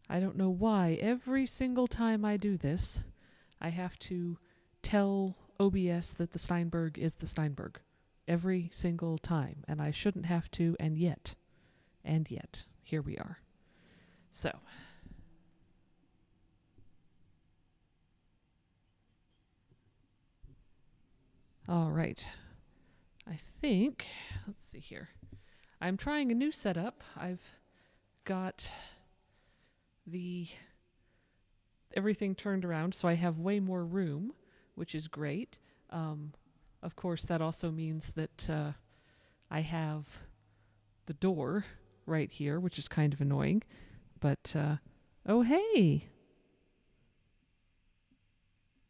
I don't know why every single time I do this, I have to tell OBS that the Steinberg is the Steinberg. Every single time. And I shouldn't have to, and yet, here we are. So, all right. I think, let's see here. I'm trying a new setup. I've got the everything turned around, so I have way more room, which is great. Of course, that also means that I have the door right here, which is kind of annoying. But, oh, hey,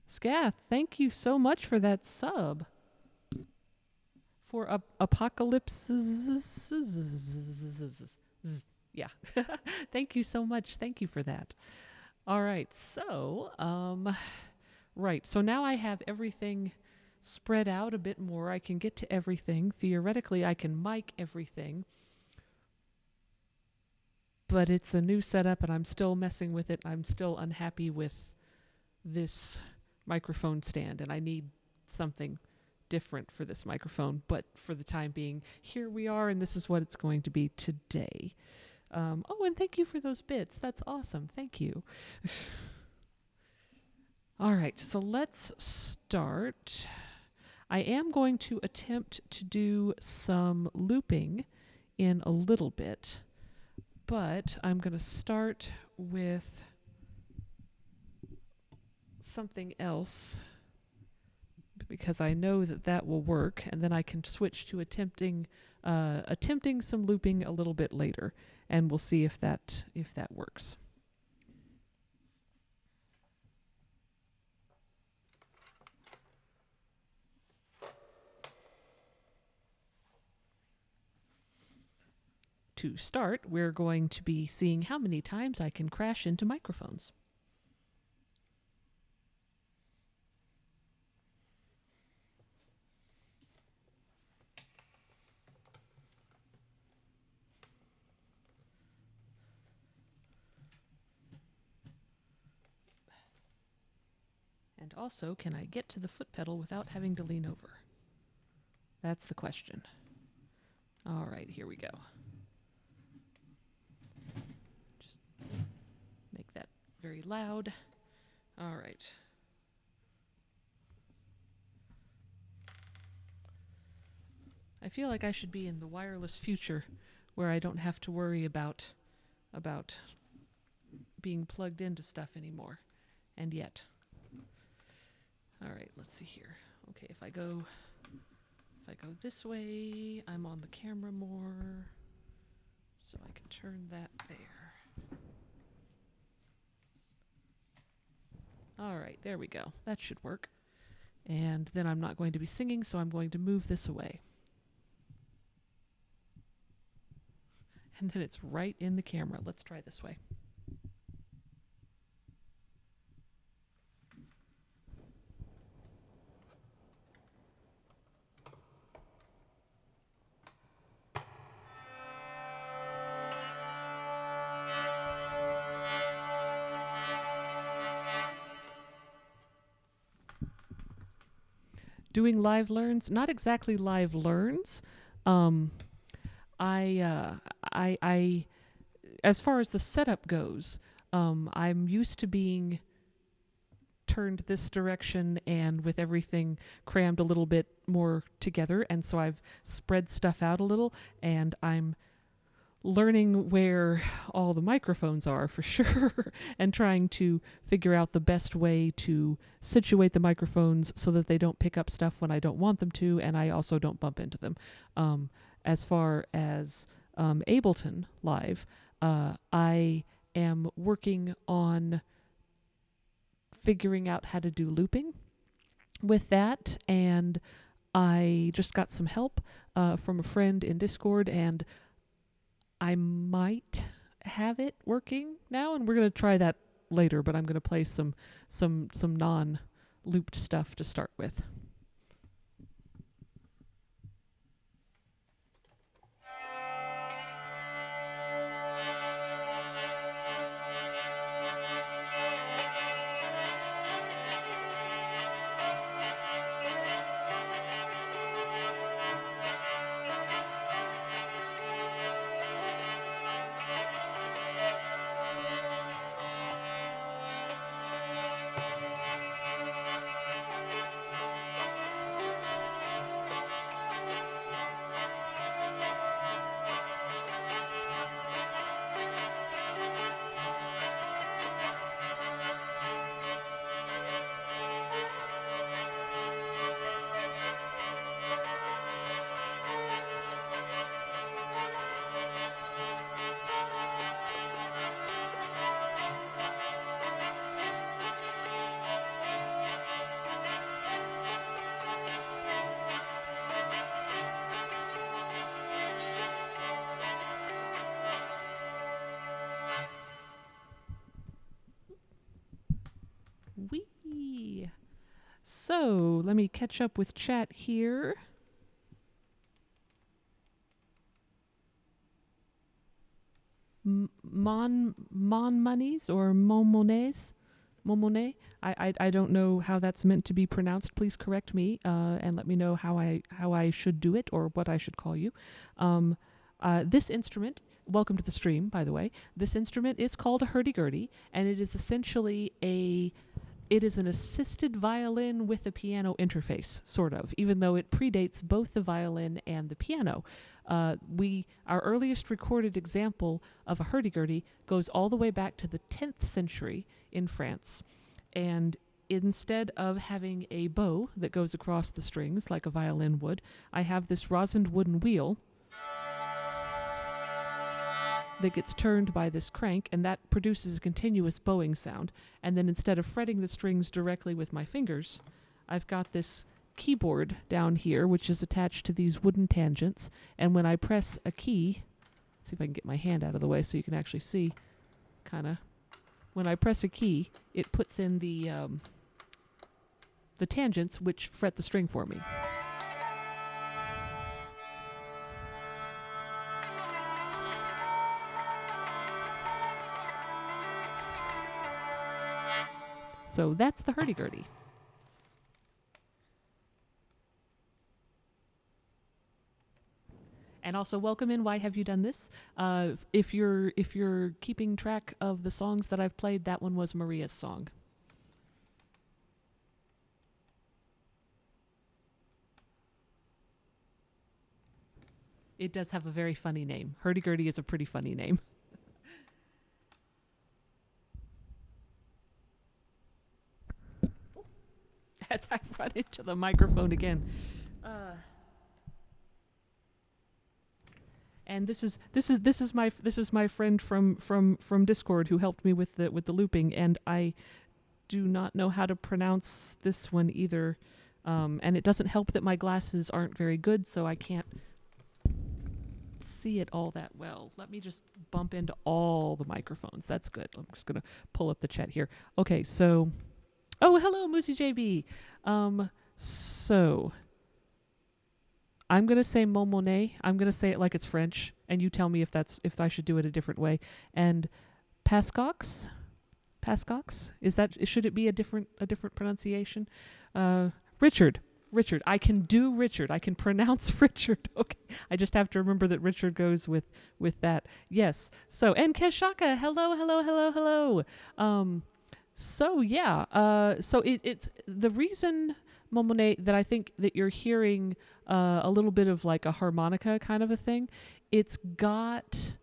Scath, thank you so much for that sub. For Apocalypse. Yeah. Thank you so much. Thank you for that. All right. So, right. So now I have everything spread out a bit more. I can get to everything. Theoretically, I can mic everything. But it's a new setup and I'm still messing with it. I'm still unhappy with this microphone stand and I need something different for this microphone. But for the time being, here we are and this is what it's going to be today. Oh, and thank you for those bits. That's awesome. Thank you. All right, so let's start. I am going to attempt to do some looping in a little bit, but I'm going to start with something else because I know that that will work, and then I can switch to attempting some looping a little bit later, and we'll see if that works. To start, we're going to be seeing how many times I can crash into microphones. And also, can I get to the foot pedal without having to lean over? That's the question. All right, here we go. Just make that very loud. All right. I feel like I should be in the wireless future where I don't have to worry about being plugged into stuff anymore. And yet. All right, let's see here. Okay, if I go this way, I'm on the camera more. So I can turn that there. All right, there we go. That should work. And then I'm not going to be singing, so I'm going to move this away. And then it's right in the camera. Let's try this way. Doing live learns, not exactly live learns. I as far as the setup goes, I'm used to being turned this direction and with everything crammed a little bit more together, and so I've spread stuff out a little, and I'm learning where all the microphones are for sure and trying to figure out the best way to situate the microphones so that they don't pick up stuff when I don't want them to, and I also don't bump into them. As far as Ableton Live, I am working on figuring out how to do looping with that, and I just got some help from a friend in Discord, and I might have it working now, and we're going to try that later, but I'm going to play some non-looped stuff to start with. So let me catch up with chat here. Mon monies or momones? Momone. I don't know how that's meant to be pronounced. Please correct me and let me know how I should do it or what I should call you. This instrument, welcome to the stream, by the way. This instrument is called a hurdy-gurdy, and it is essentially it is an assisted violin with a piano interface, sort of, even though it predates both the violin and the piano. Our earliest recorded example of a hurdy-gurdy goes all the way back to the 10th century in France. And instead of having a bow that goes across the strings like a violin would, I have this rosined wooden wheel that gets turned by this crank, and that produces a continuous bowing sound. And then instead of fretting the strings directly with my fingers, I've got this keyboard down here, which is attached to these wooden tangents. And when I press a key, see if I can get my hand out of the way so you can actually see, kind of. When I press a key, it puts in the tangents which fret the string for me. So that's the hurdy-gurdy. And also welcome in Why Have You Done This? If you're keeping track of the songs that I've played, that one was Maria's song. It does have a very funny name. Hurdy-gurdy is a pretty funny name. As I run into the microphone again. And this is my friend from Discord who helped me with the looping, and I do not know how to pronounce this one either. And it doesn't help that my glasses aren't very good, so I can't see it all that well. Let me just bump into all the microphones. That's good. I'm just gonna pull up the chat here. Okay, so hello, Moosey JB. So I'm gonna say Momone. I'm gonna say it like it's French, and you tell me if I should do it a different way. And Pascox, should it be a different pronunciation? Richard. I can do Richard. I can pronounce Richard. Okay. I just have to remember that Richard goes with that. Yes. So, and Keshaka, hello. So yeah. So it's the reason, Momone, that I think that you're hearing a little bit of like a harmonica kind of a thing. It's got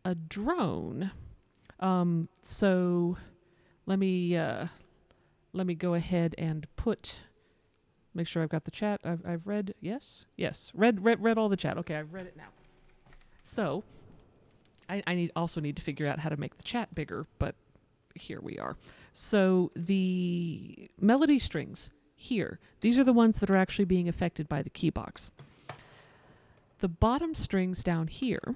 a drone. So let me go ahead and make sure I've got the chat. I've read, yes, read all the chat. Okay, I've read it now. So I also need to figure out how to make the chat bigger, but here we are. So the melody strings here, these are the ones that are actually being affected by the key box. The bottom strings down here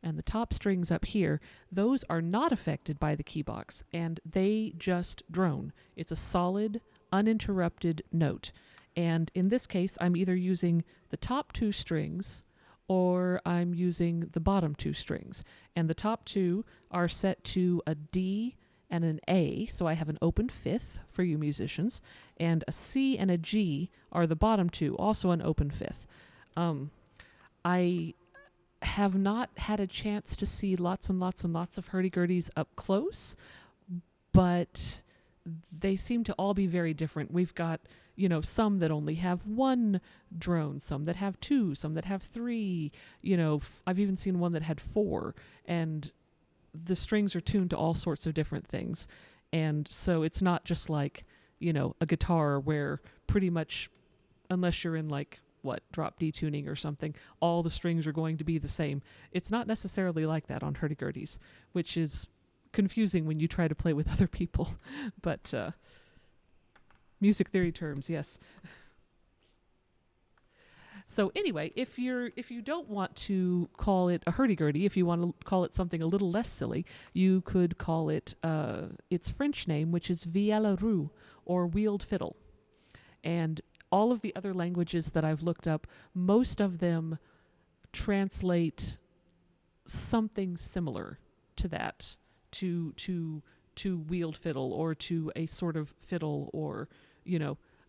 and the top strings up here, those are not affected by the key box, and they just drone. It's a solid, uninterrupted note. And in this case, I'm either using the top two strings or I'm using the bottom two strings. And the top two are set to a D and an A, so I have an open fifth for you musicians, and a C and a G are the bottom two, also an open fifth. I have not had a chance to see lots and lots and lots of hurdy-gurdies up close, but they seem to all be very different. We've got, some that only have one drone, some that have two, some that have three. I've even seen one that had four, and the strings are tuned to all sorts of different things. And so it's not just like, a guitar where pretty much, unless you're in drop D tuning or something, all the strings are going to be the same. It's not necessarily like that on hurdy-gurdies, which is confusing when you try to play with other people. But music theory terms, yes. So anyway, if you don't want to call it a hurdy-gurdy, if you want to call it something a little less silly, you could call it its French name, which is vielle à roue, or wheeled fiddle. And all of the other languages that I've looked up, most of them translate something similar to that, to wield fiddle, or to a sort of fiddle, or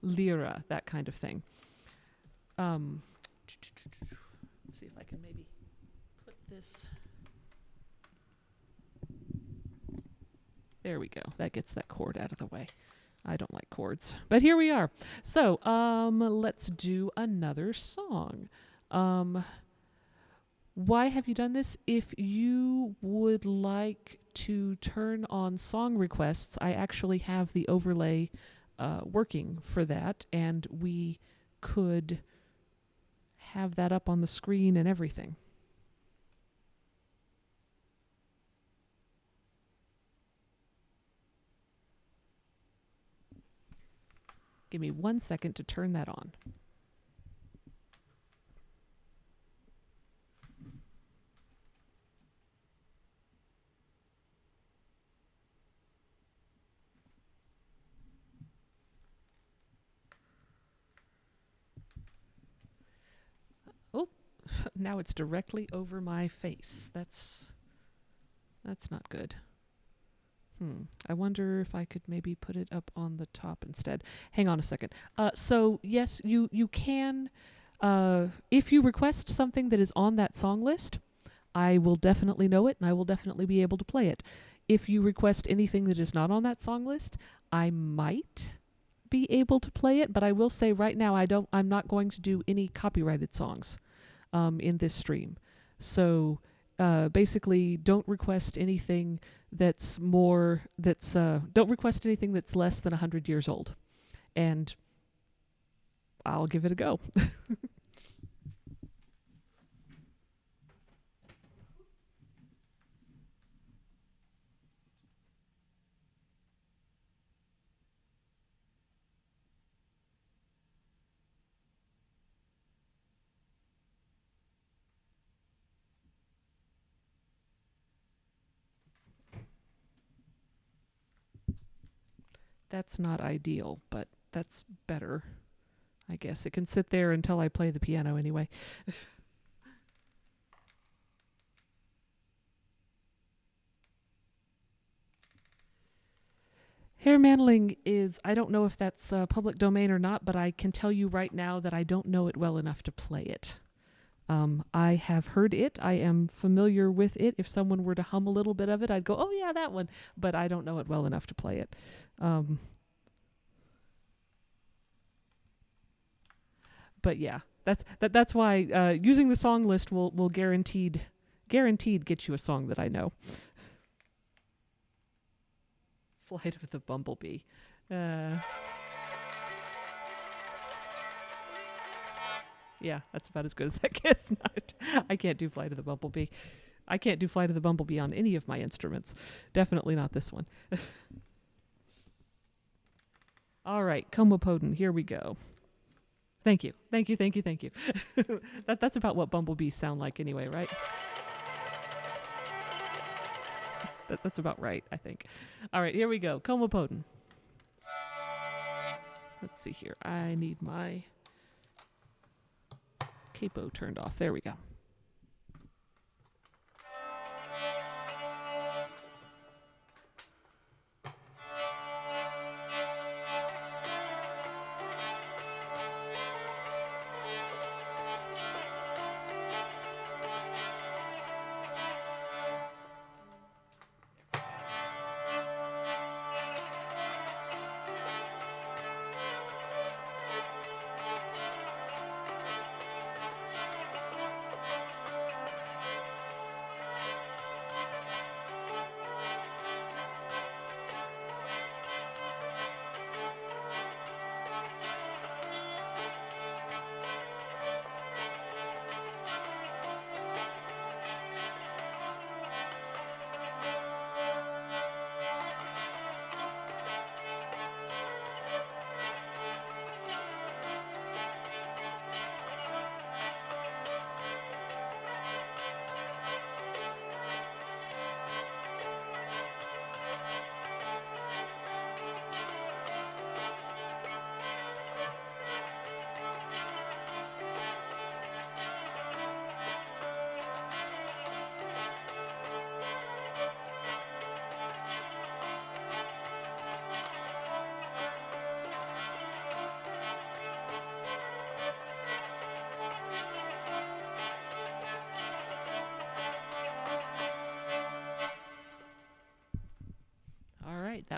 lira, that kind of thing. Let's see if I can maybe put this. There we go. That gets that chord out of the way. I don't like chords, but here we are. So let's do another song. Why have you done this? If you would like to turn on song requests, I actually have the overlay working for that, and we could have that up on the screen and everything. Give me 1 second to turn that on. Oh, now it's directly over my face. That's not good. I wonder if I could maybe put it up on the top instead. Hang on a second. So yes, you can, if you request something that is on that song list, I will definitely know it, and I will definitely be able to play it. If you request anything that is not on that song list, I might be able to play it, but I will say right now I'm not going to do any copyrighted songs in this stream. So basically, don't request anything that's don't request anything that's less than 100 years old, and I'll give it a go. That's not ideal, but that's better, I guess. It can sit there until I play the piano anyway. Hair mantling is, I don't know if that's public domain or not, but I can tell you right now that I don't know it well enough to play it. I have heard it. I am familiar with it. If someone were to hum a little bit of it, I'd go, oh yeah, that one. But I don't know it well enough to play it. But yeah, that's why using the song list will guaranteed get you a song that I know. Flight of the Bumblebee. Yeah, that's about as good as that gets. I can't do Flight of the Bumblebee. I can't do Flight of the Bumblebee on any of my instruments. Definitely not this one. All right, Comopoden, here we go. Thank you. That's about what bumblebees sound like anyway, right? That's about right, I think. All right, here we go. Comopoden. Let's see here. I need my capo turned off. There we go.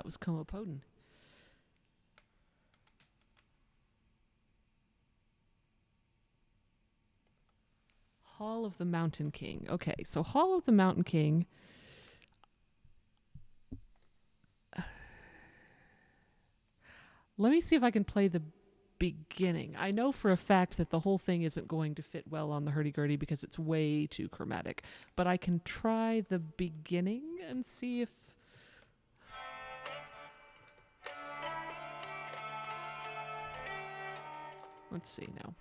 that was Como Poden. Hall of the Mountain King. Okay, so Hall of the Mountain King. Let me see if I can play the beginning. I know for a fact that the whole thing isn't going to fit well on the hurdy-gurdy because it's way too chromatic. But I can try the beginning and see if... Let's see now.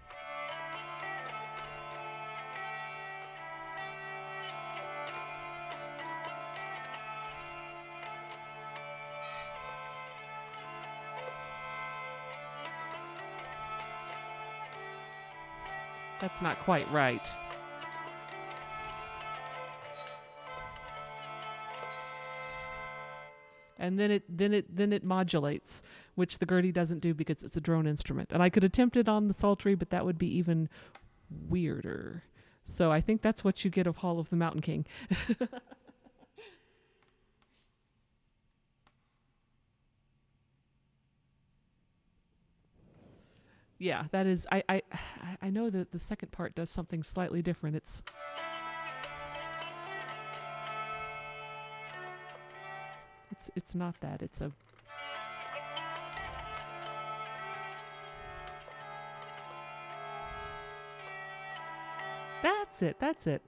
That's not quite right. And then it modulates, which the gurdy doesn't do because it's a drone instrument. And I could attempt it on the psaltery, but that would be even weirder. So I think that's what you get of Hall of the Mountain King. Yeah, that is. I know that the second part does something slightly different. It's not that. It's a... That's it. That's it.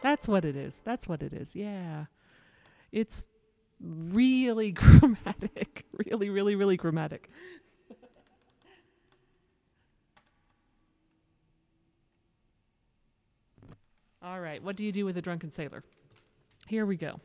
That's what it is. That's what it is. Yeah. It's really chromatic. Really, really, really chromatic. All right. What do you do with a drunken sailor? Here we go.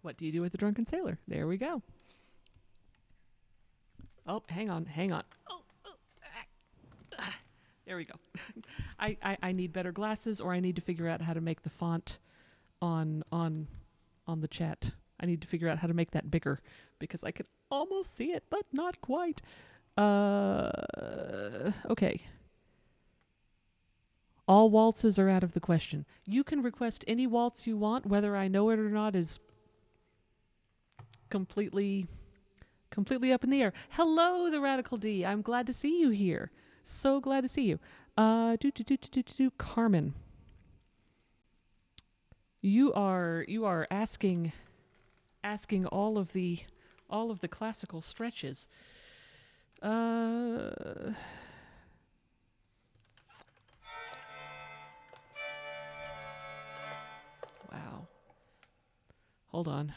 What do you do with the drunken sailor? There we go. Oh, hang on. Oh, there we go. I need better glasses, or I need to figure out how to make the font on the chat. I need to figure out how to make that bigger because I can almost see it, but not quite. Okay. All waltzes are out of the question. You can request any waltz you want. Whether I know it or not is completely up in the air. Hello, the Radical D. I'm glad to see you here. So glad to see you. Carmen. You are asking all of the classical stretches. Wow. Hold on.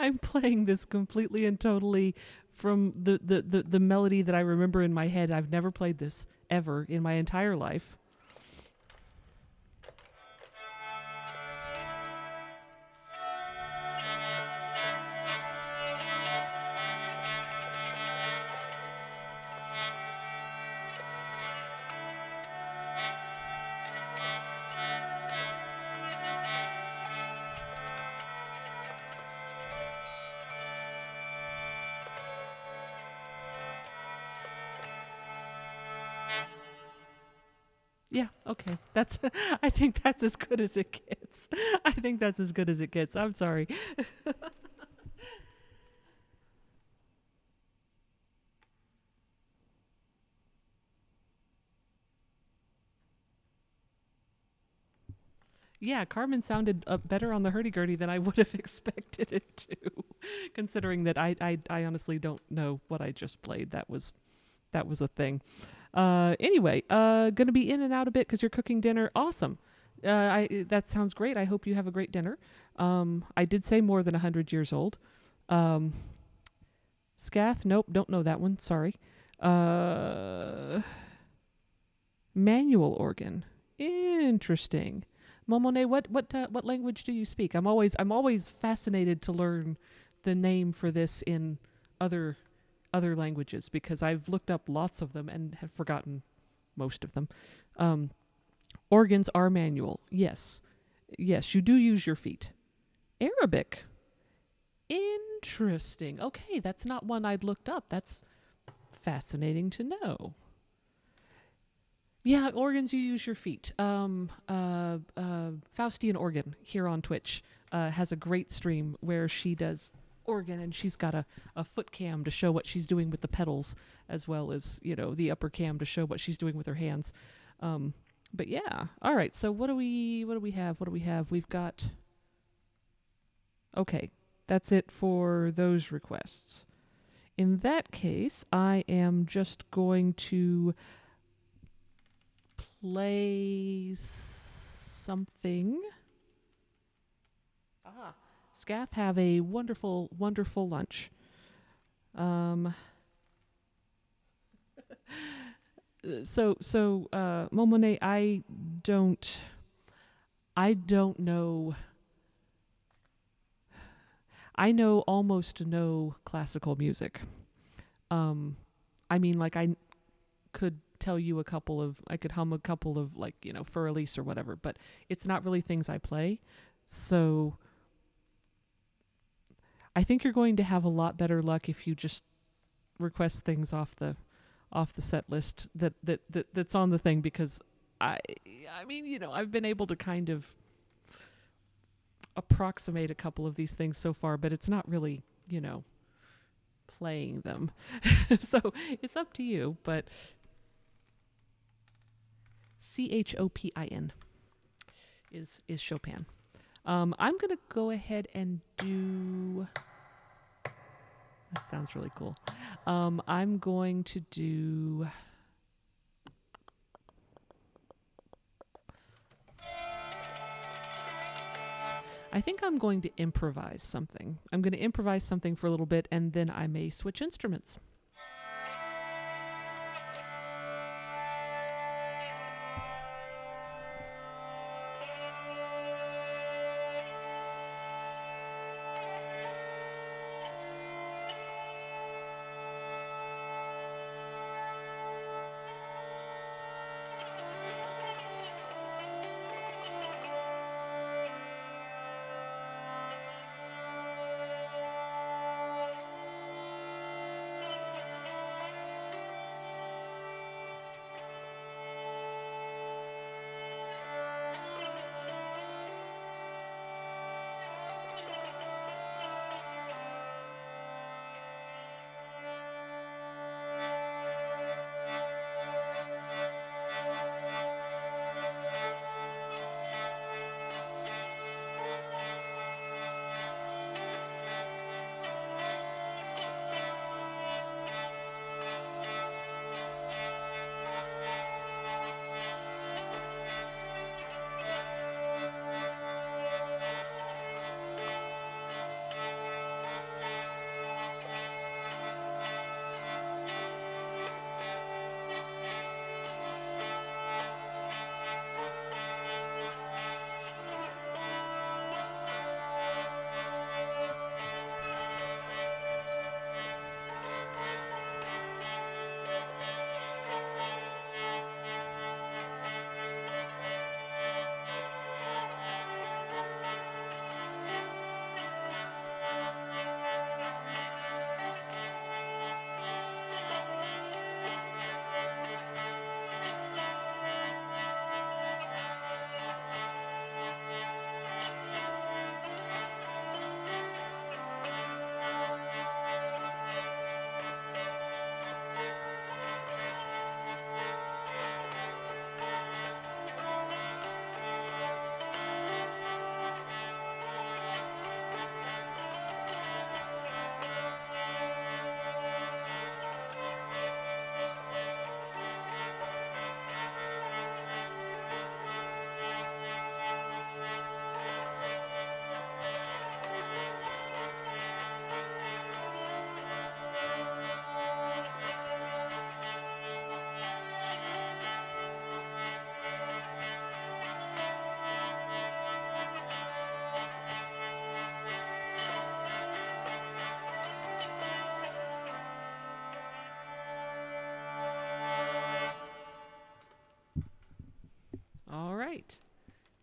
I'm playing this completely and totally from the melody that I remember in my head. I've never played this ever in my entire life. Yeah, okay. That's I think that's as good as it gets. I think that's as good as it gets. I'm sorry. Yeah, Carmen sounded better on the hurdy-gurdy than I would have expected it to, considering that I honestly don't know what I just played. That was a thing. Anyway, gonna be in and out a bit because you're cooking dinner. Awesome. That sounds great. I hope you have a great dinner. I did say more than 100 years old. Um, Scath, nope, don't know that one. Sorry. Uh, Manual organ. Interesting. Momone, what language do you speak? I'm always fascinated to learn the name for this in other other languages because I've looked up lots of them and have forgotten most of them. Um, Organs are manual. Yes. Yes, you do use your feet. Arabic. Interesting. Okay, that's not one I'd looked up. That's fascinating to know. Yeah, organs you use your feet. Faustian Organ here on Twitch has a great stream where she does organ and she's got a foot cam to show what she's doing with the pedals as well as, the upper cam to show what she's doing with her hands. But yeah. All right. So what do we have? What do we have? We've got okay. That's it for those requests. In that case, I am just going to play something. Scath, have a wonderful, wonderful lunch. Um, Momone, I don't know. I know almost no classical music. I mean, like I could tell you I could hum a couple of like, Fur Elise or whatever, but it's not really things I play. So I think you're going to have a lot better luck if you just request things off the set list that's on the thing because I I mean, I've been able to kind of approximate a couple of these things so far, but it's not really, playing them. So it's up to you, but Chopin is Chopin. I'm gonna go ahead and do. That sounds really cool. I'm going to do. I think I'm going to improvise something. I'm going to improvise something for a little bit, and then I may switch instruments.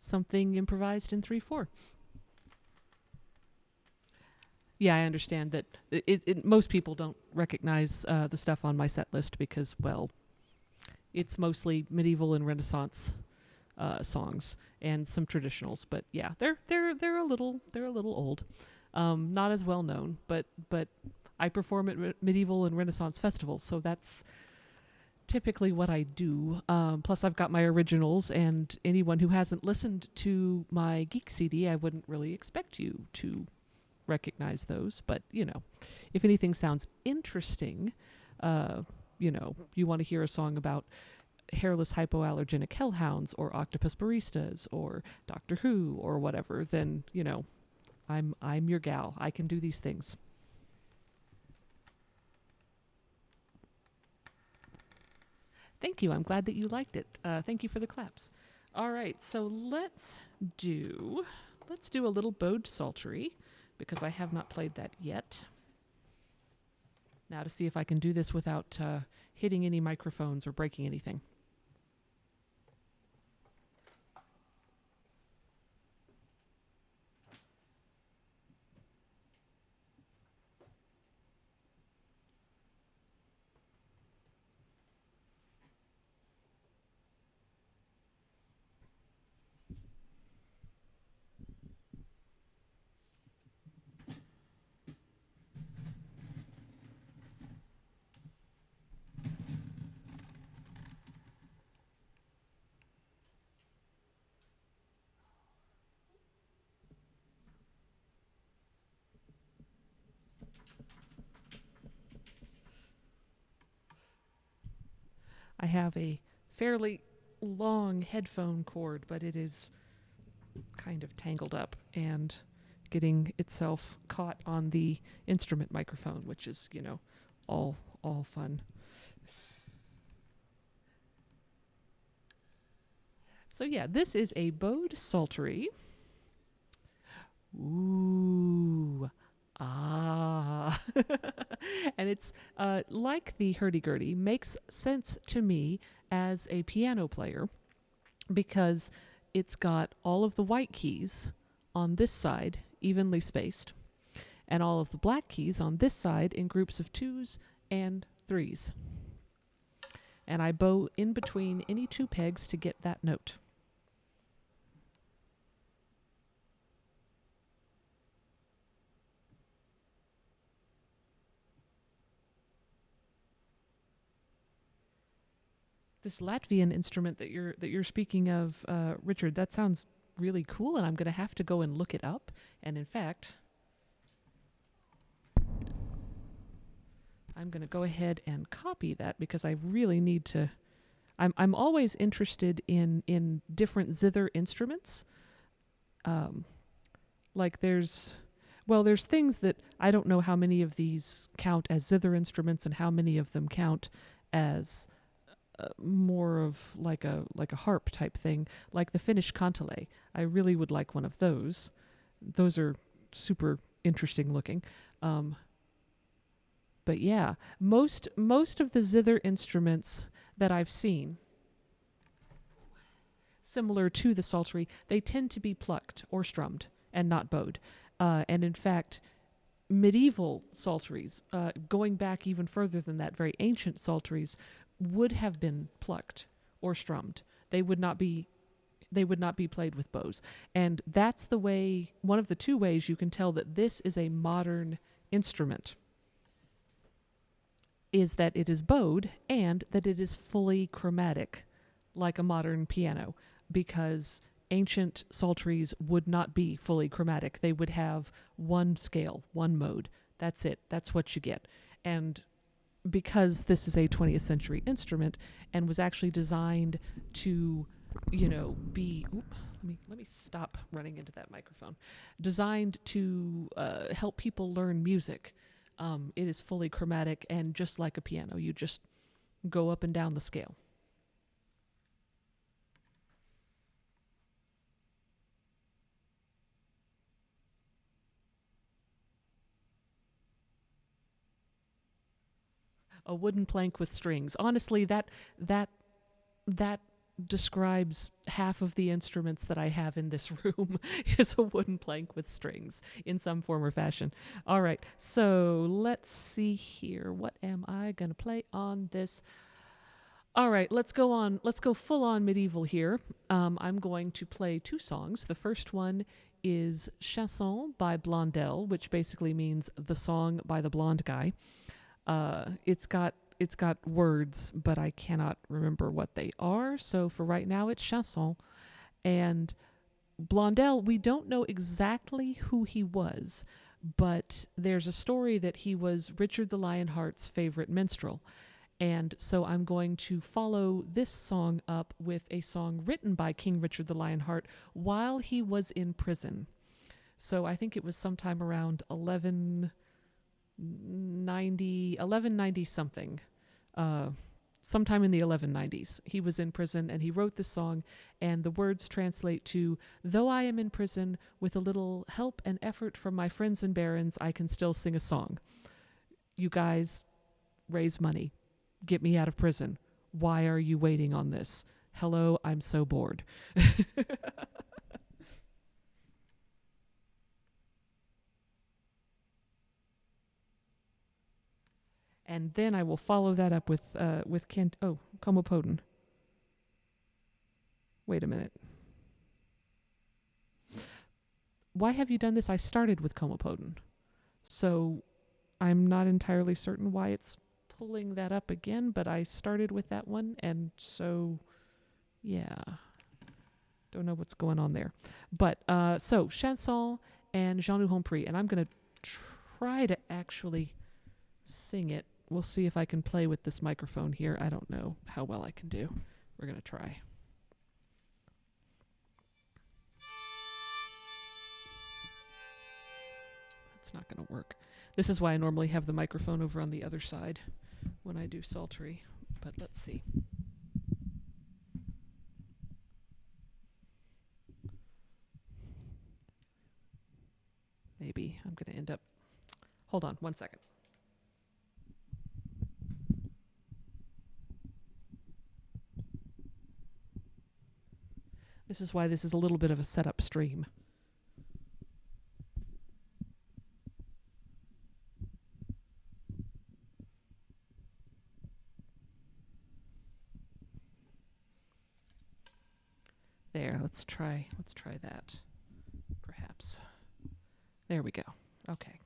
something improvised in 3/4. Yeah, I understand that most people don't recognize the stuff on my set list because, well, it's mostly medieval and Renaissance songs and some traditionals. But yeah, they're a little old, not as well known. But I perform at medieval and Renaissance festivals, so that's typically what I do. Plus, I've got my originals, and anyone who hasn't listened to my Geek CD, I wouldn't really expect you to recognize those. But, if anything sounds interesting, you want to hear a song about hairless hypoallergenic hellhounds or octopus baristas or Doctor Who or whatever, then, I'm your gal. I can do these things. Thank you. I'm glad that you liked it. Thank you for the claps. All right, so let's do a little bowed psaltery because I have not played that yet. Now to see if I can do this without hitting any microphones or breaking anything. I have a fairly long headphone cord, but it is kind of tangled up and getting itself caught on the instrument microphone, which is, all fun. So yeah, this is a bowed psaltery. Ooh. Ah. And it's like the hurdy-gurdy, makes sense to me as a piano player because it's got all of the white keys on this side evenly spaced and all of the black keys on this side in groups of 2s and 3s. And I bow in between any 2 pegs to get that note. This Latvian instrument that you're speaking of, Richard, that sounds really cool, and I'm going to have to go and look it up. And in fact, I'm going to go ahead and copy that because I really need to. I'm always interested in different zither instruments. Like there's things that I don't know how many of these count as zither instruments and how many of them count as more of like a harp type thing, like the Finnish kantele. I really would like one of those. Those are super interesting looking. But yeah, most of the zither instruments that I've seen, similar to the psaltery, they tend to be plucked or strummed and not bowed. And in fact, medieval psalteries, going back even further than that, very ancient psalteries, would have been plucked or strummed. They would not be played with bows. And that's the way, one of the 2 ways you can tell that this is a modern instrument, is that it is bowed and that it is fully chromatic, like a modern piano, because ancient psalteries would not be fully chromatic. They would have 1 scale, 1 mode. That's it. That's what you get. And because this is a 20th century instrument and was actually designed to, be, let me stop running into that microphone. Designed to help people learn music. It is fully chromatic, and just like a piano, you just go up and down the scale. A wooden plank with strings. Honestly, that describes half of the instruments that I have in this room is a wooden plank with strings in some form or fashion. All right, so let's see here. What am I going to play on this? All right, let's go on. Let's go full on medieval here. I'm going to play two songs. The first one is Chanson by Blondel, which basically means the song by the blonde guy. It's got words, but I cannot remember what they are. So for right now, it's Chanson. And Blondel, we don't know exactly who he was, but there's a story that he was Richard the Lionheart's favorite minstrel. And so I'm going to follow this song up with a song written by King Richard the Lionheart while he was in prison. So I think it was sometime around 1190 something. Sometime in the 1190s. He was in prison and he wrote this song, and the words translate to, "Though I am in prison, with a little help and effort from my friends and barons, I can still sing a song. You guys, raise money. Get me out of prison. Why are you waiting on this? Hello, I'm so bored." And then I will follow that up with Comopoden. Wait a minute. Why have you done this? I started with Comopoden. So I'm not entirely certain why it's pulling that up again, but I started with that one, and so yeah, don't know what's going on there. But so Chanson and Jean Humphrey, and I'm gonna try to actually sing it. We'll see if I can play with this microphone here. I don't know how well I can do. We're gonna try. That's not gonna work. This is why I normally have the microphone over on the other side when I do psaltery, but let's see. Maybe I'm going to end up... Hold on 1 second. This is why this is a little bit of a setup stream. There, let's try that, perhaps. There we go. Okay.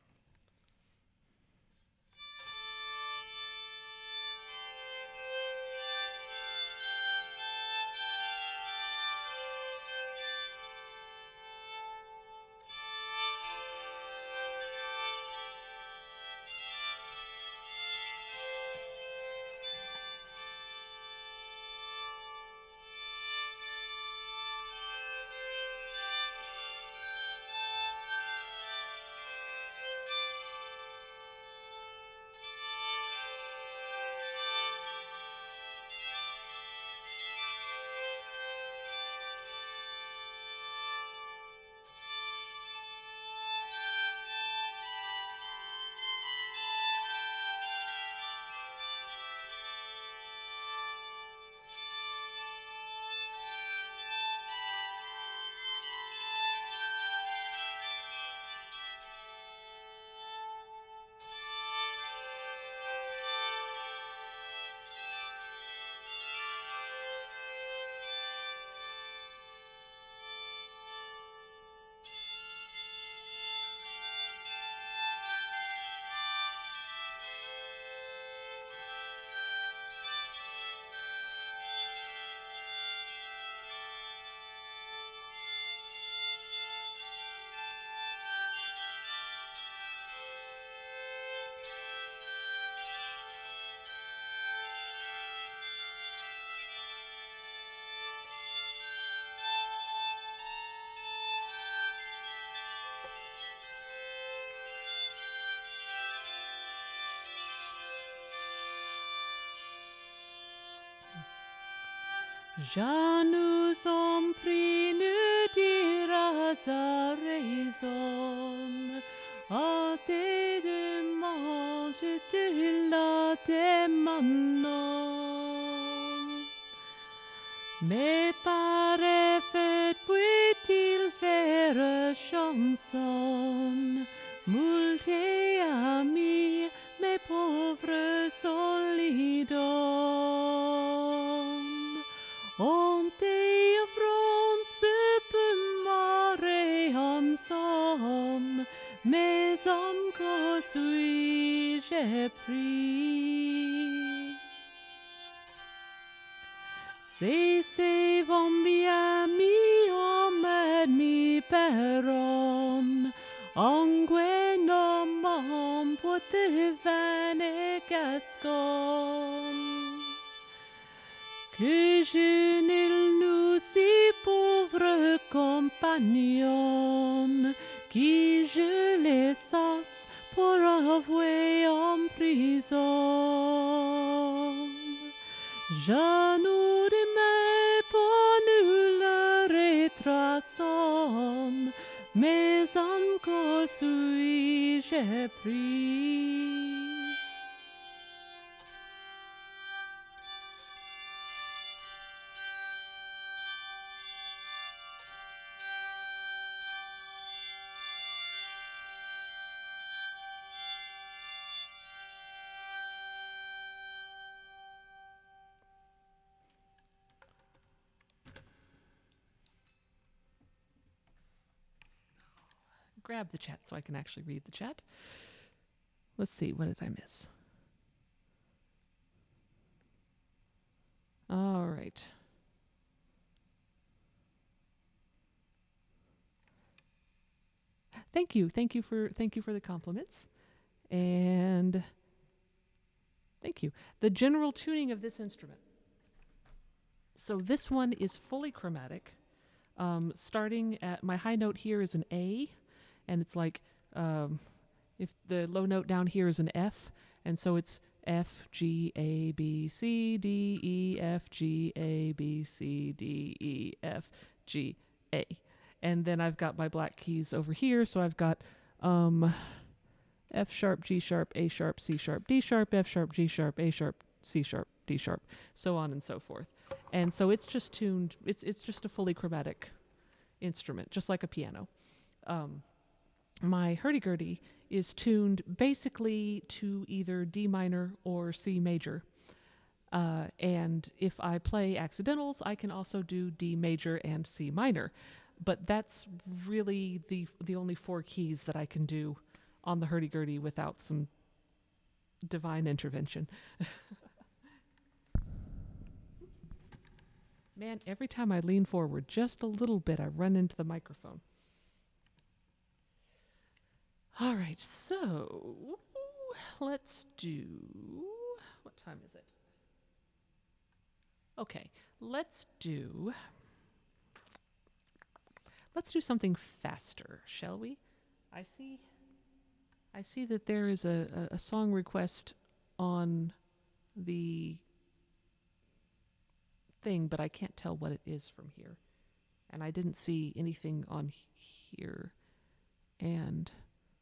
Je nous en prie, nous diras à raison, à tes demandes, je te la demande. Mais par effet peut-il faire chanson, multe amis, mes pauvres solidons. Honte France peut marrer ensemble, mais encore suis-je pris. Se vont bien mi homme mi peron, angue nom pour te vanne gascon. Que je n'ai nous si pauvre compagnon, qui je les sas pour avouer en prison. Je nous remets pour nous le retraçons, mais encore suis-je pris. Grab the chat so I can actually read the chat. Let's see, what did I miss? All right. Thank you for the compliments, and thank you. The general tuning of this instrument. So this one is fully chromatic. Starting at my high note here is an A, and it's like if the low note down here is an F, and so it's F, G, A, B, C, D, E, F, G, A, B, C, D, E, F, G, A. And then I've got my black keys over here, so I've got F sharp, G sharp, A sharp, C sharp, D sharp, F sharp, G sharp, A sharp, C sharp, D sharp, so on and so forth. And so it's just tuned, it's just a fully chromatic instrument, just like a piano. My hurdy-gurdy is tuned basically to either D minor or C major. And if I play accidentals, I can also do D major and C minor. But that's really the only 4 keys that I can do on the hurdy-gurdy without some divine intervention. Man, every time I lean forward just a little bit, I run into the microphone. All right, so let's do, what time is it? Okay, let's do something faster, shall we? I see that there is a song request on the thing, but I can't tell what it is from here. And I didn't see anything on here. And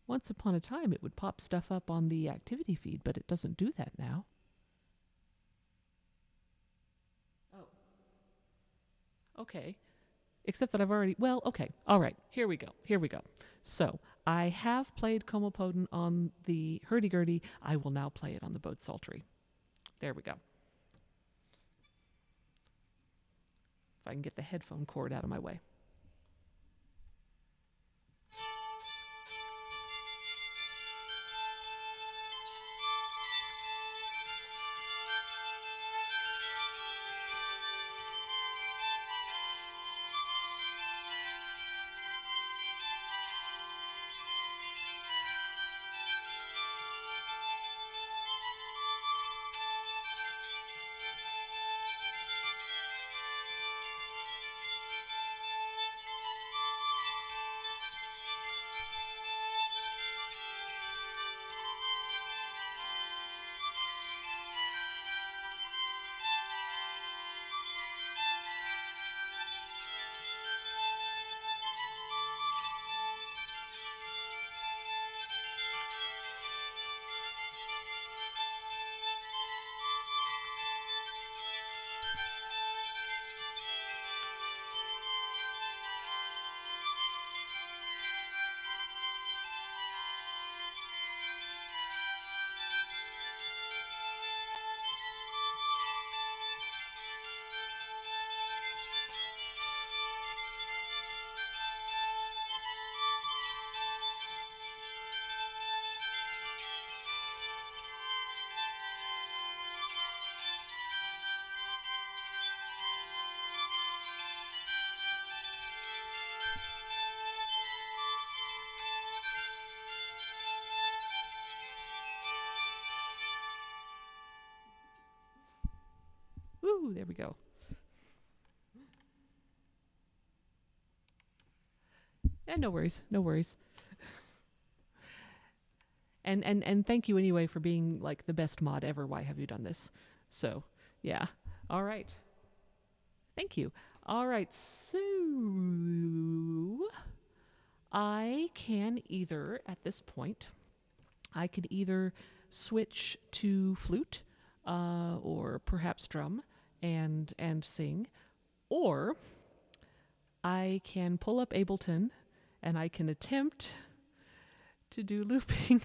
once upon a time, it would pop stuff up on the activity feed, but it doesn't do that now. Oh. Okay. Except that I've already, well, okay. All right. Here we go. So I have played Como Podin on the hurdy-gurdy. I will now play it on the boat psaltery. There we go. If I can get the headphone cord out of my way. Woo! There we go. No worries. No worries. And thank you anyway for being like the best mod ever. Why have you done this? So, yeah. All right. Thank you. All right. So I can either at this point I could either switch to flute or perhaps drum and sing, or I can pull up Ableton and I can attempt to do looping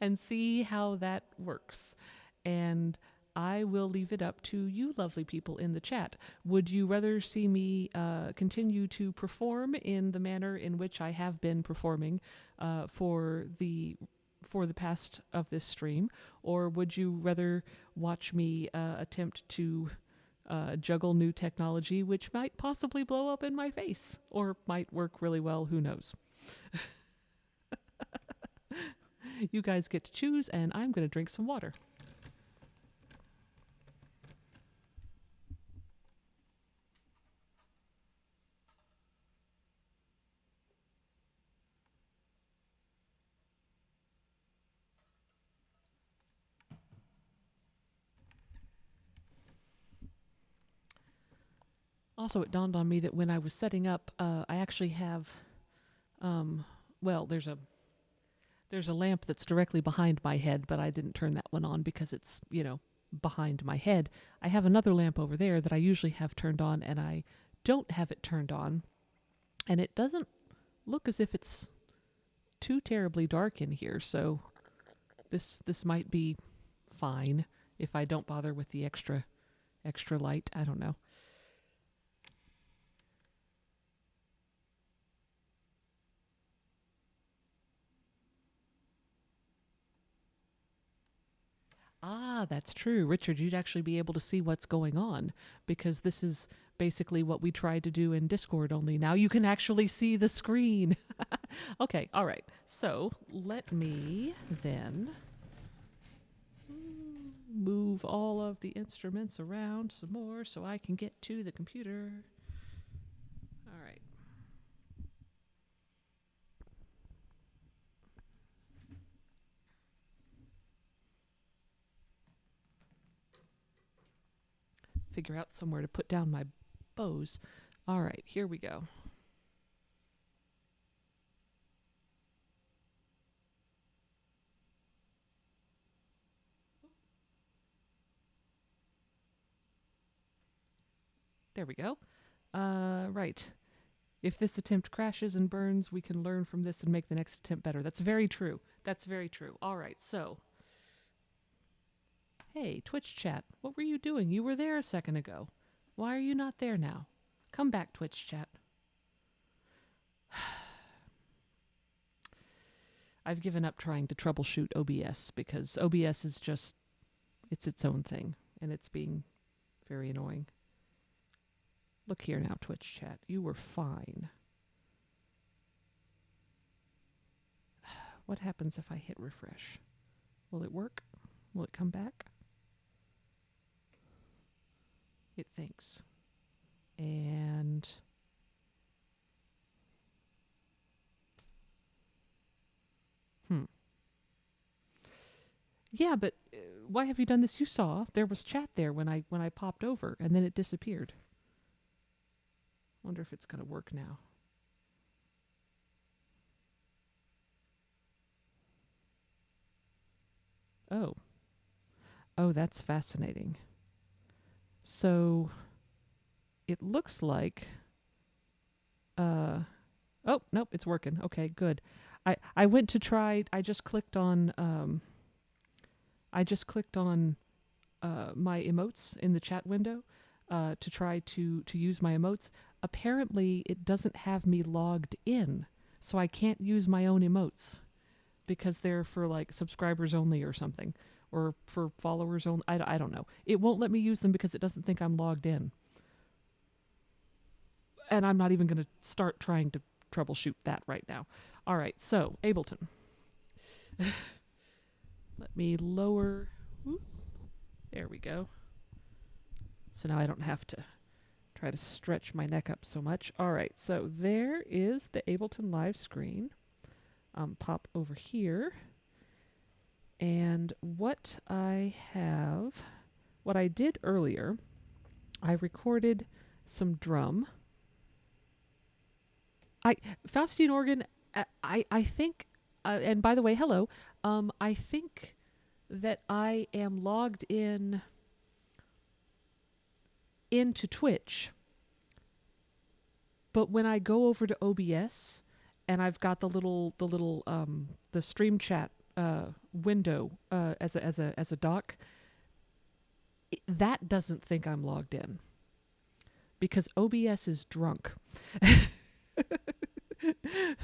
and see how that works. And I will leave it up to you lovely people in the chat. Would you rather see me continue to perform in the manner in which I have been performing for the past of this stream, or would you rather watch me attempt to juggle new technology which might possibly blow up in my face or might work really well? Who knows? You guys get to choose, and I'm going to drink some water. Also, it dawned on me that when I was setting up, I actually have, well, there's a lamp that's directly behind my head, but I didn't turn that one on because it's, behind my head. I have another lamp over there that I usually have turned on, and I don't have it turned on, and it doesn't look as if it's too terribly dark in here, so this might be fine if I don't bother with the extra light. I don't know. Ah, that's true. Richard, you'd actually be able to see what's going on because this is basically what we tried to do in Discord, only now you can actually see the screen. Okay, all right. So let me then move all of the instruments around some more so I can get to the computer. All right. Figure out somewhere to put down my bows. All right, here we go. There we go. Right. If this attempt crashes and burns, we can learn from this and make the next attempt better. That's very true. That's very true. All right, so. Hey, Twitch chat, what were you doing? You were there a second ago. Why are you not there now? Come back, Twitch chat. I've given up trying to troubleshoot OBS because OBS is just, it's its own thing, and it's being very annoying. Look here now, Twitch chat. You were fine. What happens if I hit refresh? Will it work? Will it come back? It thinks. And yeah, but why have you done this? You saw there was chat there when I popped over, and then it disappeared. Wonder if it's going to work now. Oh, that's fascinating. So it looks like oh, nope, it's working. Okay, good. I went to try, I just clicked on my emotes in the chat window to try to use my emotes. Apparently it doesn't have me logged in, so I can't use my own emotes because they're for like subscribers only or something, or for followers only. I don't know. It won't let me use them because it doesn't think I'm logged in. And I'm not even going to start trying to troubleshoot that right now. All right, so Ableton. Let me lower. Whoop, there we go. So now I don't have to try to stretch my neck up so much. All right, so there is the Ableton Live screen. Pop over here. And what I did earlier, I recorded some drum. Faustian organ, I think, and by the way, hello, I think that I am logged into Twitch, but when I go over to OBS and I've got the stream chat window as a dock, that doesn't think I'm logged in because OBS is drunk.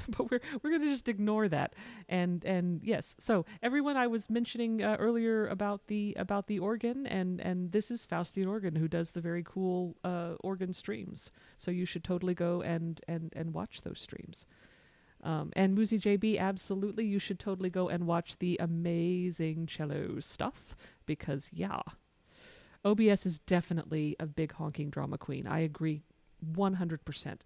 But we're gonna just ignore that, and yes. So everyone, I was mentioning earlier about the organ, and this is Faustian Organ, who does the very cool organ streams. So you should totally go and watch those streams. And Muzi JB, absolutely, you should totally go and watch the amazing cello stuff because yeah, OBS is definitely a big honking drama queen. I agree, 100%.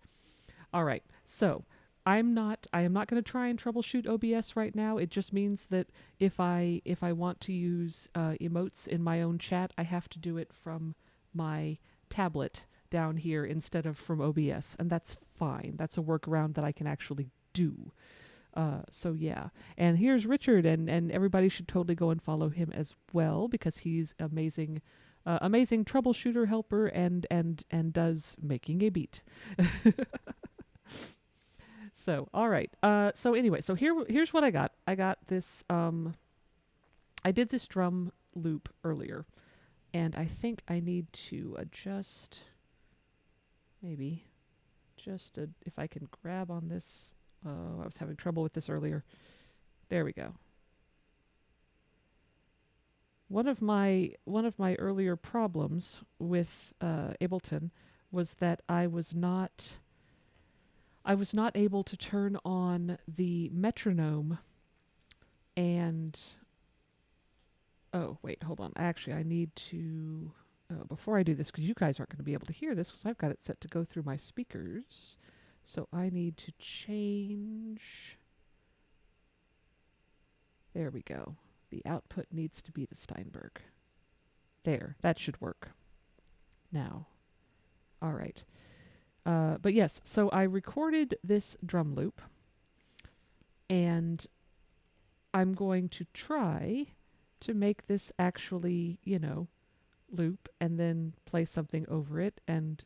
All right, so I am not going to try and troubleshoot OBS right now. It just means that if I want to use emotes in my own chat, I have to do it from my tablet down here instead of from OBS, and that's fine. That's a workaround that I can actually do. So yeah, and here's Richard, and everybody should totally go and follow him as well because he's amazing troubleshooter helper and does making a beat. So, all right. So anyway, so here's what I got. I got this. I did this drum loop earlier, and I think I need to adjust. Maybe, just if I can grab on this. I was having trouble with this earlier. There we go. One of my earlier problems with Ableton was that I was not able to turn on the metronome and oh wait, hold on. Actually, I need to before I do this, because you guys aren't going to be able to hear this because I've got it set to go through my speakers. So I need to change. There we go. The output needs to be the Steinberg. There, that should work. Now, all right. But yes, so I recorded this drum loop, and I'm going to try to make this actually, loop and then play something over it, and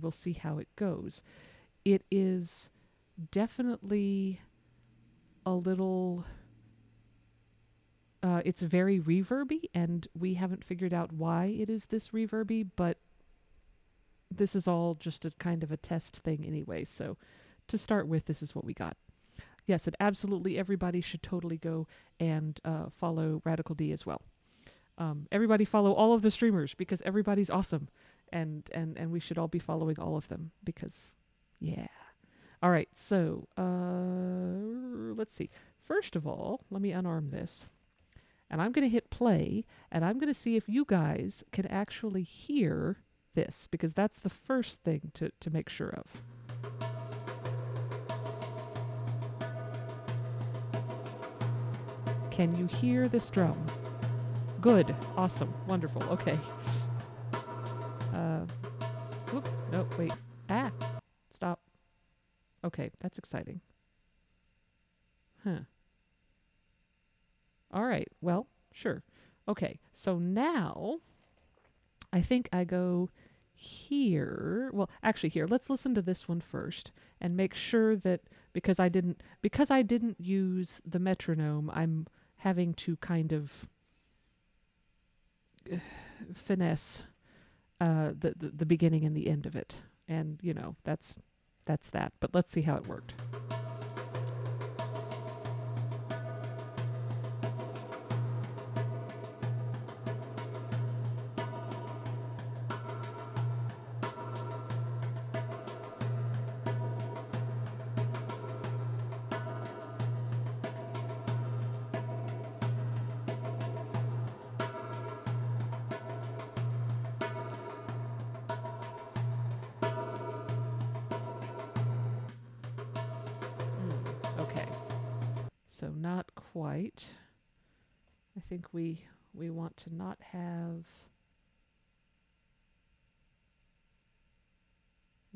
we'll see how it goes. It is definitely a little... it's very reverby, and we haven't figured out why it is this reverby, but this is all just a kind of a test thing anyway. So to start with, this is what we got. Yes, and absolutely everybody should totally go and follow Radical D as well. Everybody follow all of the streamers because everybody's awesome, and we should all be following all of them because, yeah. All right, so let's see. First of all, let me unarm this. And I'm going to hit play, and I'm going to see if you guys can actually hear this, because that's the first thing to make sure of. Can you hear this drum? Good. Awesome. Wonderful. Okay. Whoop. No, wait. Ah. Stop. Okay, that's exciting. Huh. All right, well, sure. Okay, so now I think I go here. Well, actually here, let's listen to this one first and make sure that because I didn't use the metronome, I'm having to kind of finesse the beginning and the end of it. And, that's that. But let's see how it worked. Okay. So not quite. I think we want to not have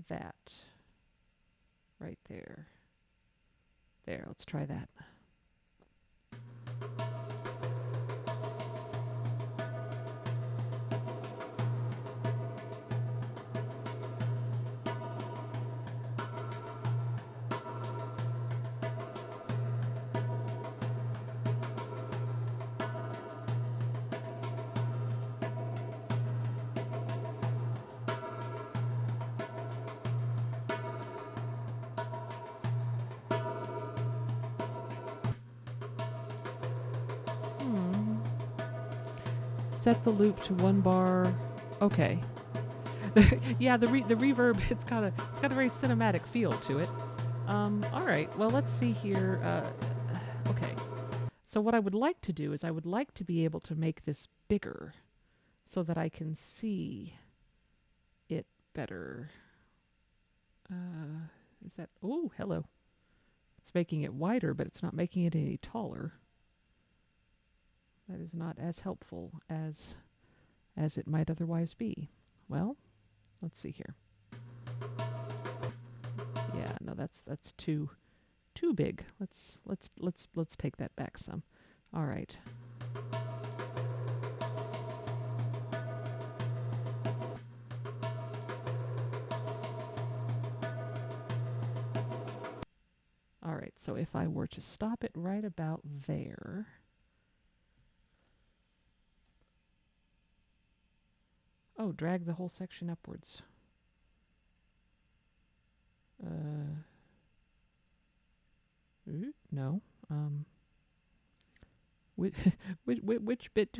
that right there. There, let's try that. Hmm. Set the loop to 1 bar. Okay. Yeah, the reverb, it's got a very cinematic feel to it. All right. Well, let's see here. Okay. So what I would like to do is I would like to be able to make this bigger so that I can see it better. Is that? Oh, hello. It's making it wider, but it's not making it any taller. That is not as helpful as it might otherwise be. Well, let's see here. Yeah, no, that's too big. Let's take that back some. All right. All right. So if I were to stop it right about there. Oh, drag the whole section upwards. No. Which, which bit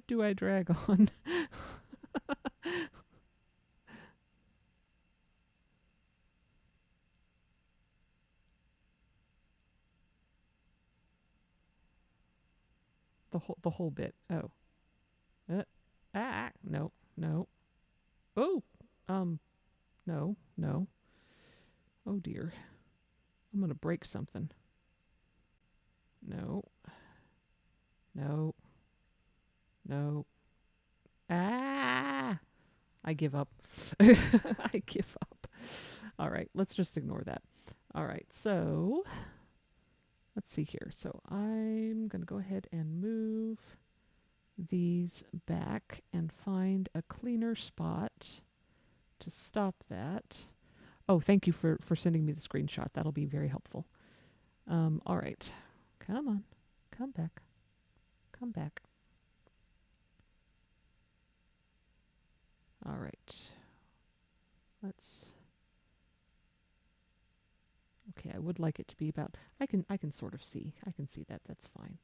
do I drag on? the whole bit. Oh. No. Oh. No. Oh dear. I'm gonna break something. No. I give up. I give up. All right, let's just ignore that. All right, so let's see here. So I'm going to go ahead and move these back and find a cleaner spot to stop that. Oh, thank you for sending me the screenshot. That'll be very helpful. All right. Come on. Come back. All right. Okay, I would like it to be about, I can sort of see. I can see that. That's fine.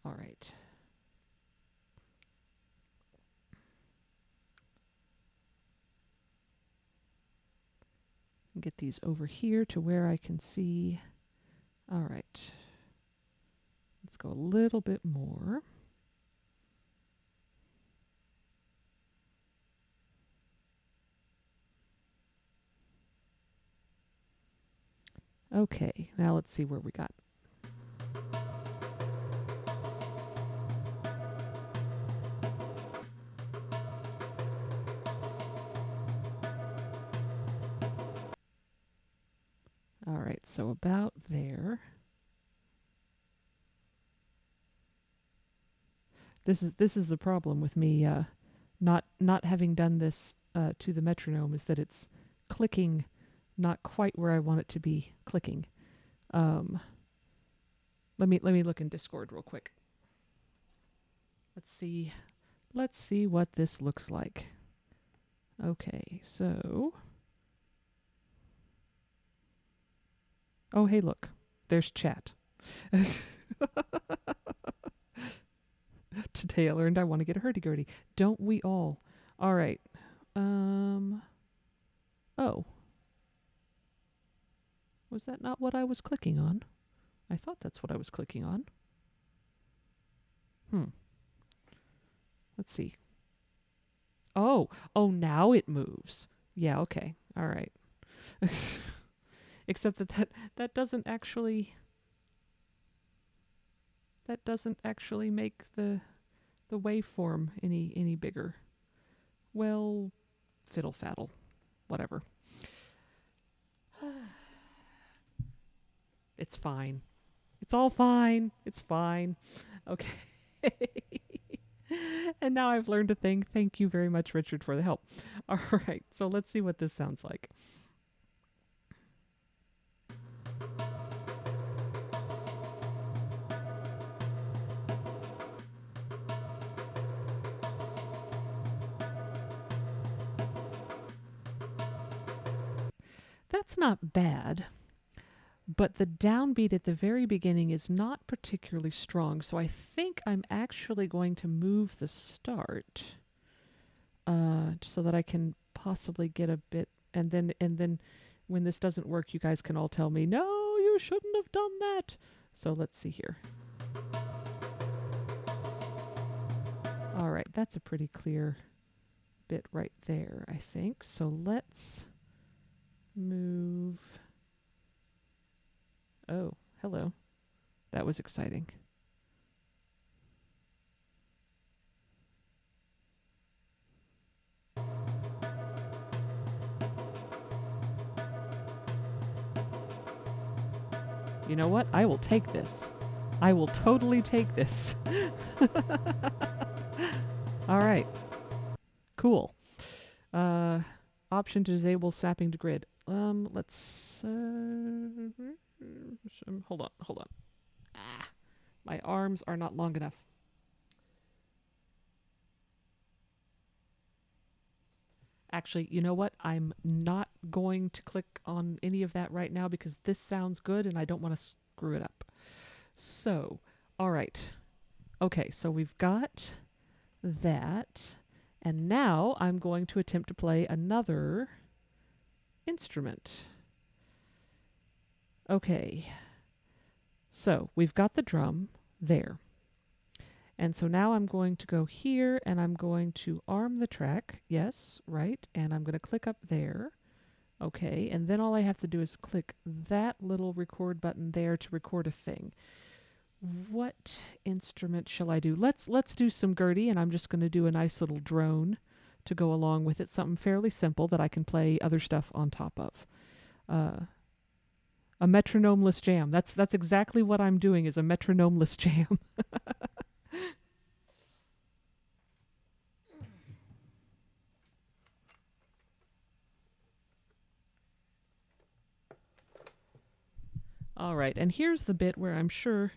All right. Get these over here to where I can see. All right. Let's go a little bit more. Okay, now let's see where we got. All right, so about there. This is the problem with me not having done this to the metronome, is that it's clicking not quite where I want it to be clicking. Let me look in Discord real quick. Let's see what this looks like. Okay, so oh, hey, look. There's chat. Today I learned I want to get a hurdy-gurdy. Don't we all? All right. Oh. Was that not what I was clicking on? I thought that's what I was clicking on. Let's see. Oh, now it moves. Yeah, okay. All right. except that doesn't actually make the waveform any bigger. Well, fiddle faddle, whatever. It's fine. It's all fine. It's fine. Okay. And now I've learned a thing. Thank you very much, Richard, for the help. All right, so let's see what this sounds like. That's not bad, but the downbeat at the very beginning is not particularly strong, so I think I'm actually going to move the start so that I can possibly get a bit, and then when this doesn't work, you guys can all tell me, no, you shouldn't have done that. So let's see here. All right, that's a pretty clear bit right there, I think. So let's move. Oh, hello. That was exciting. You know what? I will take this. I will totally take this. All right. Cool. Option to disable snapping to grid. Let's hold on. My arms are not long enough. Actually, you know what? I'm not going to click on any of that right now because this sounds good and I don't want to screw it up. So, all right. Okay, so we've got that. And now I'm going to attempt to play another instrument. Okay. So we've got the drum there. And so now I'm going to go here and I'm going to arm the track. Yes, right. And I'm going to click up there. Okay. And then all I have to do is click that little record button there to record a thing. What instrument shall I do? Let's do some Gertie, and I'm just going to do a nice little drone to go along with it. Something fairly simple that I can play other stuff on top of. A metronomeless jam. That's exactly what I'm doing, is a metronomeless jam. All right, and here's the bit where I'm sure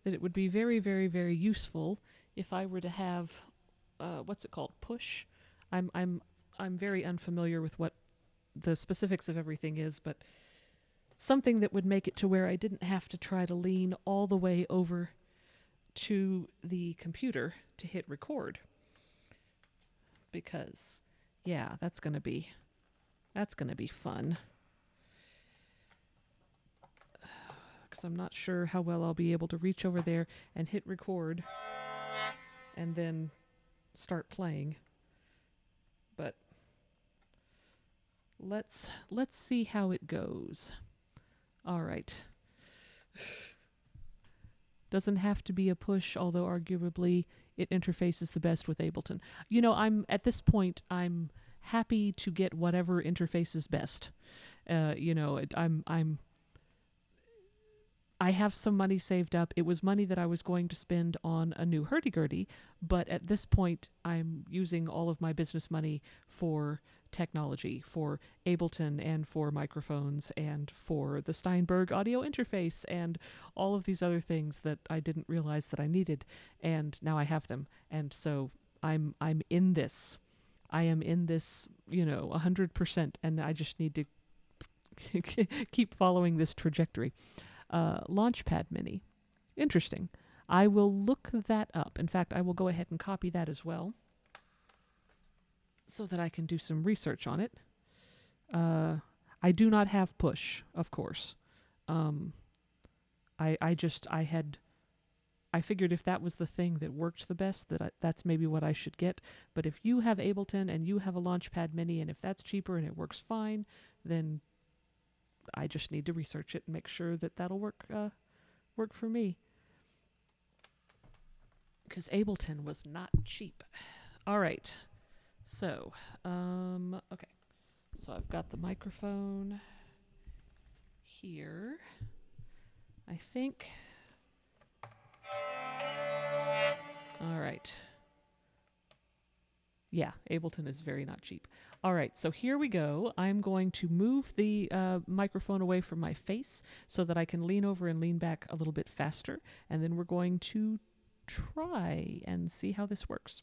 that it would be very, very, very useful if I were to have, what's it called, push. I'm very unfamiliar with what the specifics of everything is, but something that would make it to where I didn't have to try to lean all the way over to the computer to hit record. Because, yeah, that's gonna be fun. Because I'm not sure how well I'll be able to reach over there and hit record and then start playing. But let's see how it goes. All right. Doesn't have to be a push, although arguably it interfaces the best with Ableton. You know, at this point I'm happy to get whatever interfaces best. You know, I have some money saved up. It was money that I was going to spend on a new hurdy-gurdy, but at this point, I'm using all of my business money for technology, for Ableton and for microphones and for the Steinberg audio interface and all of these other things that I didn't realize that I needed, and now I have them. And so I'm in this. I am in this, 100%, and I just need to keep following this trajectory. Launchpad Mini. Interesting. I will look that up. In fact, I will go ahead and copy that as well so that I can do some research on it. I do not have push, of course. I figured if that was the thing that worked the best, that's maybe what I should get. But if you have Ableton and you have a Launchpad Mini, and if that's cheaper and it works fine, then I just need to research it and make sure that that'll work for me. Because Ableton was not cheap. All right. So, okay. So I've got the microphone here. I think. All right. Yeah, Ableton is very not cheap. All right, so here we go. I'm going to move the microphone away from my face so that I can lean over and lean back a little bit faster. And then we're going to try and see how this works.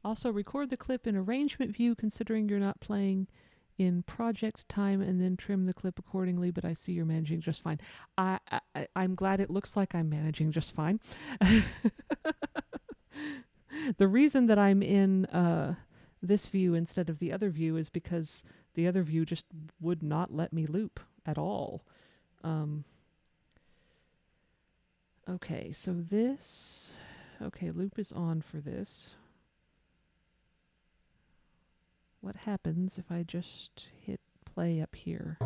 Also, record the clip in arrangement view considering you're not playing in project time, and then trim the clip accordingly, but I see you're managing just fine. I'm glad it looks like I'm managing just fine. The reason that I'm in this view instead of the other view is because the other view just would not let me loop at all. Okay, so this... Okay, loop is on for this. What happens if I just hit play up here?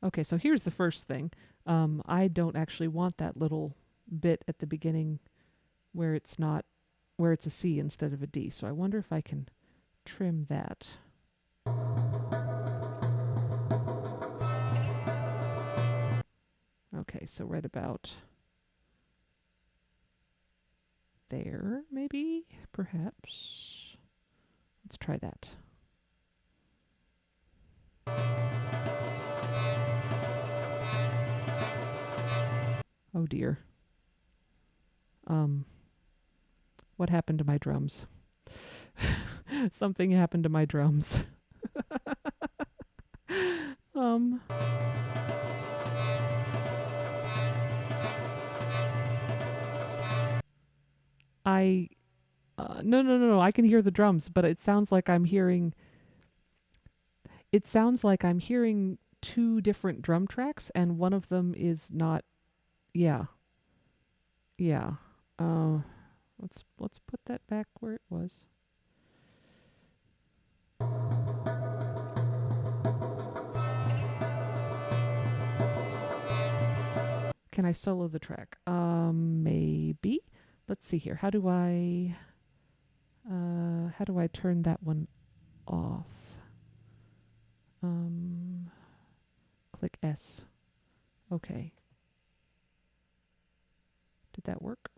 Okay, so here's the first thing. I don't actually want that little bit at the beginning where it's a C instead of a D. So I wonder if I can trim that. Okay, so right about there, maybe, perhaps. Let's try that. Oh dear. What happened to my drums? Something happened to my drums. No, I can hear the drums, but it sounds like I'm hearing two different drum tracks, and one of them is not. Yeah. Let's put that back where it was. Can I solo the track? Maybe. Let's see here. How do I turn that one off? Click S. Okay. Did that work?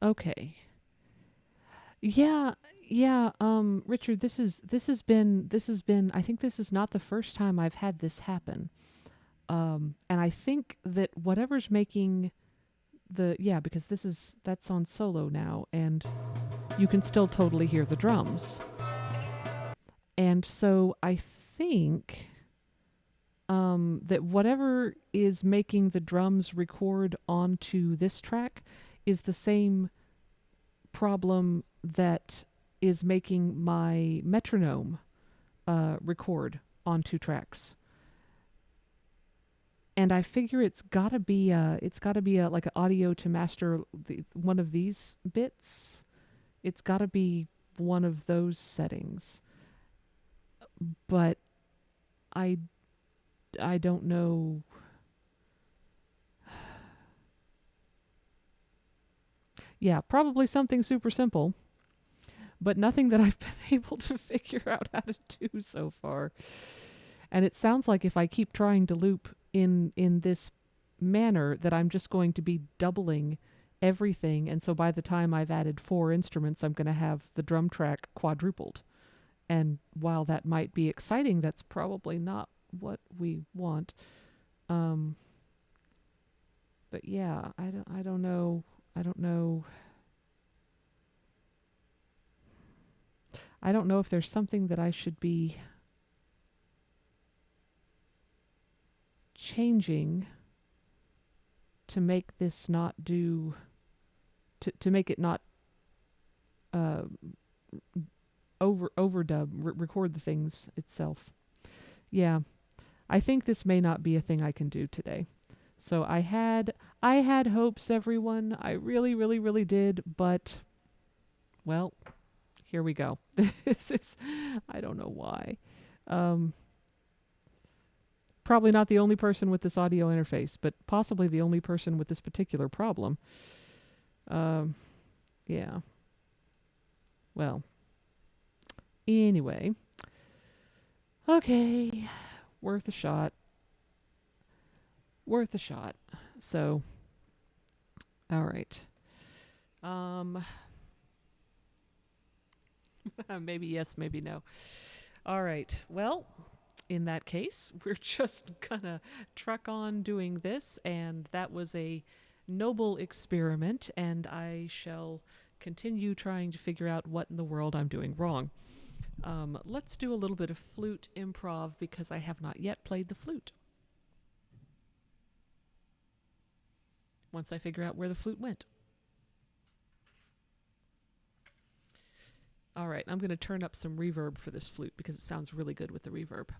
Okay. Yeah, Richard, this has been I think this is not the first time I've had this happen. And I think that whatever's making because that's on solo now, and you can still totally hear the drums. And so I think that whatever is making the drums record onto this track is the same problem that is making my metronome record on 2 tracks. And I figure it's gotta be like an audio to master one of these bits. It's gotta be one of those settings. But I don't know. Yeah, probably something super simple, but nothing that I've been able to figure out how to do so far. And it sounds like if I keep trying to loop in this manner, that I'm just going to be doubling everything. And so by the time I've added 4 instruments, I'm going to have the drum track quadrupled. And while that might be exciting, that's probably not what we want. But yeah, I don't know. I don't know. I don't know if there's something that I should be changing to make this not do to make it not overdub record the things itself. Yeah, I think this may not be a thing I can do today. So I had hopes, everyone. I really did, but well, here we go. This is, I don't know why. Probably not the only person with this audio interface, but possibly the only person with this particular problem. Yeah. Well, anyway. Okay. Worth a shot. So, all right. Maybe yes, maybe no. All right. Well, in that case, we're just gonna truck on doing this, and that was a noble experiment, and I shall continue trying to figure out what in the world I'm doing wrong. Let's do a little bit of flute improv because I have not yet played the flute. Once I figure out where the flute went. All right, I'm going to turn up some reverb for this flute because it sounds really good with the reverb.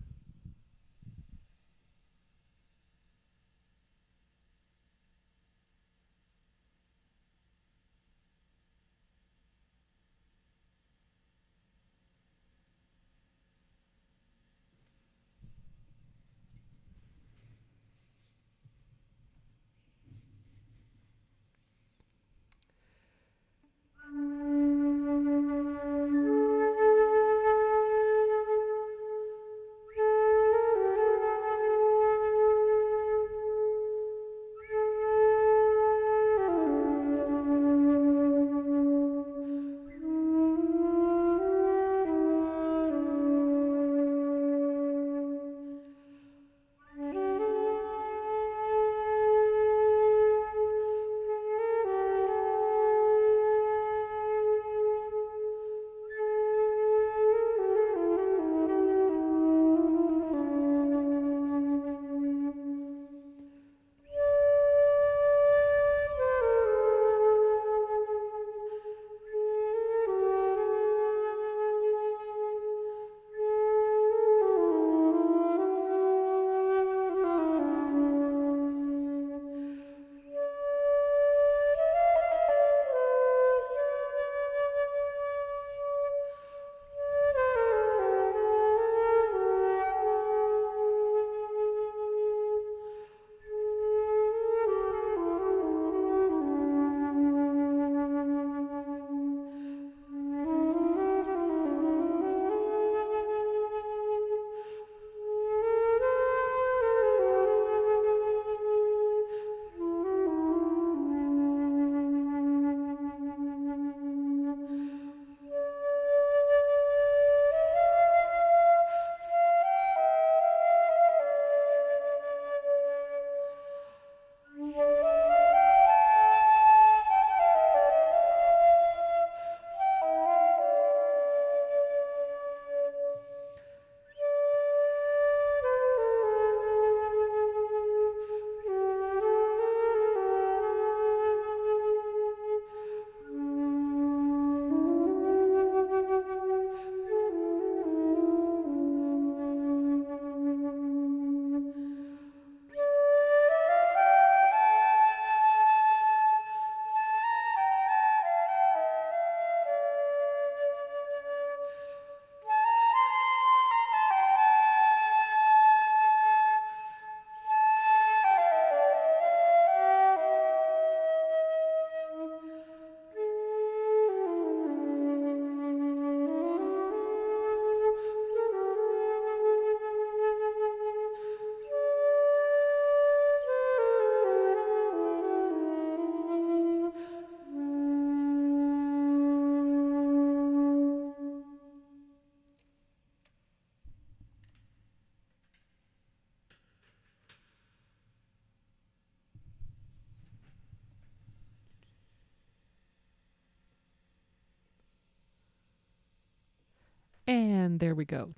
And there we go.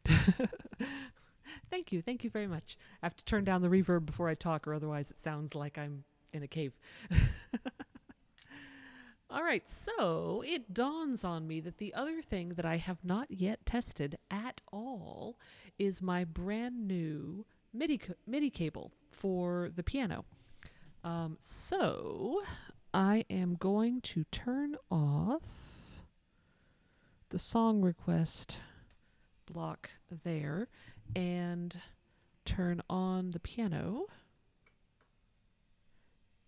Thank you. Thank you very much. I have to turn down the reverb before I talk, or otherwise it sounds like I'm in a cave. All right, so it dawns on me that the other thing that I have not yet tested at all is my brand new MIDI cable for the piano. So I am going to turn off the song request block there and turn on the piano.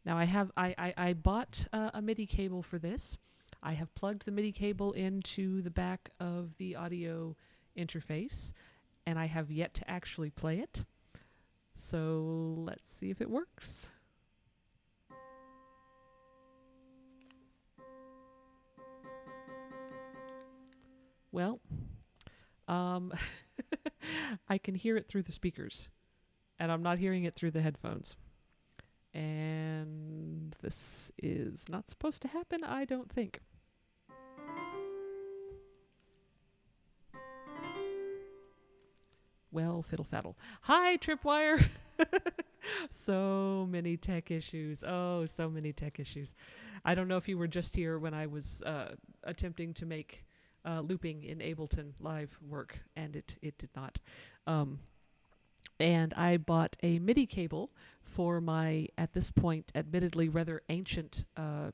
Now I bought a MIDI cable for this. I have plugged the MIDI cable into the back of the audio interface, and I have yet to actually play it. So let's see if it works. Well, I can hear it through the speakers, and I'm not hearing it through the headphones. And this is not supposed to happen, I don't think. Well, fiddle faddle. Hi, Tripwire! So many tech issues. Oh, so many tech issues. I don't know if you were just here when I was attempting to make looping in Ableton live work, and it did not. And I bought a MIDI cable for my, at this point, admittedly rather ancient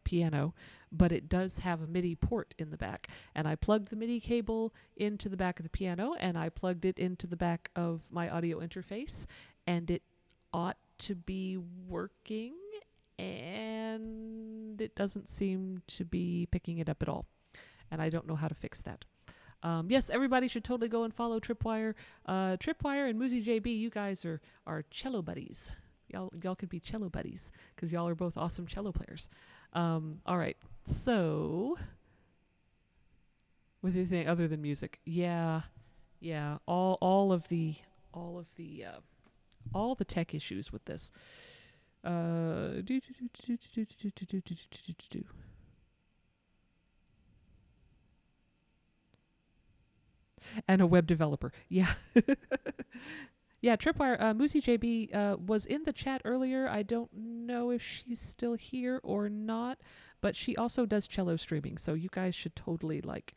piano, but it does have a MIDI port in the back. And I plugged the MIDI cable into the back of the piano, and I plugged it into the back of my audio interface, and it ought to be working, and it doesn't seem to be picking it up at all. And I don't know how to fix that. Yes, everybody should totally go and follow Tripwire. Tripwire and Muzi JB, you guys are cello buddies. Y'all could be cello buddies because y'all are both awesome cello players. All right, so with anything other than music, yeah, all the tech issues with this. And a web developer. Yeah. Yeah, Tripwire, Musi JB was in the chat earlier. I don't know if she's still here or not, but she also does cello streaming. So you guys should totally, like,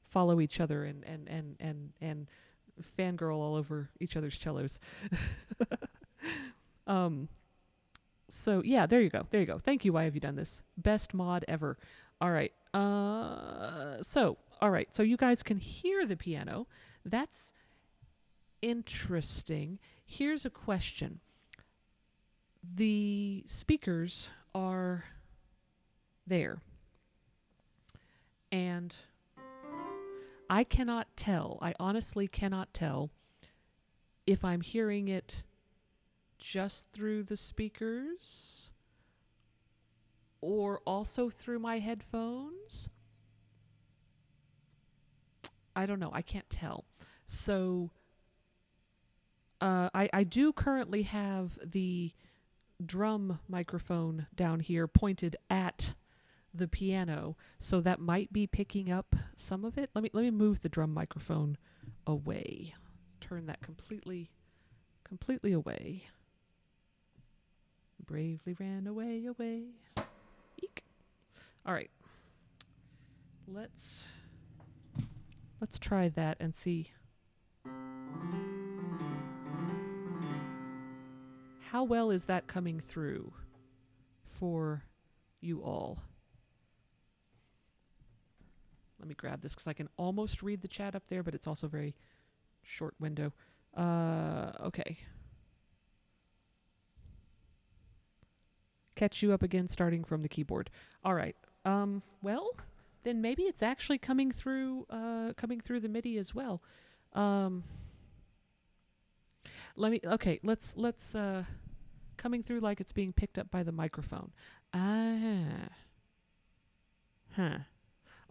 follow each other and fangirl all over each other's cellos. So yeah, there you go. Thank you. Why have you done this? Best mod ever. All right. So you guys can hear the piano. That's interesting. Here's a question. The speakers are there, and I honestly cannot tell if I'm hearing it just through the speakers or also through my headphones. I don't know. I can't tell. So I do currently have the drum microphone down here pointed at the piano, so that might be picking up some of it. Let me move the drum microphone away. Turn that completely away. Bravely ran away. Eek. All right. Let's try that and see how well is that coming through for you all. Let me grab this because I can almost read the chat up there, but it's also very short window. Okay. Catch you up again starting from the keyboard. All right. Well, then maybe it's actually coming through the MIDI as well. Let's coming through like it's being picked up by the microphone.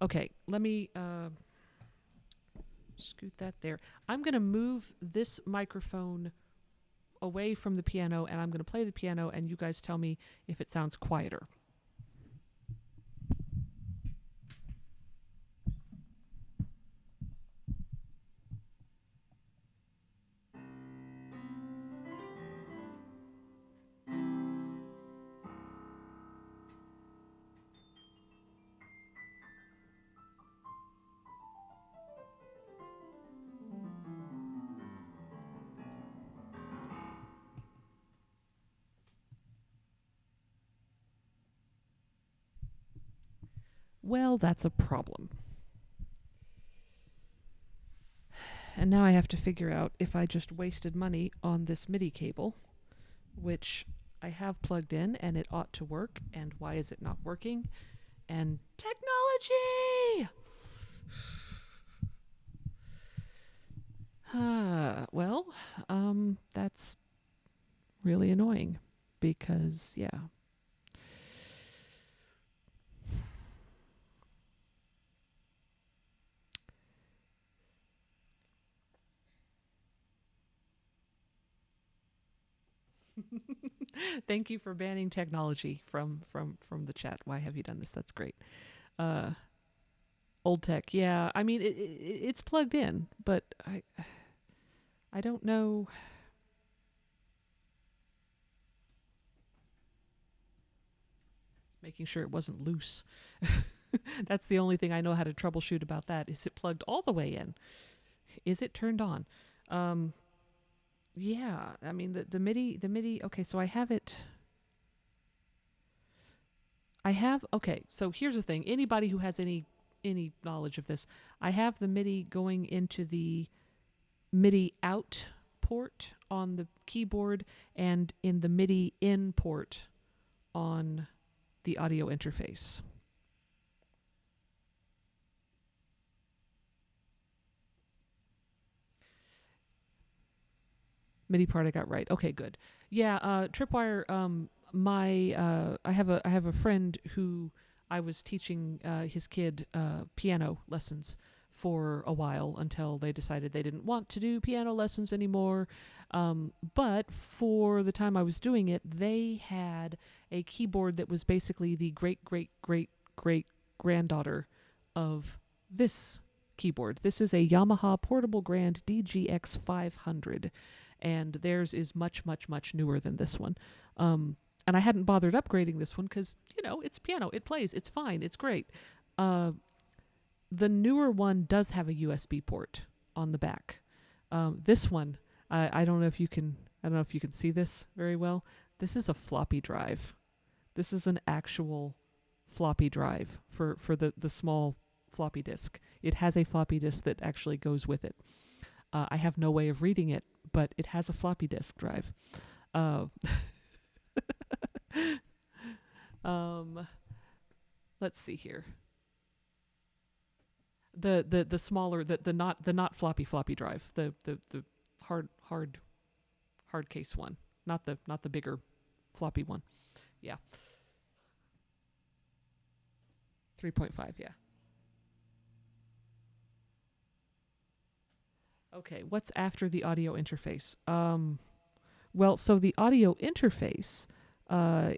Okay, let me scoot that there. I'm going to move this microphone away from the piano, and I'm going to play the piano, and you guys tell me if it sounds quieter. Well, that's a problem. And now I have to figure out if I just wasted money on this MIDI cable, which I have plugged in and it ought to work, and why is it not working? And technology! Well, that's really annoying because, yeah. Thank you for banning technology from the chat. Why have you done this? That's great. Uh, Old tech, yeah. I mean, it's plugged in, but I don't know. Making sure it wasn't loose. That's the only thing I know how to troubleshoot about that. Is it plugged all the way in? Is it turned on? Um, yeah. I mean, the MIDI. Okay, so I have it. Okay. So here's the thing. Anybody who has any knowledge of this, I have the MIDI going into the MIDI out port on the keyboard and in the MIDI in port on the audio interface. MIDI part I got right. Okay, good. Yeah, Tripwire. I have a friend who I was teaching his kid piano lessons for a while until they decided they didn't want to do piano lessons anymore. But for the time I was doing it, they had a keyboard that was basically the great great great great granddaughter of this keyboard. This is a Yamaha Portable Grand DGX 500, and theirs is much, much, much newer than this one. And I hadn't bothered upgrading this one because, it's piano. It plays. It's fine. It's great. The newer one does have a USB port on the back. This one, I don't know if you can. I don't know if you can see this very well. This is a floppy drive. This is an actual floppy drive for the small floppy disk. It has a floppy disk that actually goes with it. I have no way of reading it, but it has a floppy disk drive. Let's see here. The smaller the not floppy drive, the hard case one, not the bigger floppy one. Yeah. 3.5, yeah. Okay, what's after the audio interface? Well, so the audio interface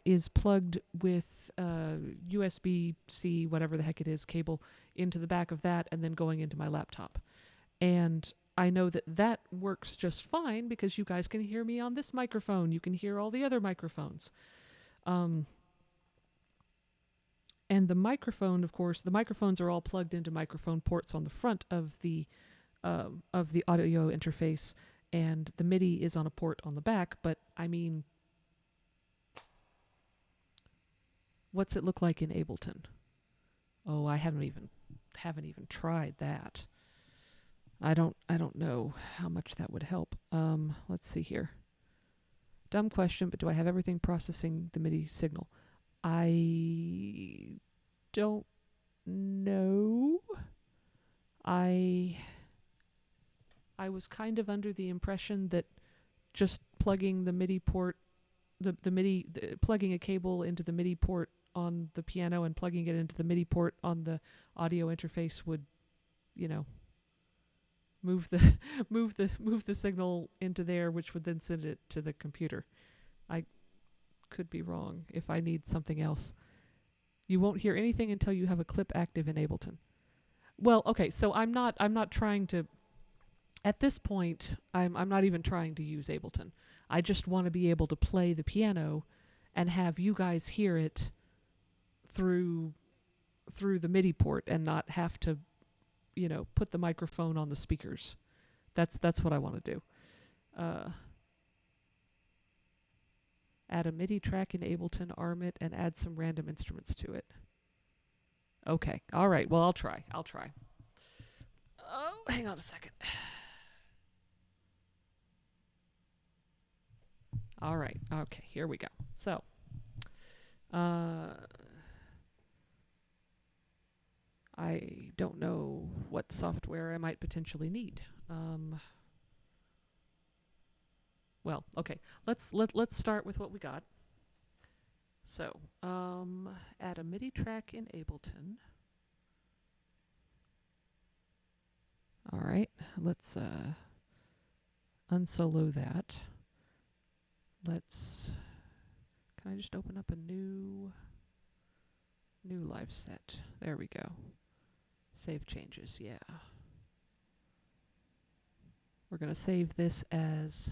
is plugged with USB-C, whatever the heck it is, cable into the back of that and then going into my laptop. And I know that works just fine because you guys can hear me on this microphone. You can hear all the other microphones. And the microphone, of course, the microphones are all plugged into microphone ports on the front of the audio interface, and the MIDI is on a port on the back. But I mean, what's it look like in Ableton? Oh, I haven't even tried that. I don't know how much that would help. Let's see here. Dumb question, but do I have everything processing the MIDI signal? I don't know. I was kind of under the impression that just plugging the MIDI port, plugging a cable into the MIDI port on the piano and plugging it into the MIDI port on the audio interface would, move the signal into there, which would then send it to the computer. I could be wrong if I need something else. You won't hear anything until you have a clip active in Ableton. Well, okay, so I'm not trying to. At this point, I'm not even trying to use Ableton. I just want to be able to play the piano and have you guys hear it through the MIDI port and not have to, put the microphone on the speakers. That's what I want to do. Add a MIDI track in Ableton, arm it, and add some random instruments to it. Okay. All right. Well, I'll try. Oh, hang on a second. All right. Okay. Here we go. So, I don't know what software I might potentially need. Well, okay. Let's start with what we got. So, add a MIDI track in Ableton. All right. Let's unsolo that. Can I just open up a new live set? There we go. Save changes. Yeah. We're going to save this as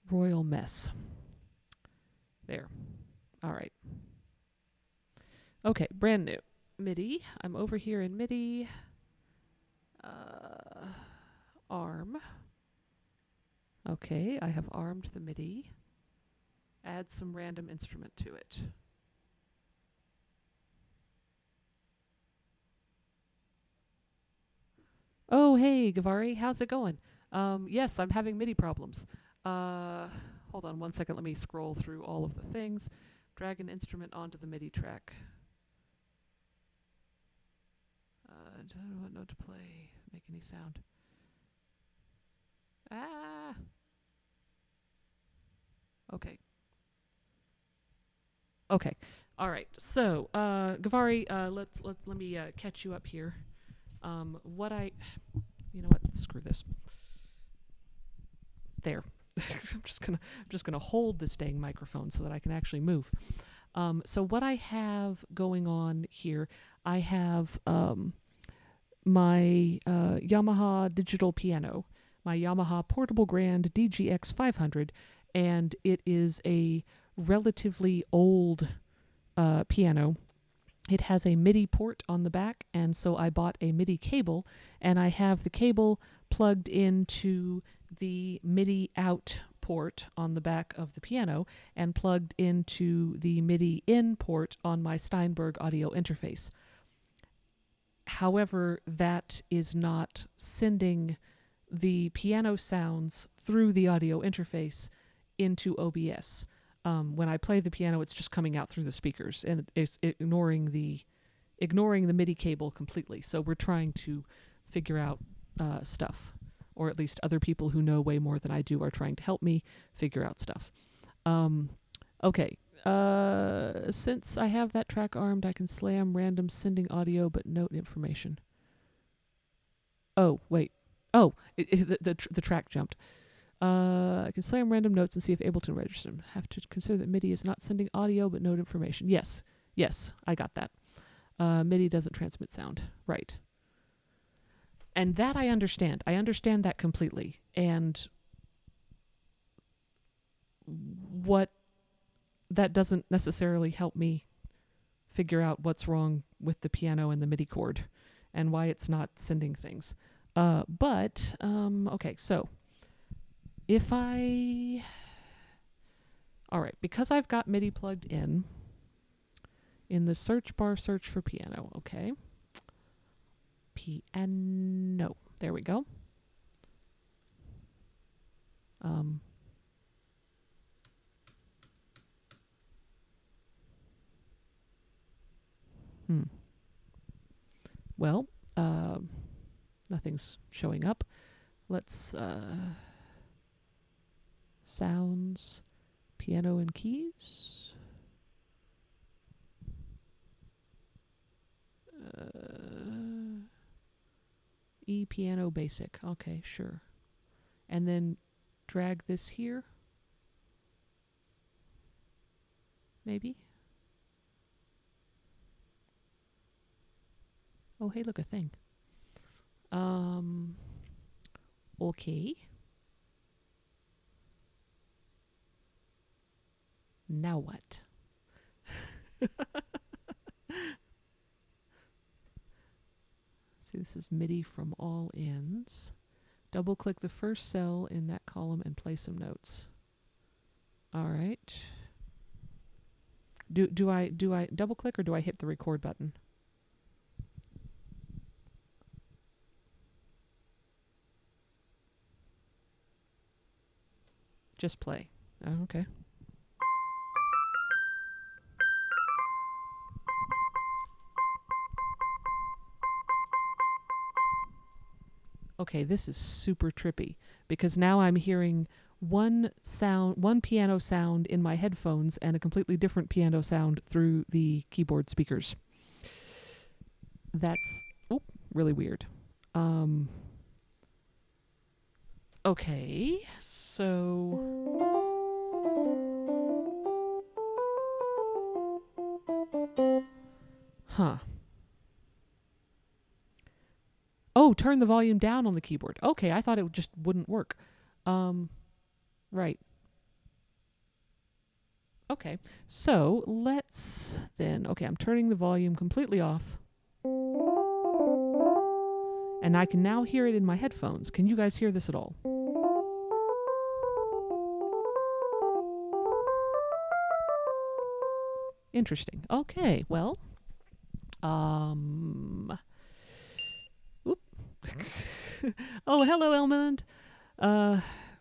Royal Mess. There. All right. Okay, brand new. MIDI. I'm over here in MIDI. Arm. Okay, I have armed the MIDI. Add some random instrument to it. Oh, hey, Gavari, how's it going? Yes, I'm having MIDI problems. Hold on one second. Let me scroll through all of the things. Drag an instrument onto the MIDI track. I don't know what note to play. Make any sound. Ah. Okay. Okay. All right. So, Gavari, let me catch you up here. You know what? Screw this. There. I'm just gonna hold this dang microphone so that I can actually move. So what I have going on here, I have my Yamaha digital piano, my Yamaha Portable Grand DGX 500, and it is a relatively old piano. It has a MIDI port on the back, and so I bought a MIDI cable, and I have the cable plugged into the MIDI out port on the back of the piano and plugged into the MIDI in port on my Steinberg audio interface. However, that is not sending the piano sounds through the audio interface into OBS. When I play the piano, it's just coming out through the speakers, and it's ignoring the MIDI cable completely. So we're trying to figure out stuff, or at least other people who know way more than I do are trying to help me figure out stuff. Okay. Since I have that track armed, I can slam random sending audio but note information. Oh, wait. Oh, the track jumped. I can slam random notes and see if Ableton registers them. Have to consider that MIDI is not sending audio but note information. Yes, I got that. MIDI doesn't transmit sound. Right. And that I understand. I understand that completely. And what that doesn't necessarily help me figure out what's wrong with the piano and the MIDI chord and why it's not sending things. Okay, so all right, because I've got MIDI plugged in the search bar, search for piano, okay? Piano, there we go. Well, nothing's showing up. Let's sounds, piano and keys. E piano basic. Okay, sure. And then drag this here. Maybe. Oh, hey, look, a thing. Okay. Now what? See, this is MIDI from all ends. Double click the first cell in that column and play some notes. All right. Do I double click or do I hit the record button? Just play. Oh, okay. Okay, this is super trippy because now I'm hearing one piano sound in my headphones and a completely different piano sound through the keyboard speakers. That's really weird. Okay, so huh. Oh, turn the volume down on the keyboard. Okay, I thought it just wouldn't work. Right. Okay, so let's then. Okay, I'm turning the volume completely off. And I can now hear it in my headphones. Can you guys hear this at all? Interesting. Okay, well, Oop. Oh, hello, Elmond.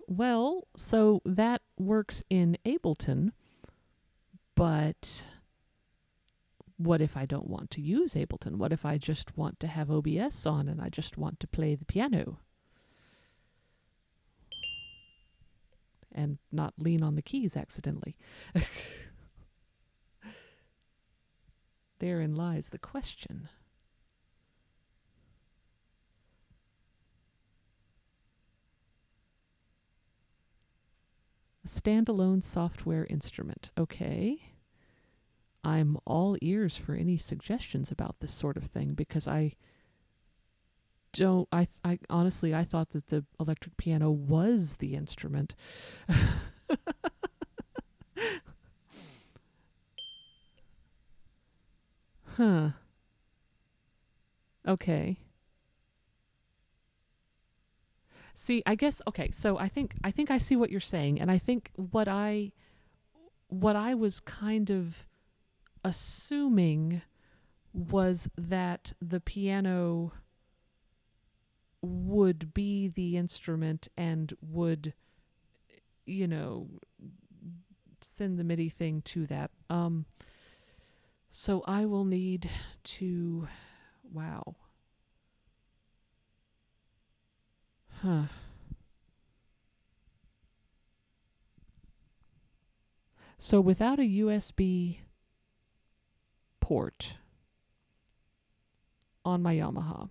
Well, so that works in Ableton, but what if I don't want to use Ableton? What if I just want to have OBS on and I just want to play the piano and not lean on the keys accidentally? Therein lies the question. A standalone software instrument. Okay. I'm all ears for any suggestions about this sort of thing because I honestly, I thought that the electric piano was the instrument. Huh. Okay. See, I guess okay, so I think I see what you're saying, and I think what I was kind of assuming was that the piano would be the instrument and would, you know, send the MIDI thing to that. So I will need to, wow. Huh. So without a USB port on my Yamaha,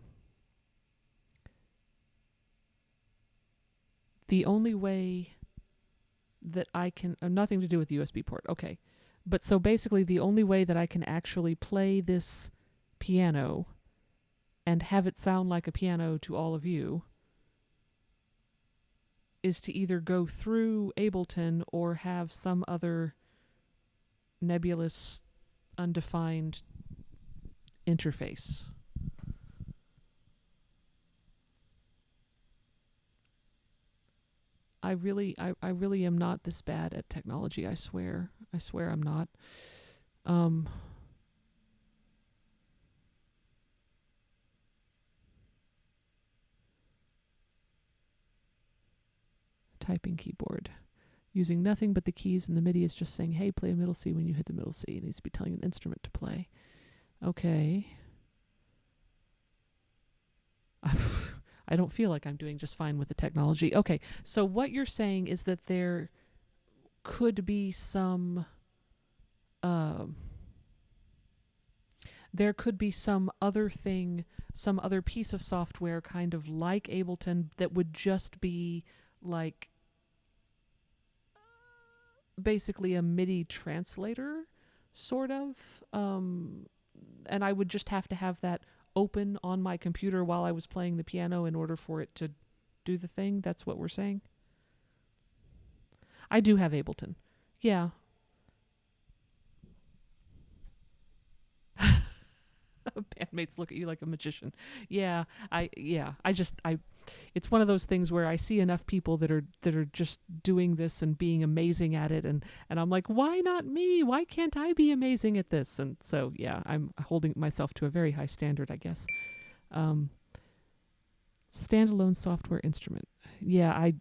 the only way that I can, nothing to do with the USB port, okay. But so basically the only way that I can actually play this piano and have it sound like a piano to all of you is to either go through Ableton or have some other nebulous, undefined interface. I really am not this bad at technology, I swear. I swear I'm not. Typing keyboard. Using nothing but the keys, and the MIDI is just saying, hey, play a middle C when you hit the middle C. It needs to be telling an instrument to play. Okay. I don't feel like I'm doing just fine with the technology. Okay, so what you're saying is that there could be some other thing, some other piece of software kind of like Ableton that would just be like basically a MIDI translator, sort of. And I would just have to have that open on my computer while I was playing the piano in order for it to do the thing. That's what we're saying. I do have Ableton. Yeah. Bandmates look at you like a magician. I it's one of those things where I see enough people that are just doing this and being amazing at it, and I'm like, why not me? Why can't I be amazing at this? And so yeah, I'm holding myself to a very high standard, I guess. Um, Standalone software instrument. Yeah,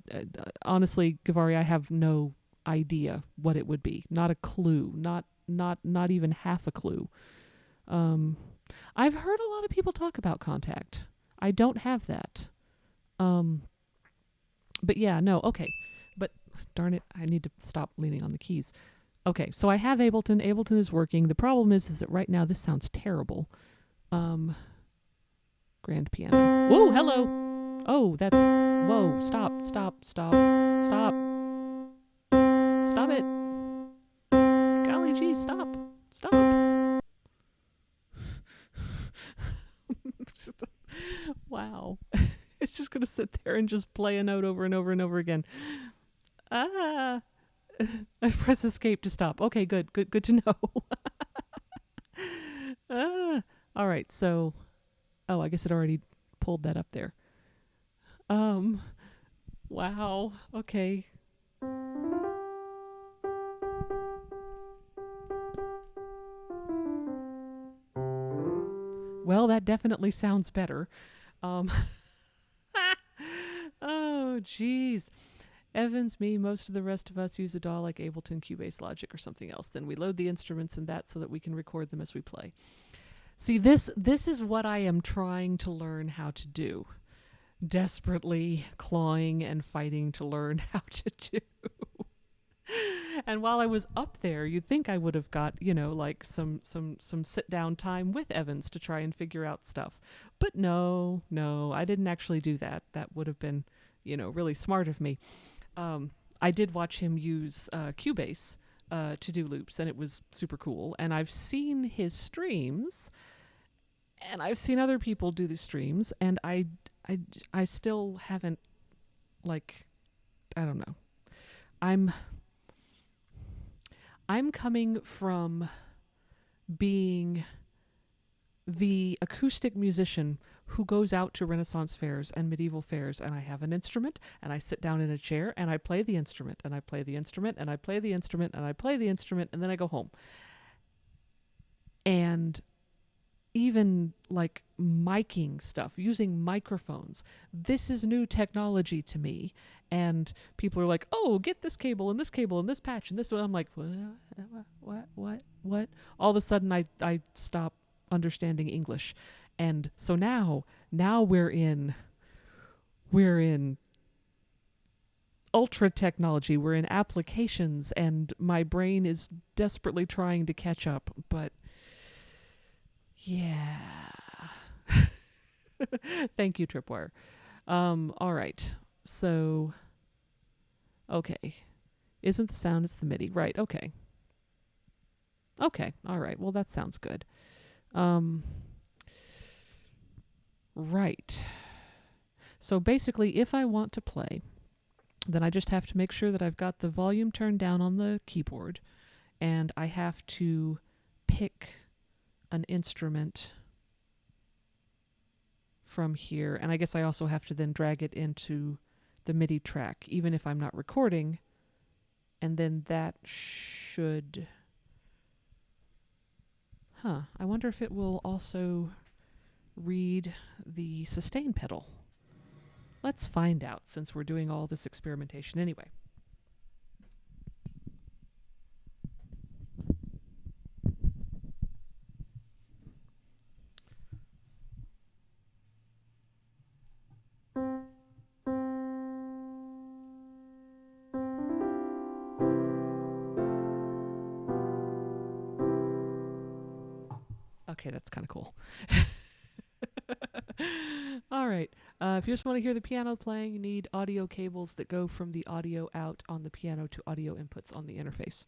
honestly, Gavari, I have no idea what it would be. Not a clue. Not even half a clue. Um, I've heard a lot of people talk about Contact. I don't have that. But yeah, no, okay. But darn it, I need to stop leaning on the keys. Okay, so I have Ableton. Ableton is working. The problem is that right now this sounds terrible. Grand piano. Whoa, hello. Oh, that's, whoa, stop. Stop it. Golly gee, stop. Wow. It's just going to sit there and just play a note over and over and over again. I press escape to stop. Okay, good to know. All right, so, oh, I guess it already pulled that up there. Wow, okay. Well, that definitely sounds better. Oh, geez. Evans, me, most of the rest of us use a DAW like Ableton, Cubase, Logic, or something else. Then we load the instruments in that so that we can record them as we play. See, this is what I am trying to learn how to do. Desperately clawing and fighting to learn how to do. And while I was up there, you'd think I would have got, like some sit down time with Evans to try and figure out stuff. But no, I didn't actually do that. That would have been, really smart of me. I did watch him use Cubase to do loops, and it was super cool. And I've seen his streams, and I've seen other people do the streams, and I still haven't, like, I don't know. I'm coming from being the acoustic musician who goes out to Renaissance fairs and medieval fairs, and I have an instrument, and I sit down in a chair, and I play the instrument, and I play the instrument, and I play the instrument, and I play the instrument, and then I go home. And even like miking stuff, using microphones, this is new technology to me. And people are like, oh, get this cable and this cable and this patch and this one. I'm like, what? All of a sudden I stop understanding English. And so now we're in ultra technology, we're in applications, and my brain is desperately trying to catch up. But yeah. Thank you, Tripwire. All right. So, okay. Isn't the sound, it's the MIDI. Right, okay. Okay, all right. Well, that sounds good. Right. So basically, if I want to play, then I just have to make sure that I've got the volume turned down on the keyboard, and I have to pick an instrument from here. And I guess I also have to then drag it into the MIDI track, even if I'm not recording. And then that should... I wonder if it will also read the sustain pedal. Let's find out, since we're doing all this experimentation anyway. Okay, that's kind of cool. All right. If you just want to hear the piano playing, you need audio cables that go from the audio out on the piano to audio inputs on the interface.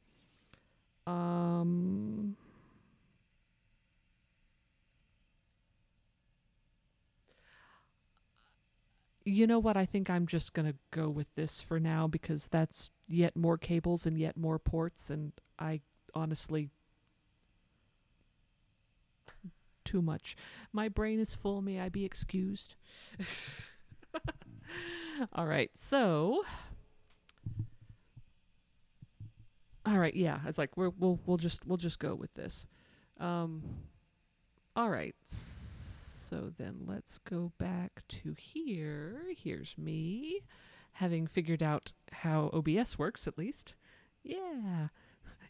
You know what? I think I'm just going to go with this for now, because that's yet more cables and yet more ports, and I honestly too much. My brain is full. May I be excused? All right. So, all right. Yeah, it's like we'll just go with this. All right. So then let's go back to here. Here's me, having figured out how OBS works at least. Yeah.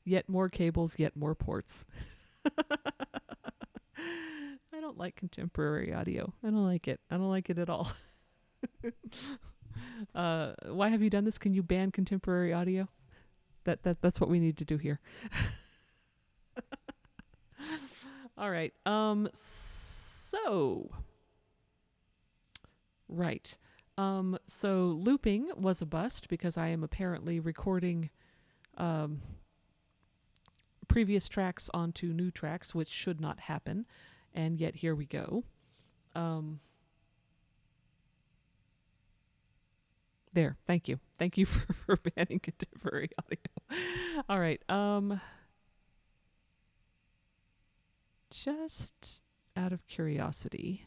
Yet more cables, yet more ports. I don't like contemporary audio. I don't like it. I don't like it at all. Why have you done this? Can you ban contemporary audio? That's what we need to do here. All right. So right. So looping was a bust because I am apparently recording previous tracks onto new tracks, which should not happen, and yet here we go. There. Thank you. Thank you for banning contemporary audio. All right. Just out of curiosity,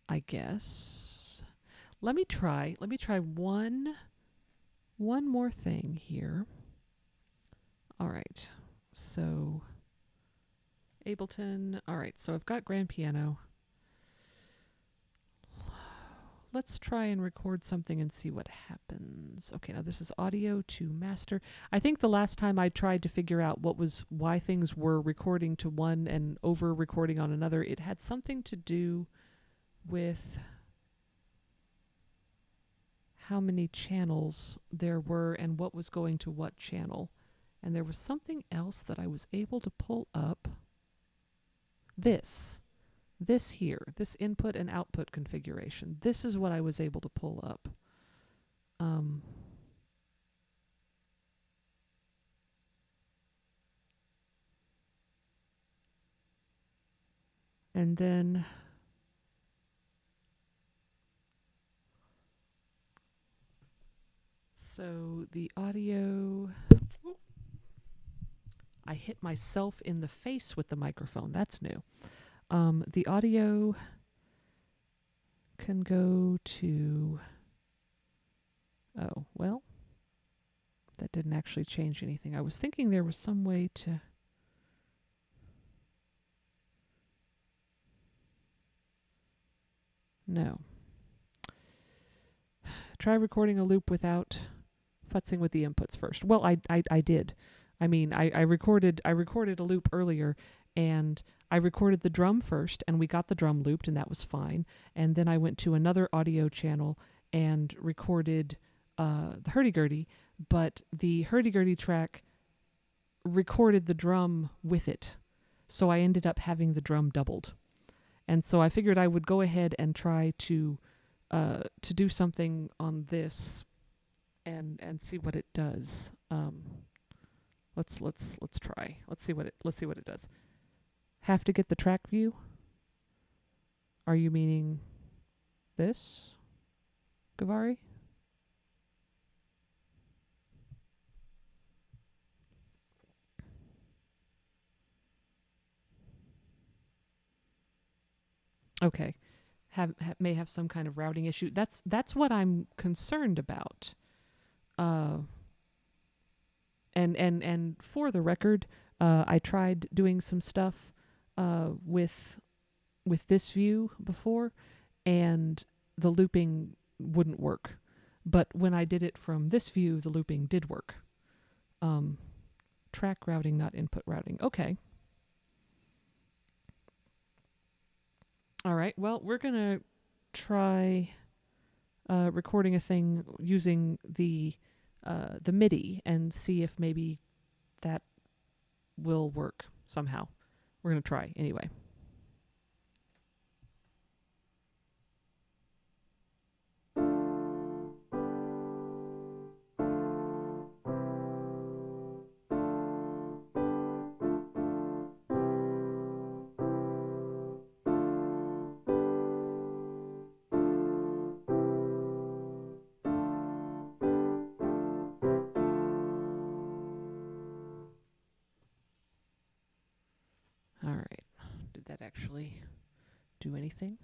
I guess. Let me try one more thing here. All right. So Ableton. All right. So I've got grand piano. Let's try and record something and see what happens. Okay, now this is audio to master. I think the last time I tried to figure out why things were recording to one and over recording on another, it had something to do with how many channels there were and what was going to what channel. And there was something else that I was able to pull up. This here, this input and output configuration. This is what I was able to pull up. And then so the audio, I hit myself in the face with the microphone. That's new. The audio can go to, oh, well, that didn't actually change anything. I was thinking there was some way to, no. Try recording a loop without futzing with the inputs first. Well, I did. I mean, I recorded a loop earlier, and I recorded the drum first, and we got the drum looped, and that was fine. And then I went to another audio channel and recorded the hurdy-gurdy, but the hurdy-gurdy track recorded the drum with it. So I ended up having the drum doubled. And so I figured I would go ahead and try to do something on this and see what it does. Let's try. Let's see what it does. Have to get the track view? Are you meaning this, Gavari? Okay. May have some kind of routing issue. That's what I'm concerned about. And for the record, I tried doing some stuff with this view before, and the looping wouldn't work. But when I did it from this view, the looping did work. Track routing, not input routing. Okay. All right. Well, we're gonna try recording a thing using the MIDI and see if maybe that will work somehow. We're gonna try anyway. actually do anything.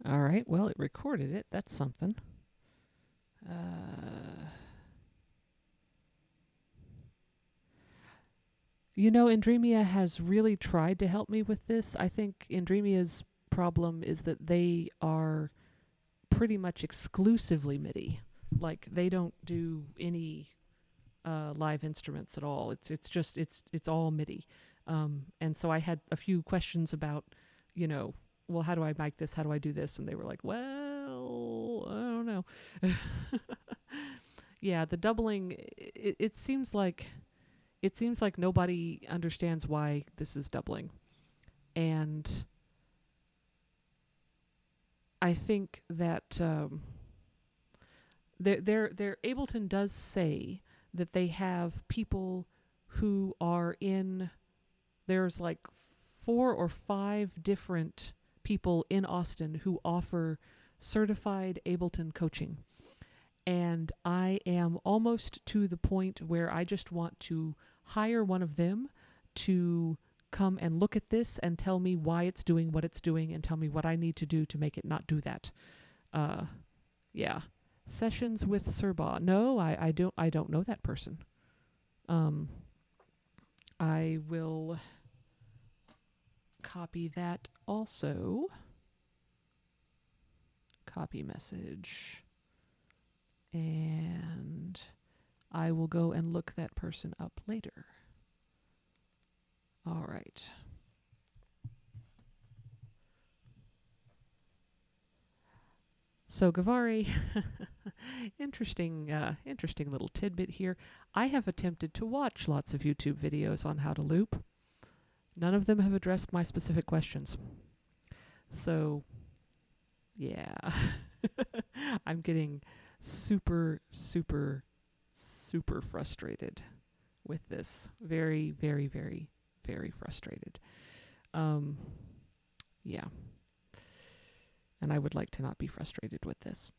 All right, well, it recorded it. That's something. Indreamia has really tried to help me with this. I think Indreamia's problem is that they are pretty much exclusively MIDI. Like, they don't do any live instruments at all. It's all MIDI. And so I had a few questions about, well, how do I mic this? How do I do this? And they were like, well, I don't know. Yeah, the doubling. It seems like nobody understands why this is doubling, and I think that their Ableton does say that they have people who are in. There's like 4 or 5 different people in Austin who offer certified Ableton coaching. And I am almost to the point where I just want to hire one of them to come and look at this and tell me why it's doing what it's doing and tell me what I need to do to make it not do that. Yeah. Sessions with Serba. No, I don't know that person. I will copy that also. Copy message. And I will go and look that person up later. All right. So Gavari, interesting little tidbit here. I have attempted to watch lots of YouTube videos on how to loop. None of them have addressed my specific questions. So, yeah. I'm getting super frustrated with this. Very, very, very, very frustrated. Yeah. And I would like to not be frustrated with this.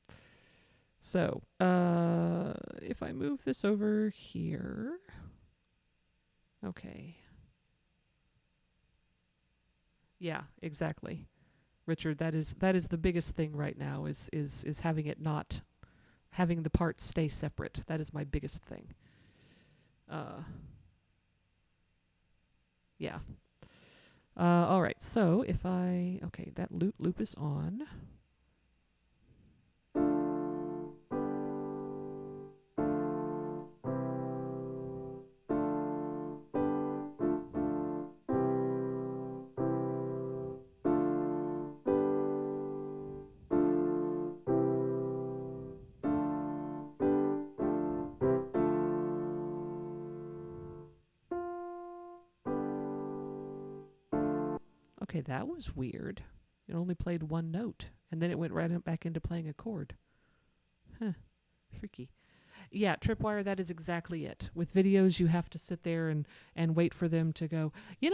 So, if I move this over here. Okay. Yeah, exactly. Richard, that is the biggest thing right now is having it not having the parts stay separate. That is my biggest thing. Yeah. All right. So if that loop is on. Okay, that was weird. It only played one note, and then it went right back into playing a chord. Huh. Freaky. Yeah, Tripwire, that is exactly it. With videos, you have to sit there and wait for them to go, hey,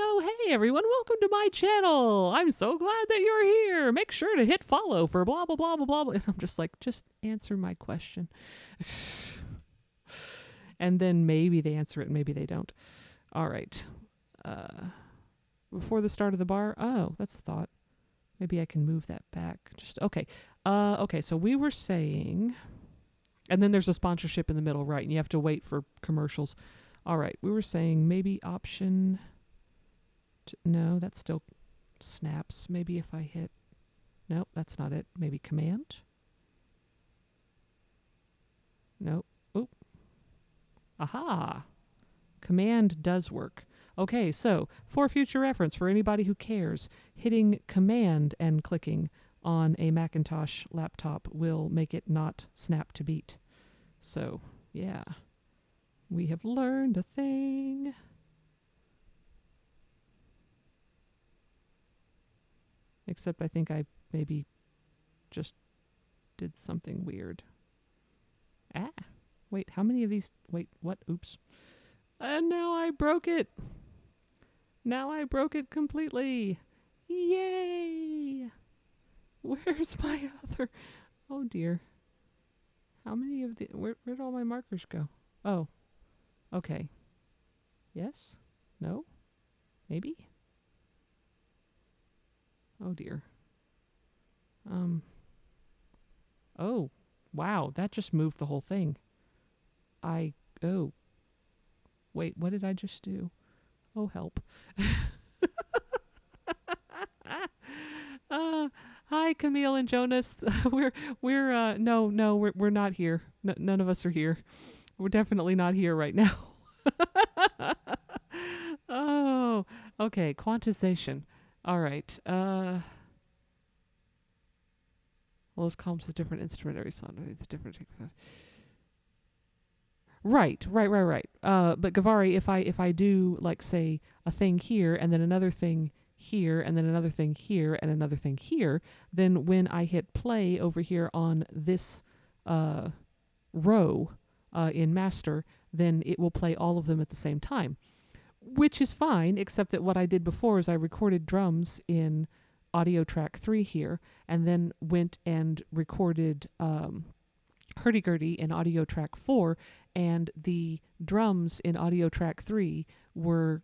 everyone, welcome to my channel. I'm so glad that you're here. Make sure to hit follow for blah, blah, blah, blah, blah. And I'm just like, just answer my question. And then maybe they answer it and maybe they don't. All right. Before the start of the bar. Oh, that's a thought. Maybe I can move that back. Okay. Okay, so we were saying, and then there's a sponsorship in the middle, right? And you have to wait for commercials. All right, we were saying maybe option. No, that still snaps. Maybe if I hit. Nope, that's not it. Maybe command. Nope. Oop. Aha. Command does work. Okay, so for future reference, for anybody who cares, hitting Command and clicking on a Macintosh laptop will make it not snap to beat. So, yeah, we have learned a thing. Except I think I maybe just did something weird. Ah, wait, how many of these? Wait, what? Oops. And now I broke it. Now I broke it completely. Yay! Where's my other? Oh dear. How many of the? Where'd all my markers go? Oh, okay. Yes? No? Maybe? Oh dear. Oh, wow, that just moved the whole thing. Oh, wait, what did I just do? Oh, help. Hi, Camille and Jonas. We're not here. None of us are here. We're definitely not here right now. Oh, okay, quantization. All right. Well, those columns with different instrumentary sound. The different. Right. But Gavari, if I do like say a thing here and then another thing here and then another thing here and another thing here, then when I hit play over here on this row in master, then it will play all of them at the same time, which is fine, except that what I did before is I recorded drums in audio track 3 here, and then went and recorded hurdy-gurdy in audio track 4, and the drums in audio track 3 were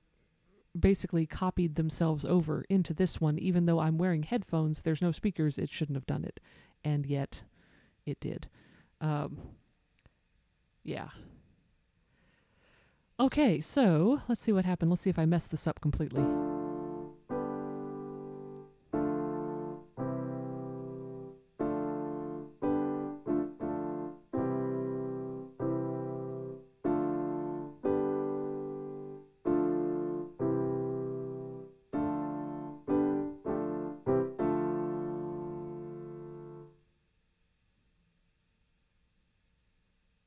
basically copied themselves over into this one. Even though I'm wearing headphones, there's no speakers, it shouldn't have done it, and yet it did. Yeah. Okay, so let's see what happened. Let's see if I messed this up completely.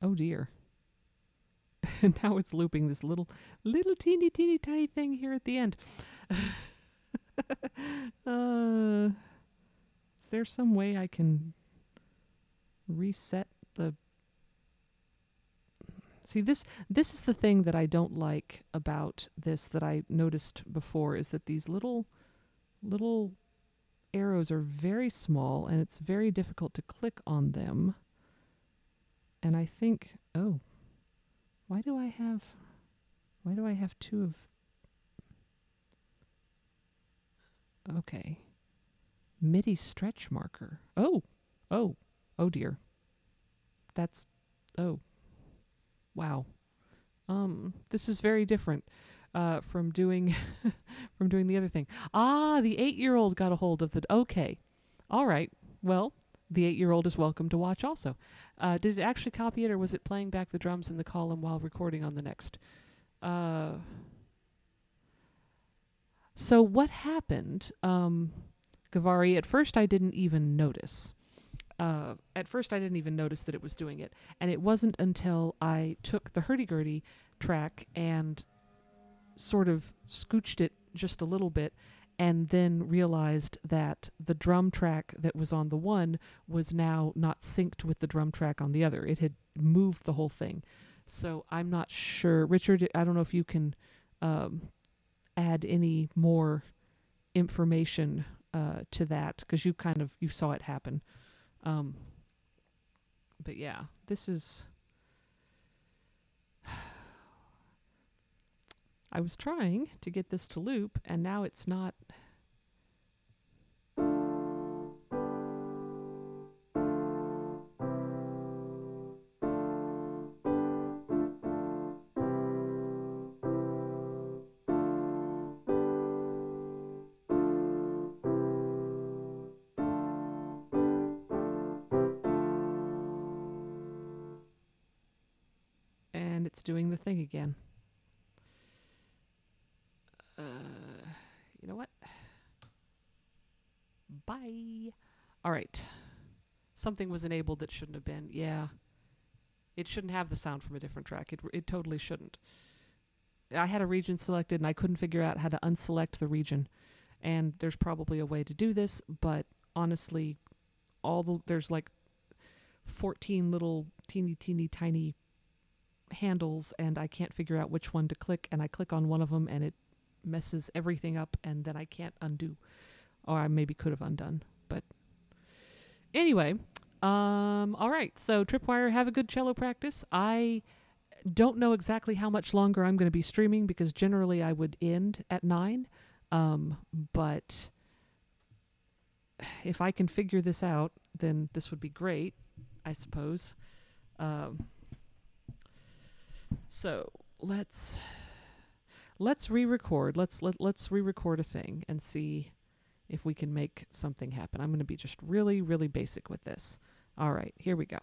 Oh dear. And now it's looping this little teeny tiny thing here at the end. Is there some way I can reset the... See, this is the thing that I don't like about this that I noticed before, is that these little arrows are very small and it's very difficult to click on them. And I think, oh, why do I have two of... Okay. MIDI stretch marker. Oh dear. That's, oh, wow. This is very different from doing the other thing. Ah, the 8-year-old got a hold of the... Okay. All right. Well, the 8-year-old is welcome to watch also. Did it actually copy it, or was it playing back the drums in the column while recording on the next? So what happened, Gavari, at first I didn't even notice. That it was doing it. And it wasn't until I took the hurdy-gurdy track and sort of scooched it just a little bit, and then realized that the drum track that was on the one was now not synced with the drum track on the other. It had moved the whole thing. So I'm not sure. Richard, I don't know if you can add any more information to that, because you saw it happen. But yeah, this is... I was trying to get this to loop, and now it's not... And it's doing the thing again. You know what? Bye. All right. Something was enabled that shouldn't have been. Yeah. It shouldn't have the sound from a different track. It totally shouldn't. I had a region selected, and I couldn't figure out how to unselect the region. And there's probably a way to do this, but honestly, there's like 14 little teeny tiny handles, and I can't figure out which one to click, and I click on one of them and it messes everything up, and then I can't undo. Or I maybe could have undone, but anyway, all right. So Tripwire, have a good cello practice. I don't know exactly how much longer I'm going to be streaming because generally I would end at 9. But if I can figure this out, then this would be great, I suppose. So let's re-record. Let's re-record a thing and see if we can make something happen. I'm going to be just really, really basic with this. All right, here we go.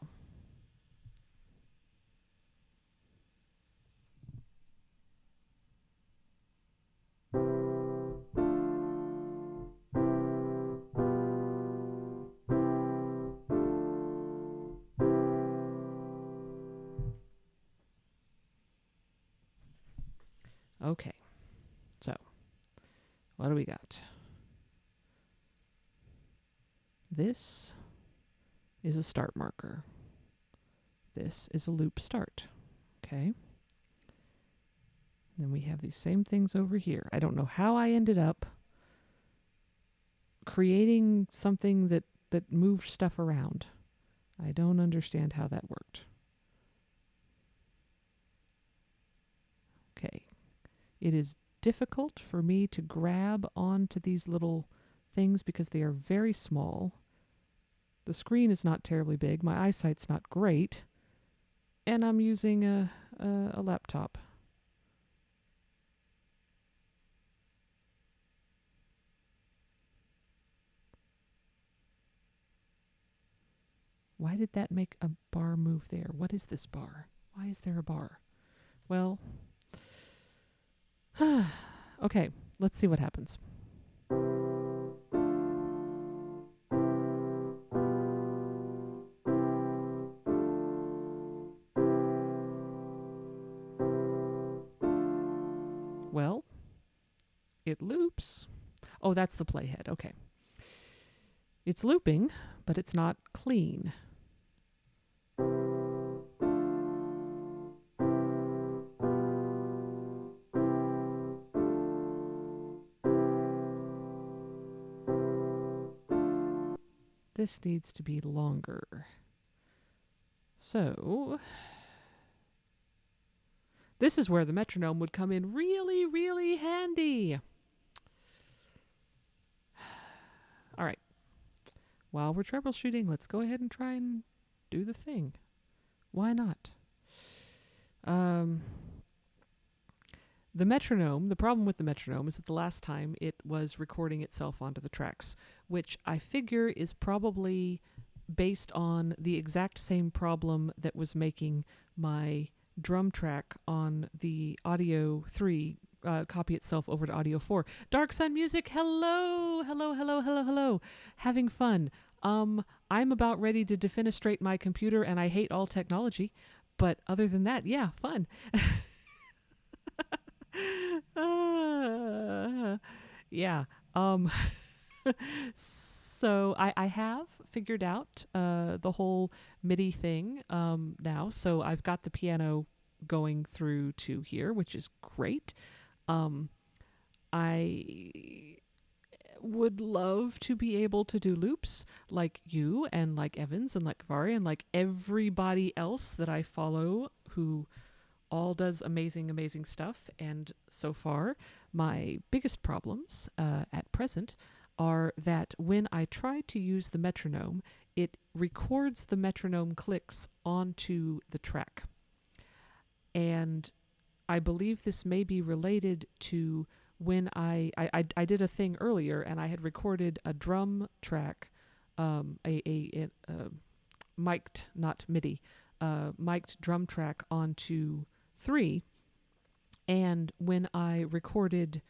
Okay, so what do we got? This is a start marker. This is a loop start. Okay. Then we have these same things over here. I don't know how I ended up creating something that moved stuff around. I don't understand how that worked. Okay. It is difficult for me to grab onto these little things because they are very small. The screen is not terribly big. My eyesight's not great. And I'm using a laptop. Why did that make a bar move there? What is this bar? Why is there a bar? Well, okay, let's see what happens. Well, it loops. Oh, that's the playhead. Okay. It's looping, but it's not clean. This needs to be longer. So this is where the metronome would come in really, really handy. All right. While we're troubleshooting, let's go ahead and try and do the thing. Why not? The metronome, the problem with the metronome is that the last time it was recording itself onto the tracks, which I figure is probably based on the exact same problem that was making my drum track on the Audio 3 copy itself over to Audio 4. Dark Sun Music, hello, hello, hello, hello, hello. Having fun. I'm about ready to defenestrate my computer, and I hate all technology. But other than that, yeah, fun. Yeah. So I have figured out the whole MIDI thing now. So I've got the piano going through to here, which is great. I would love to be able to do loops like you and like Evans and like Vari and like everybody else that I follow who all does amazing, amazing stuff. And so far, my biggest problems at present are that when I try to use the metronome, it records the metronome clicks onto the track. And I believe this may be related to when I did a thing earlier and I had recorded a drum track, a mic'd, not MIDI, mic'd drum track onto 3. And when I recorded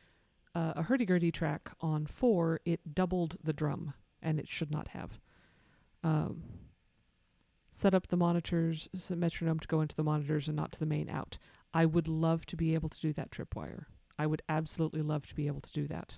a hurdy-gurdy track on 4, it doubled the drum, and it should not have. Set up the monitors, metronome to go into the monitors and not to the main out. I would love to be able to do that, Tripwire. I would absolutely love to be able to do that.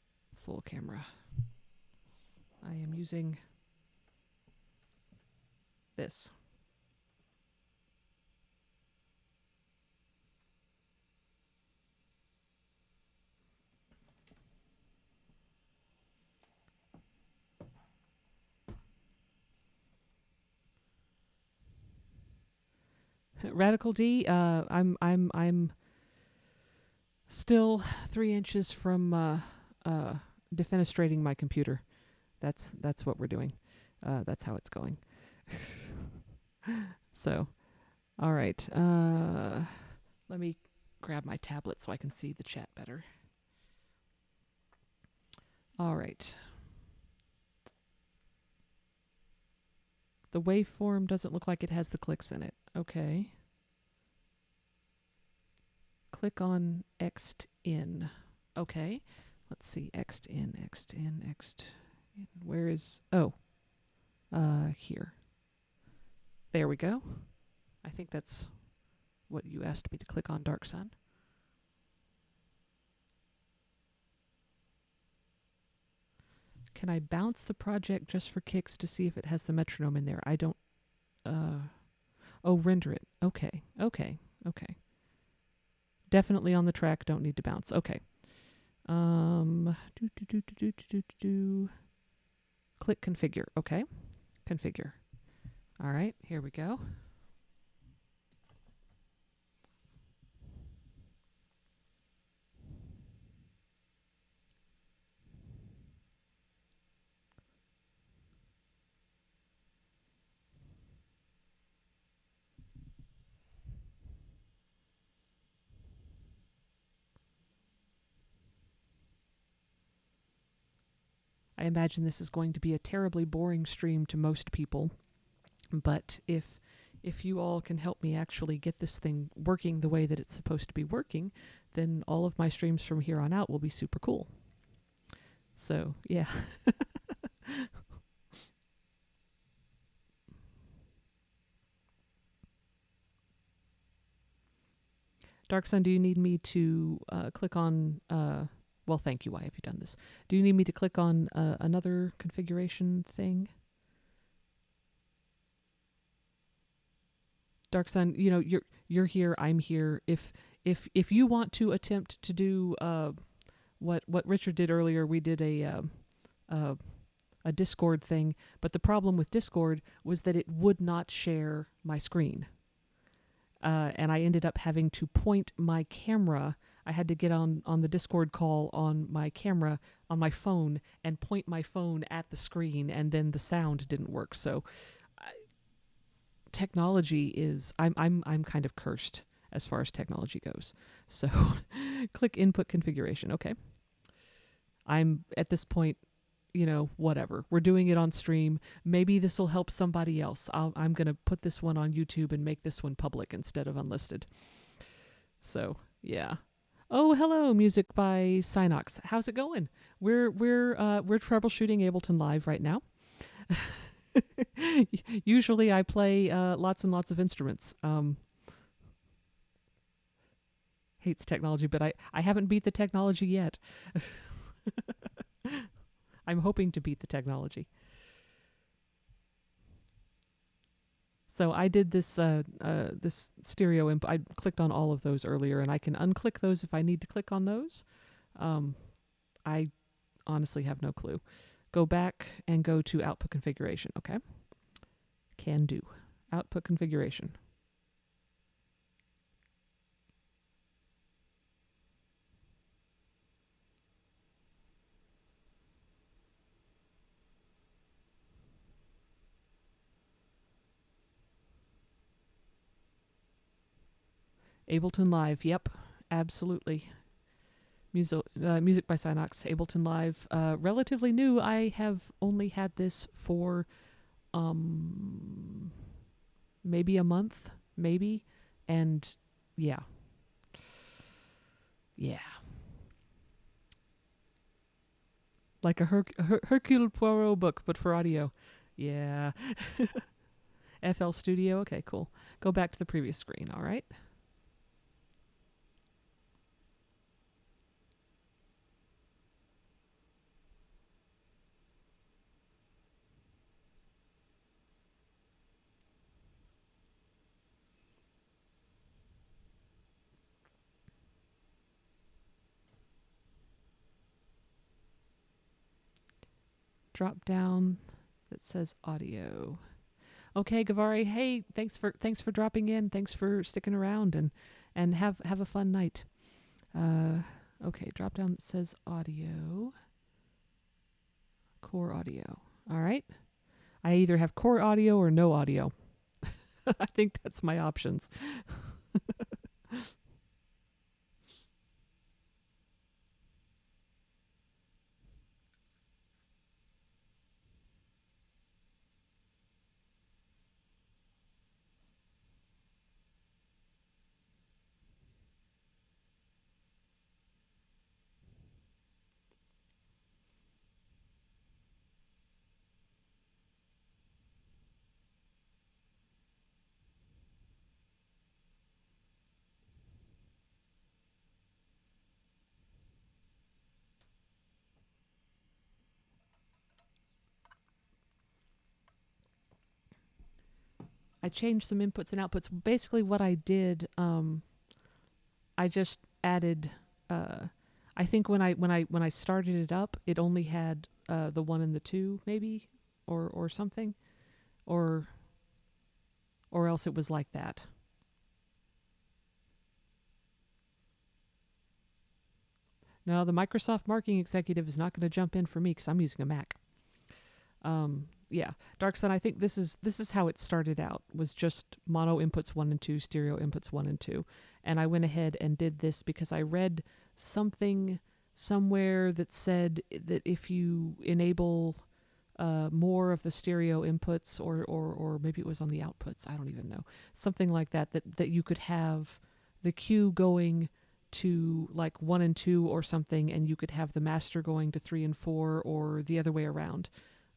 full camera. I am using this. Radical D. I'm still 3 inches from defenestrating my computer. That's what we're doing. That's how it's going. So, all right. Let me grab my tablet so I can see the chat better. All right. The waveform doesn't look like it has the clicks in it. Okay. Click on X'd in. Okay. Let's see. X'd in, X'd in, X'd in. Where is... Oh. Here. There we go. I think that's what you asked me to click on, Dark Sun. Can I bounce the project just for kicks to see if it has the metronome in there? I don't... Oh, render it. Okay. Definitely on the track, don't need to bounce. Okay. Click configure. Okay. Configure. All right, here we go. I imagine this is going to be a terribly boring stream to most people, but if you all can help me actually get this thing working the way that it's supposed to be working, then all of my streams from here on out will be super cool. So, yeah. Dark Sun, do you need me to click on... well, thank you. Why have you done this? Do you need me to click on another configuration thing? Dark Sun, you know, you're here, I'm here. If you want to attempt to do what Richard did earlier, we did a Discord thing, but the problem with Discord was that it would not share my screen. And I ended up having to point my camera. I had to get on the Discord call on my camera on my phone and point my phone at the screen, and then the sound didn't work. So technology is... I'm kind of cursed as far as technology goes. So click input configuration. Okay. I'm at this point, you know, whatever. We're doing it on stream. Maybe this will help somebody else. I'm going to put this one on YouTube and make this one public instead of unlisted. So, yeah. Oh, hello, music by Synox. How's it going? We're troubleshooting Ableton Live right now. Usually I play lots and lots of instruments. Hates technology, but I haven't beat the technology yet. I'm hoping to beat the technology. So I did this this stereo input. I clicked on all of those earlier, and I can unclick those if I need to click on those. I honestly have no clue. Go back and go to output configuration, okay? Can do. Output configuration. Ableton Live, yep, absolutely. Music by Synox, Ableton Live, relatively new. I have only had this for maybe a month, maybe, and yeah. Like a Hercule Poirot book, but for audio. Yeah. FL Studio, okay, cool. Go back to the previous screen, all right? drop down that says audio. Okay, Gavari. Hey, thanks for dropping in. Thanks for sticking around and have a fun night. Okay, drop down that says audio. Core audio. All right. I either have core audio or no audio. I think that's my options. I changed some inputs and outputs. Basically, what I did, I just added. I think when I started it up, it only had the 1 and the 2, maybe, or something, or else it was like that. No, the Microsoft marketing executive is not going to jump in for me because I'm using a Mac. Yeah, Dark Sun. I think this is how it started out. Was just mono inputs 1 and 2, stereo inputs 1 and 2, and I went ahead and did this because I read something somewhere that said that if you enable more of the stereo inputs, or maybe it was on the outputs, I don't even know, something like that, that you could have the cue going to like 1 and 2 or something, and you could have the master going to 3 and 4, or the other way around,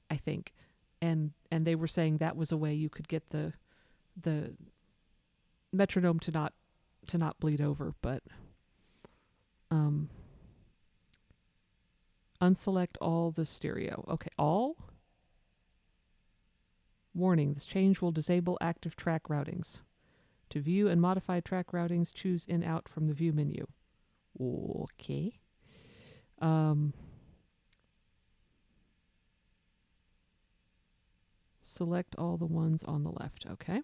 I think. And they were saying that was a way you could get the metronome to not bleed over. But unselect all the stereo. Okay, all. Warning, this change will disable active track routings. To view and modify track routings, choose in out from the view menu. Okay. Select all the ones on the left. Okay.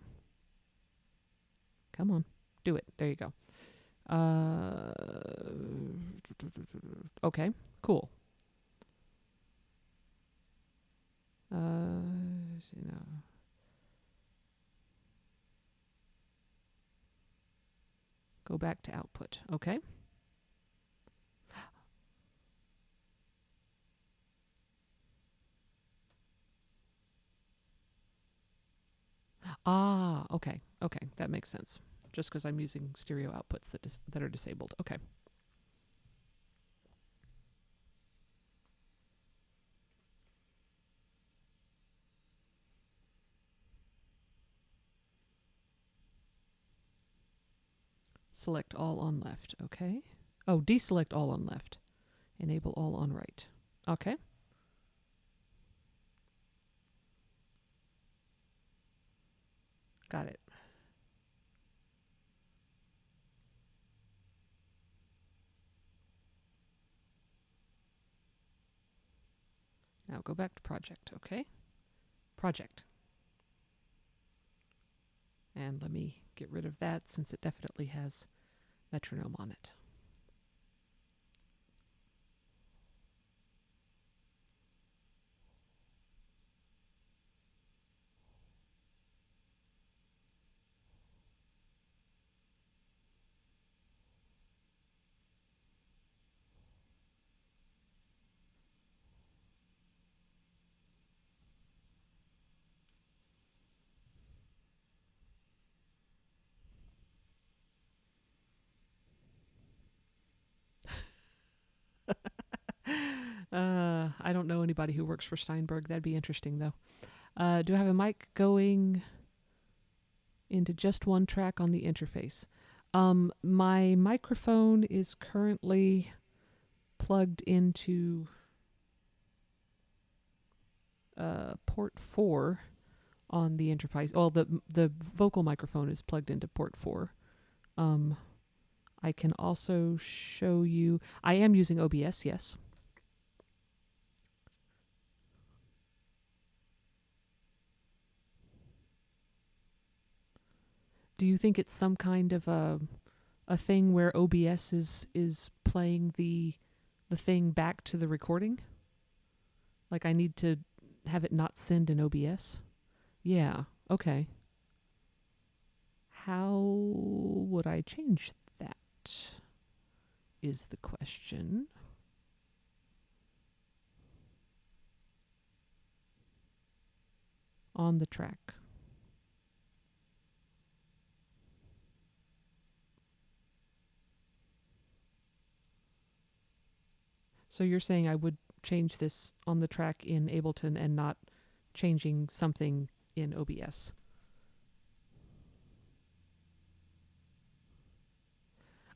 Come on. Do it. There you go. Okay. Cool. Go back to output. Okay. Ah, okay. Okay, that makes sense. Just because I'm using stereo outputs that are disabled. Okay. Select all on left. Okay. Oh, deselect all on left. Enable all on right. Okay. Got it. Now go back to project. Okay. Project. And let me get rid of that since it definitely has metronome on it. I don't know anybody who works for Steinberg. That'd be interesting, though. Do I have a mic going into just one track on the interface? My microphone is currently plugged into port 4 on the interface. Well, the vocal microphone is plugged into port 4. I can also show you. I am using OBS, yes. Do you think it's some kind of a thing where OBS is playing the thing back to the recording? Like I need to have it not send in OBS? Yeah. Okay. How would I change that? Is the question. On the track. So you're saying I would change this on the track in Ableton and not changing something in OBS?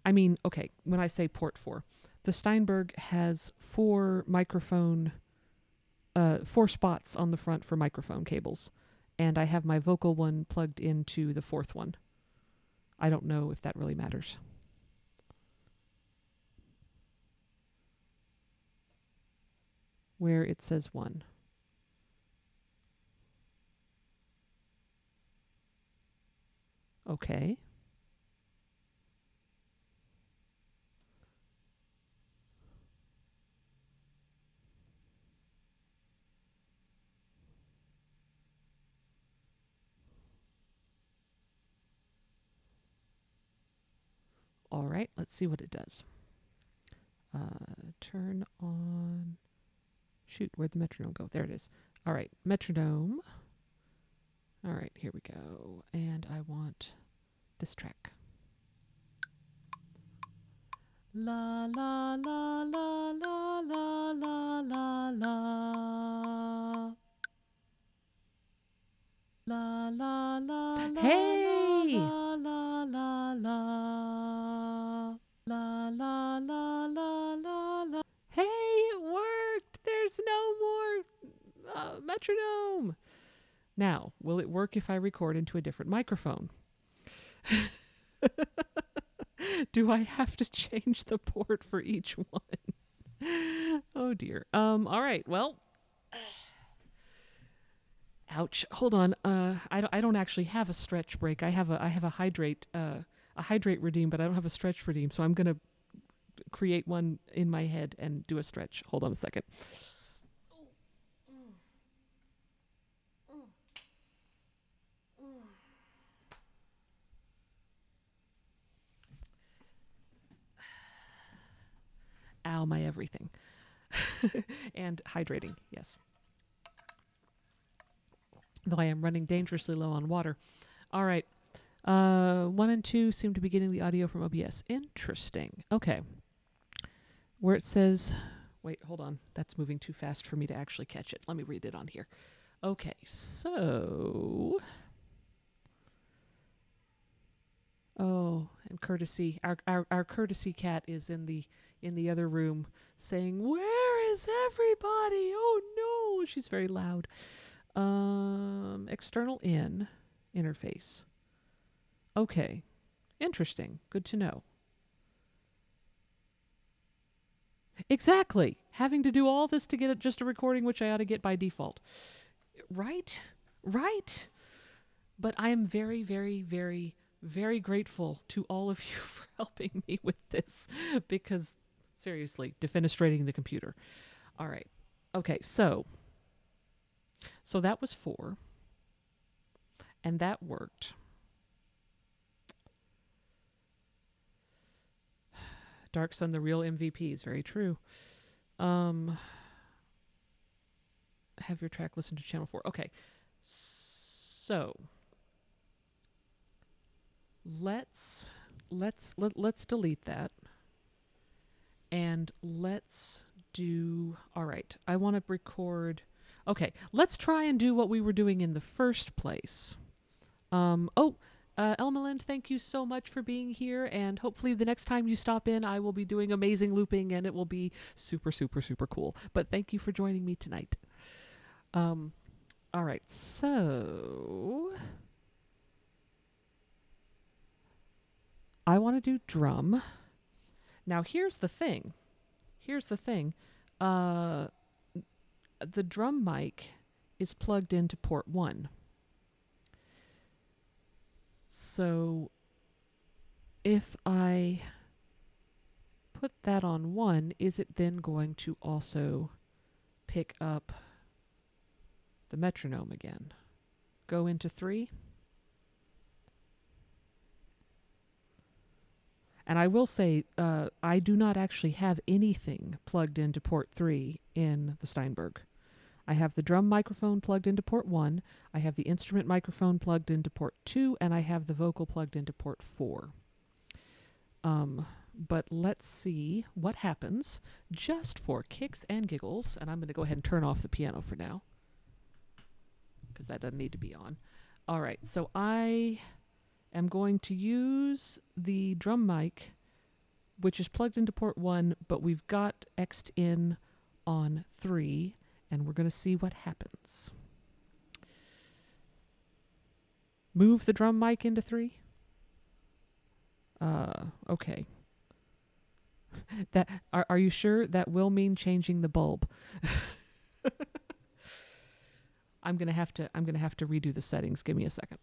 I mean, okay, when I say port 4, the Steinberg has 4 spots on the front for microphone cables, and I have my vocal one plugged into the 4th one. I don't know if that really matters. Where it says 1. Okay. All right, let's see what it does. Turn on. Shoot, where'd the metronome go? There it is. All right, metronome. All right, here we go. And I want this track. La la la la la la la la la. La la la la. Hey! La la la la. La la la la la. Hey, it worked! There's no more metronome. Now, will it work if I record into a different microphone? Do I have to change the port for each one? Oh dear. All right. Well, ouch. Hold on. I don't actually have a stretch break. I have a hydrate redeem, but I don't have a stretch redeem. So I'm gonna create one in my head and do a stretch. Hold on a second. Ow, my everything. And hydrating, yes. Though I am running dangerously low on water. All right. 1 and 2 seem to be getting the audio from OBS. Interesting. Okay. Where it says, wait, hold on. That's moving too fast for me to actually catch it. Let me read it on here. Okay, so. Oh, and courtesy. Our courtesy cat is in the other room saying, "Where is everybody? Oh no!" She's very loud. External in interface. Okay. Interesting. Good to know. Exactly. Having to do all this to get just a recording, which I ought to get by default. Right? Right? But I am very, very, very, very grateful to all of you for helping me with this because, seriously, defenestrating the computer. All right. Okay, so that was 4. And that worked. Dark Sun, the real MVP, is very true. Have your track listen to channel 4. Okay. So let's delete that. And let's do, all right, I want to record. Okay, let's try and do what we were doing in the first place. Elmalind, thank you so much for being here, and hopefully the next time you stop in, I will be doing amazing looping, and it will be super, super, super cool. But thank you for joining me tonight. All right, so I want to do drum. Now, here's the thing. The drum mic is plugged into port 1. So if I put that on 1, is it then going to also pick up the metronome again? Go into 3. And I will say, I do not actually have anything plugged into port 3 in the Steinberg. I have the drum microphone plugged into port 1, I have the instrument microphone plugged into port 2, and I have the vocal plugged into port 4. But let's see what happens just for kicks and giggles. And I'm going to go ahead and turn off the piano for now, because that doesn't need to be on. All right, so I am going to use the drum mic, which is plugged into port 1, but we've got X'd in on 3, and we're going to see what happens. Move the drum mic into 3. Okay. That are you sure that will mean changing the bulb? I'm gonna have to redo the settings. Give me a second.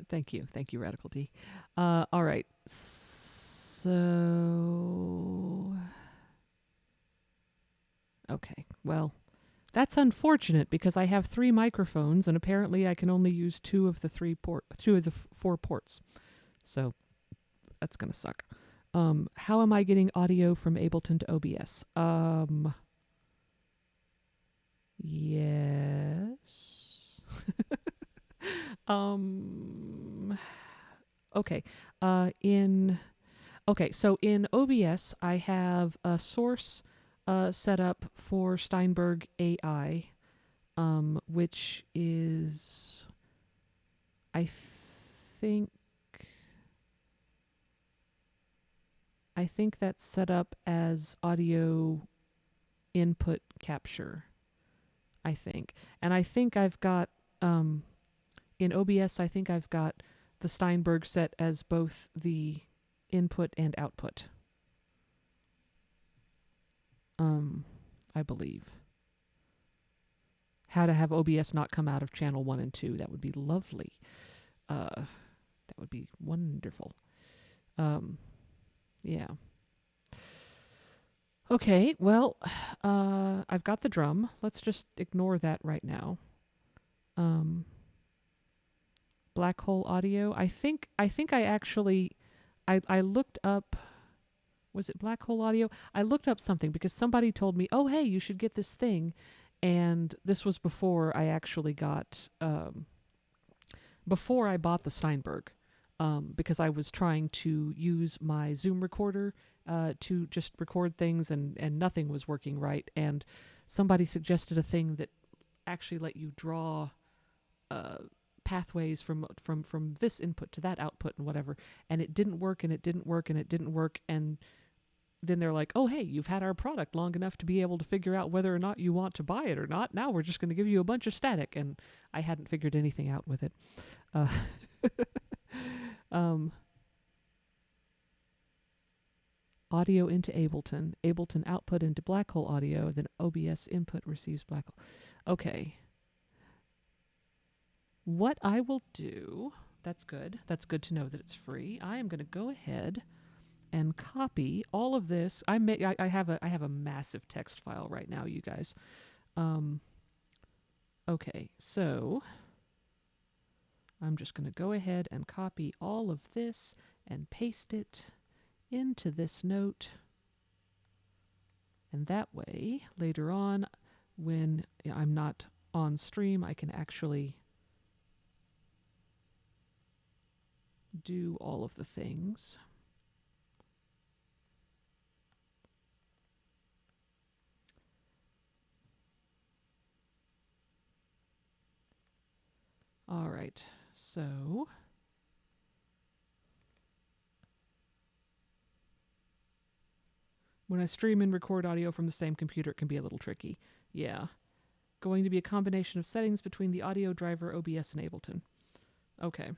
Thank you, Radical D. All right, so okay, well, that's unfortunate because I have 3 microphones and apparently I can only use 2 of the 4 ports. So that's gonna suck. How am I getting audio from Ableton to OBS? Yes. Okay. So in OBS, I have a source set up for Steinberg AI, which is, I think that's set up as audio input capture, I think. And I think I've got, in OBS, I think I've got the Steinberg set as both the input and output. I believe. How to have OBS not come out of channel 1 and 2. That would be lovely. That would be wonderful. Yeah. Okay, well, I've got the drum. Let's just ignore that right now. Black hole audio. I think I actually I looked up, was it black hole audio? I looked up something because somebody told me, "Oh, hey, you should get this thing." And this was before I actually got before I bought the Steinberg, because I was trying to use my Zoom recorder to just record things, and nothing was working right. And somebody suggested a thing that actually let you draw pathways from this input to that output and whatever, and it didn't work, and it didn't work, and it didn't work. And then they're like, "Oh, hey, you've had our product long enough to be able to figure out whether or not you want to buy it or not. Now we're just going to give you a bunch of static." And I hadn't figured anything out with it. Audio into Ableton, Ableton output into black hole audio, then OBS input receives black hole. Okay. What I will do, that's good. That's good to know that it's free. I am going to go ahead and copy all of this. I have a massive text file right now, you guys. Okay, so I'm just going to go ahead and copy all of this and paste it into this note. And that way, later on, when I'm not on stream, I can actually do all of the things. All right, so When I stream and record audio from the same computer, it can be a little tricky. Yeah. Going to be a combination of settings between the audio driver, OBS, and Ableton. Okay.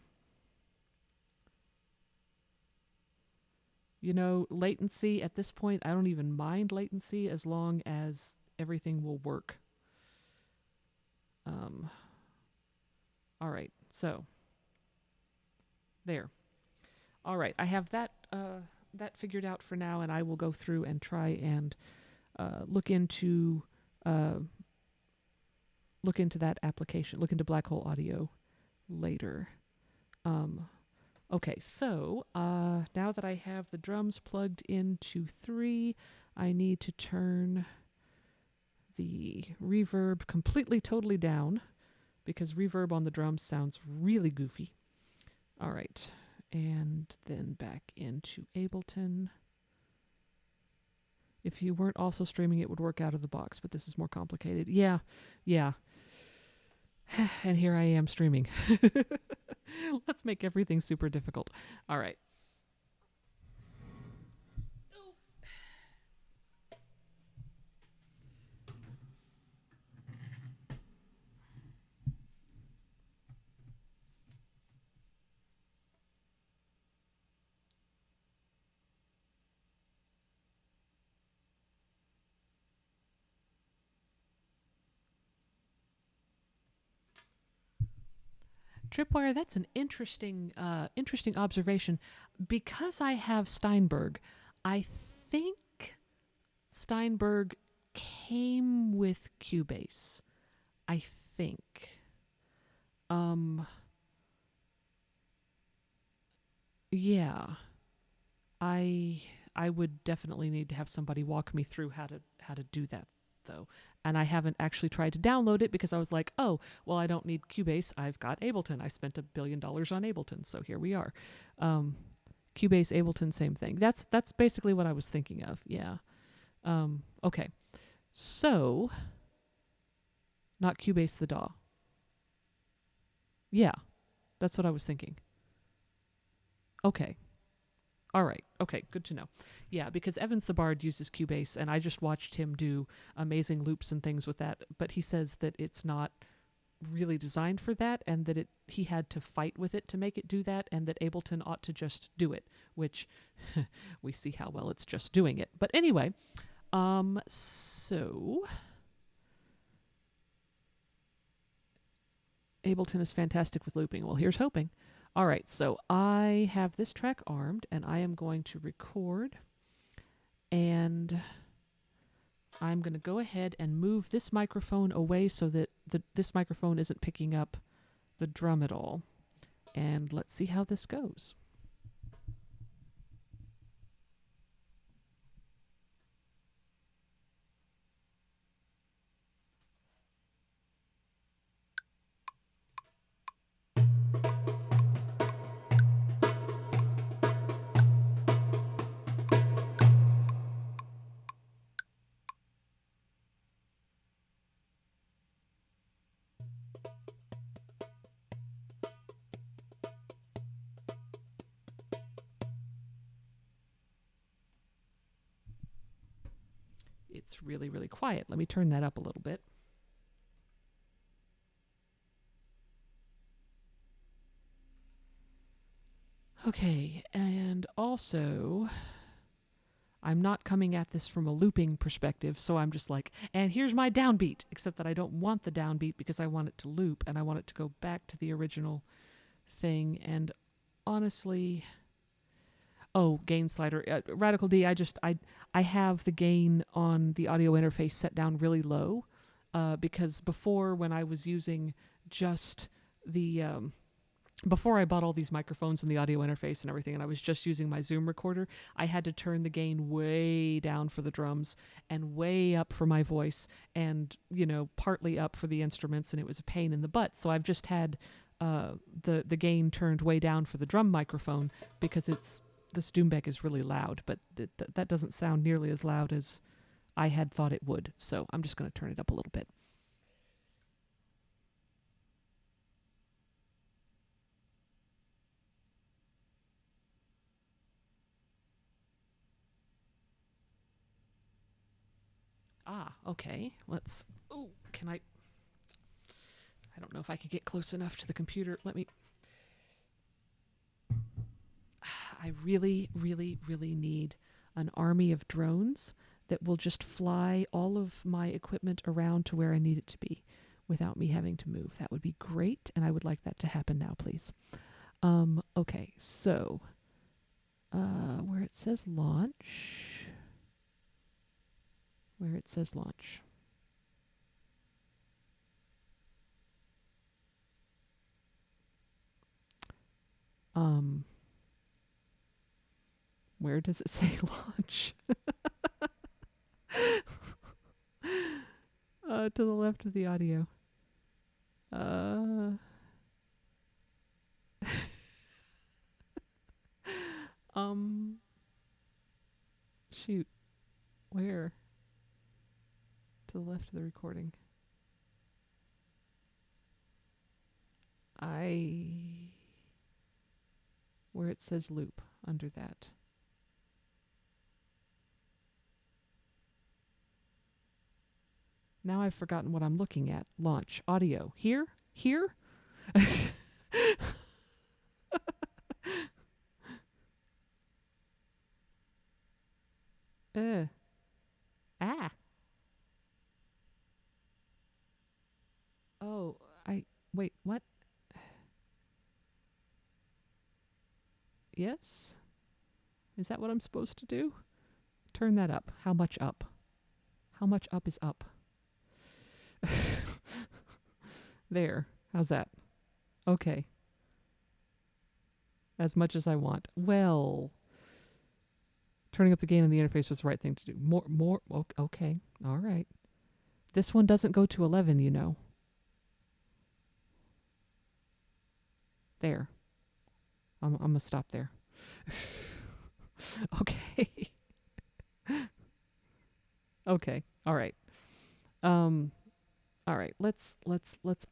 You know, latency at this point, I don't even mind latency as long as everything will work. All right, so there. All right, I have that figured out for now, and I will go through and try and look into that application, look into Black Hole Audio later. Okay, so now that I have the drums plugged into 3, I need to turn the reverb completely, totally down, because reverb on the drums sounds really goofy. All right, and then back into Ableton. If you weren't also streaming, it would work out of the box, but this is more complicated. Yeah. And here I am streaming. Let's make everything super difficult. All right. Tripwire, that's an interesting observation. Because I have Steinberg, I think Steinberg came with Cubase. I think. Yeah. I would definitely need to have somebody walk me through how to do that, though. And I haven't actually tried to download it because I was like, oh, well, I don't need Cubase. I've got Ableton. I spent $1 billion on Ableton, so here we are. Cubase, Ableton, same thing. That's basically what I was thinking of. Yeah. Okay. So, not Cubase the DAW. Yeah, that's what I was thinking. Okay. All right. Okay, good to know. Yeah, because Evans the Bard uses Cubase, and I just watched him do amazing loops and things with that, but he says that it's not really designed for that, and that he had to fight with it to make it do that, and that Ableton ought to just do it, which we see how well it's just doing it. But anyway, so Ableton is fantastic with looping. Well, here's hoping. All right, so I have this track armed, and I am going to record, and I'm going to go ahead and move this microphone away so that this microphone isn't picking up the drum at all. And let's see how this goes. It's really, really quiet. Let me turn that up a little bit. Okay, and also, I'm not coming at this from a looping perspective, so I'm just like, and here's my downbeat, except that I don't want the downbeat because I want it to loop, and I want it to go back to the original thing, and honestly... Oh, gain slider. Radical D, I have the gain on the audio interface set down really low because before, when I was using just the... before I bought all these microphones and the audio interface and everything, and I was just using my Zoom recorder, I had to turn the gain way down for the drums and way up for my voice and, partly up for the instruments, and it was a pain in the butt. So I've just had the gain turned way down for the drum microphone because this Doombeck is really loud, but that doesn't sound nearly as loud as I had thought it would. So I'm just going to turn it up a little bit. Okay. Let's. Oh, can I? I don't know if I could get close enough to the computer. Let me. I really, really, really need an army of drones that will just fly all of my equipment around to where I need it to be without me having to move. That would be great, and I would like that to happen now, please. Okay, so where it says launch, where does it say launch? To the left of the audio. Shoot. Where? To the left of the recording. Where it says loop, under that. Now I've forgotten what I'm looking at. Launch. Audio. Here? Here? Ah. Oh, wait, what? Yes? Is that what I'm supposed to do? Turn that up. How much up? How much up is up? There. How's that? Okay. As much as I want. Well, turning up the gain on the interface was the right thing to do. More. Okay. All right. This one doesn't go to 11, you know. There. I'm going to stop there. Okay. Okay. All right. All right. Let's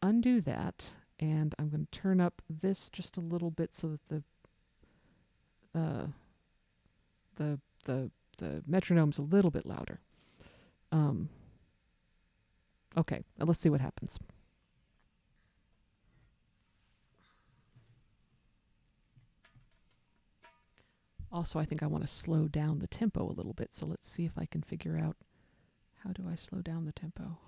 undo that, and I'm going to turn up this just a little bit so that the metronome's a little bit louder. Okay. Let's see what happens. Also, I think I want to slow down the tempo a little bit, so let's see if I can figure out how do I slow down the tempo.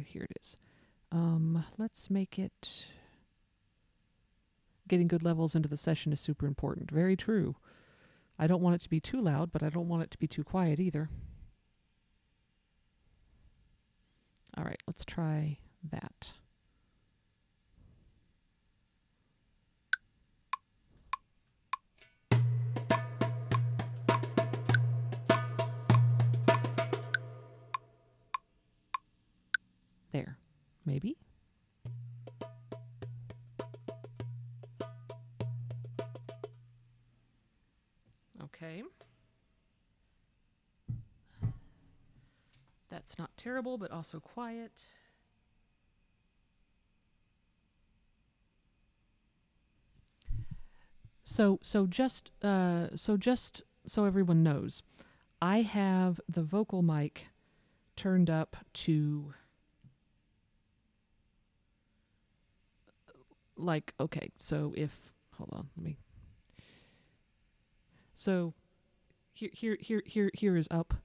Here it is. Let's make it... Getting good levels into the session is super important. Very true. I don't want it to be too loud, but I don't want it to be too quiet either. All right, let's try that. There, maybe. Okay. That's not terrible, but also quiet. So just so everyone knows, I have the vocal mic turned up to like, okay, so if, hold on, let me, so here is up.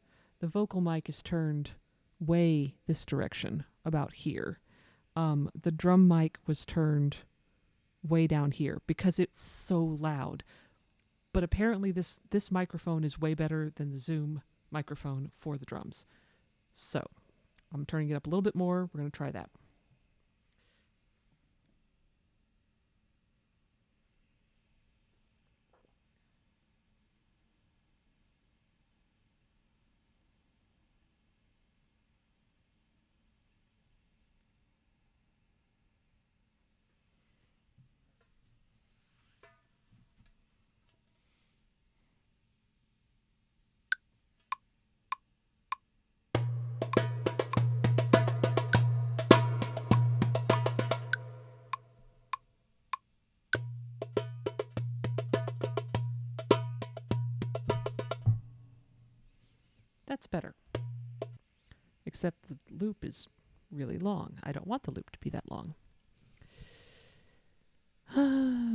The vocal mic is turned way this direction, about here. The drum mic was turned way down here because it's so loud. But apparently this microphone is way better than the Zoom microphone for the drums. So I'm turning it up a little bit more. We're going to try that. That's better. Except the loop is really long. I don't want the loop to be that long.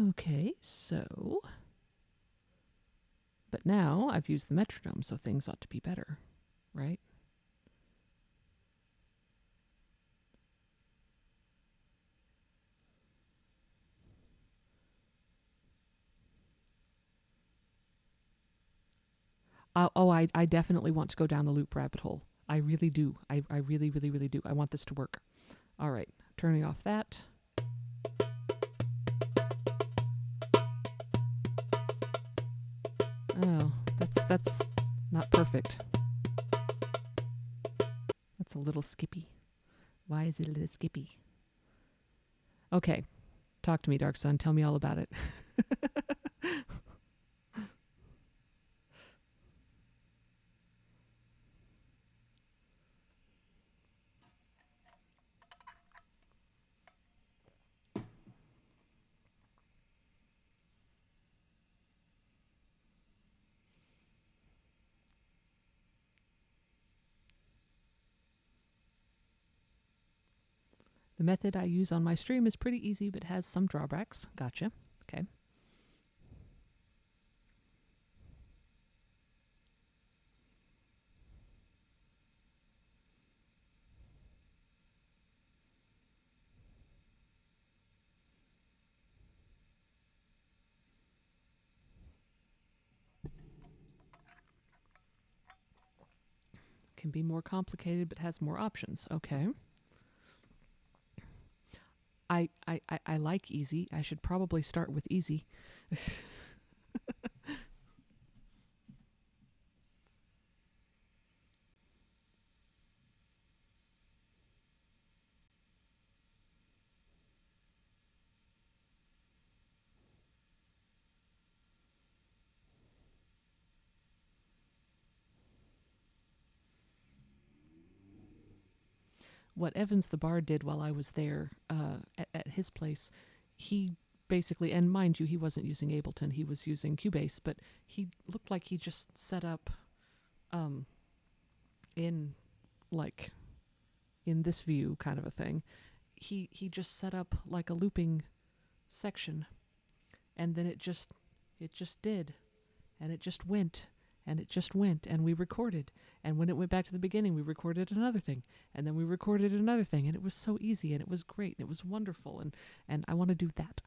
Okay, so... But now I've used the metronome, so things ought to be better, right? I definitely want to go down the loop rabbit hole. I really do. I really, really, really do. I want this to work. All right, turning off that. Oh, that's not perfect. That's a little skippy. Why is it a little skippy? Okay, talk to me, Dark Sun. Tell me all about it. The method I use on my stream is pretty easy, but has some drawbacks. Gotcha. Okay. Can be more complicated, but has more options. Okay. I like easy. I should probably start with easy. What Evans the Bard did while I was there at his place, he basically, and mind you, he wasn't using Ableton, he was using Cubase, but he looked like he just set up in like in this view kind of a thing. He just set up like a looping section, and then it just did, and it just went, and it just went, and we recorded. And when it went back to the beginning, we recorded another thing, and then we recorded another thing, and it was so easy, and it was great, and it was wonderful, and I want to do that.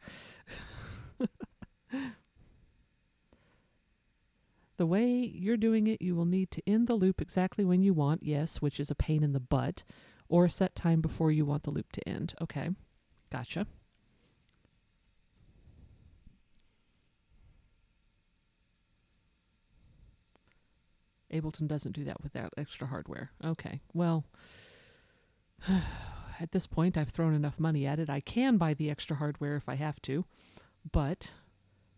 The way you're doing it, you will need to end the loop exactly when you want, yes, which is a pain in the butt, or a set time before you want the loop to end. Okay, gotcha. Ableton doesn't do that without extra hardware. Okay, well, at this point, I've thrown enough money at it. I can buy the extra hardware if I have to, but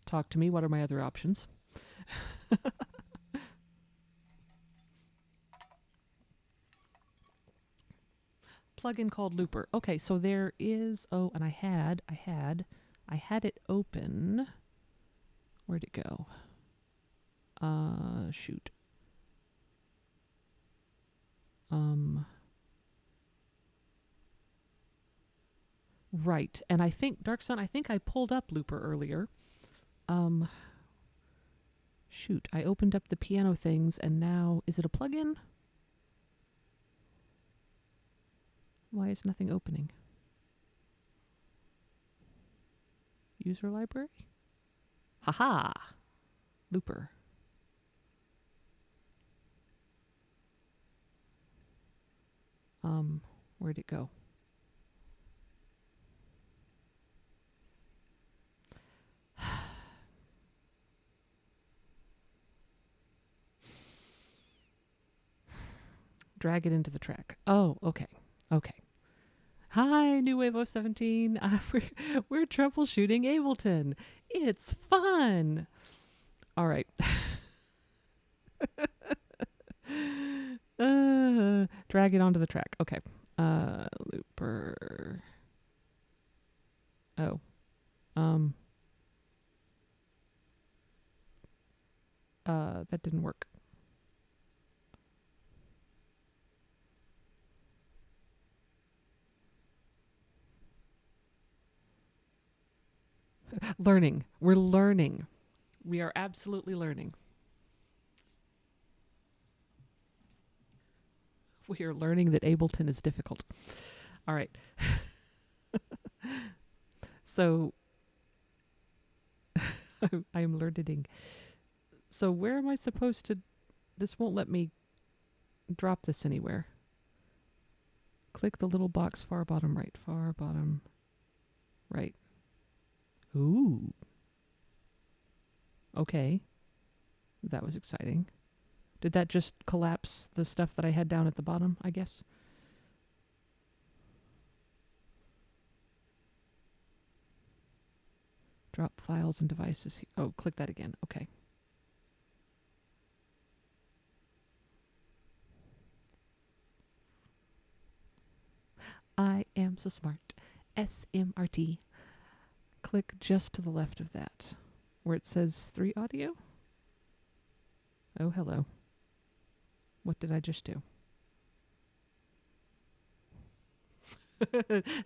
talk to me. What are my other options? Plugin called Looper. Okay, so there is. Oh, and I had it open. Where'd it go? Shoot. Right, and I think Dark Sun. I think I pulled up Looper earlier. Shoot, I opened up the piano things, and now is it a plugin? Why is nothing opening? User library? Haha! Looper. Where'd it go? Drag it into the track. Oh, okay. Okay. Hi, New Wave 017. We're troubleshooting Ableton. It's fun. All right. Drag it onto the track. Okay. Looper. Oh. That didn't work. Learning. We're learning. We are absolutely learning. We are learning that Ableton is difficult. All right. So I am learning. So where am I supposed to? This won't let me drop this anywhere. Click the little box far bottom right. Far bottom right. Ooh. Okay. That was exciting. Did that just collapse the stuff that I had down at the bottom, I guess? Drop files and devices. Oh, click that again. Okay. I am so smart. SMRT. Click just to the left of that, where it says 3 audio. Oh, hello. What did I just do?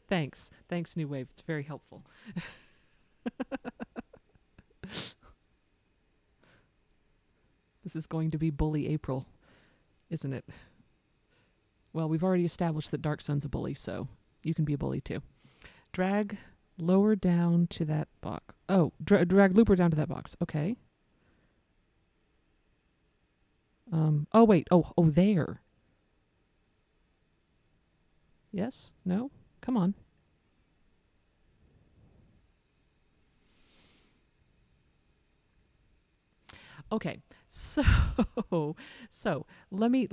Thanks. Thanks, New Wave. It's very helpful. This is going to be Bully April, isn't it? Well, we've already established that Dark Sun's a bully, so you can be a bully too. Drag lower down to that box. Oh, drag looper down to that box. Okay. Oh, wait. Oh, there. Yes? No? Come on. Okay. So let me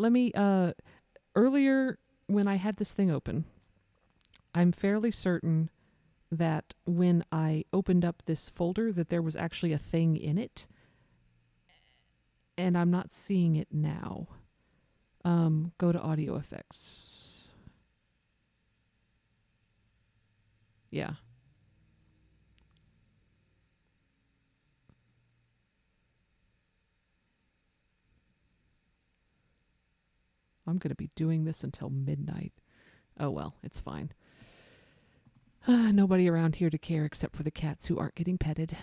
earlier when I had this thing open, I'm fairly certain that when I opened up this folder that there was actually a thing in it, and I'm not seeing it now. Go to audio effects. Yeah. I'm going to be doing this until midnight. Oh well, it's fine. Nobody around here to care except for the cats who aren't getting petted,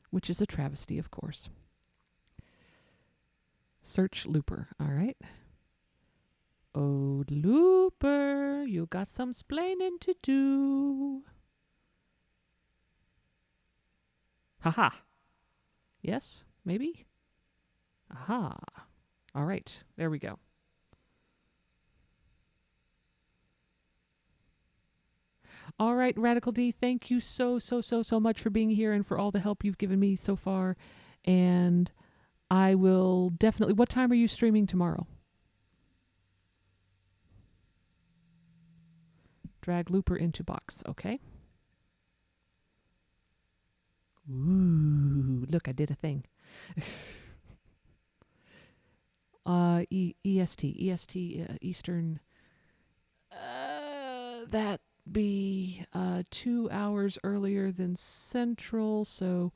which is a travesty, of course. Search looper. All right. Oh, looper, you got some splaining to do. Haha. Yes, maybe? Aha. All right, there we go. All right, Radical D, thank you so much for being here and for all the help you've given me so far. And I will definitely... What time are you streaming tomorrow? Drag looper into box. Okay. Ooh, look, I did a thing. EST, Eastern. That be 2 hours earlier than Central, so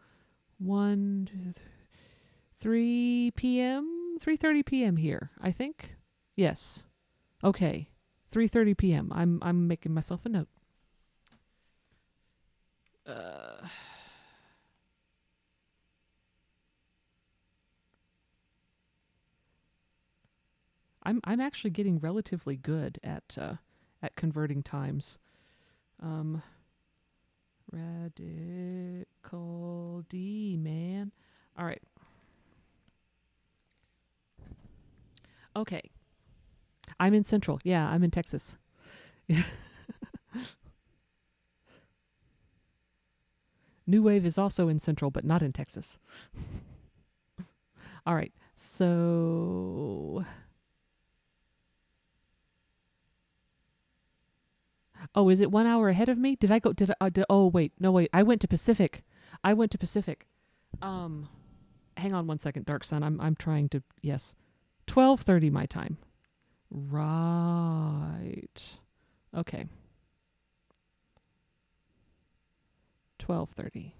3 p.m. 3:30 p.m. here, I think. Yes. Okay. 3:30 p.m. I'm making myself a note. I'm actually getting relatively good at converting times. Radical D, man. All right. Okay. I'm in Central. Yeah, I'm in Texas. New Wave is also in Central, but not in Texas. All right. So... Oh, is it 1 hour ahead of me? Oh, wait. No, wait. I went to Pacific. Hang on 1 second, Dark Sun. I'm trying to... Yes. 12:30 my time. Right. Okay. 12:30.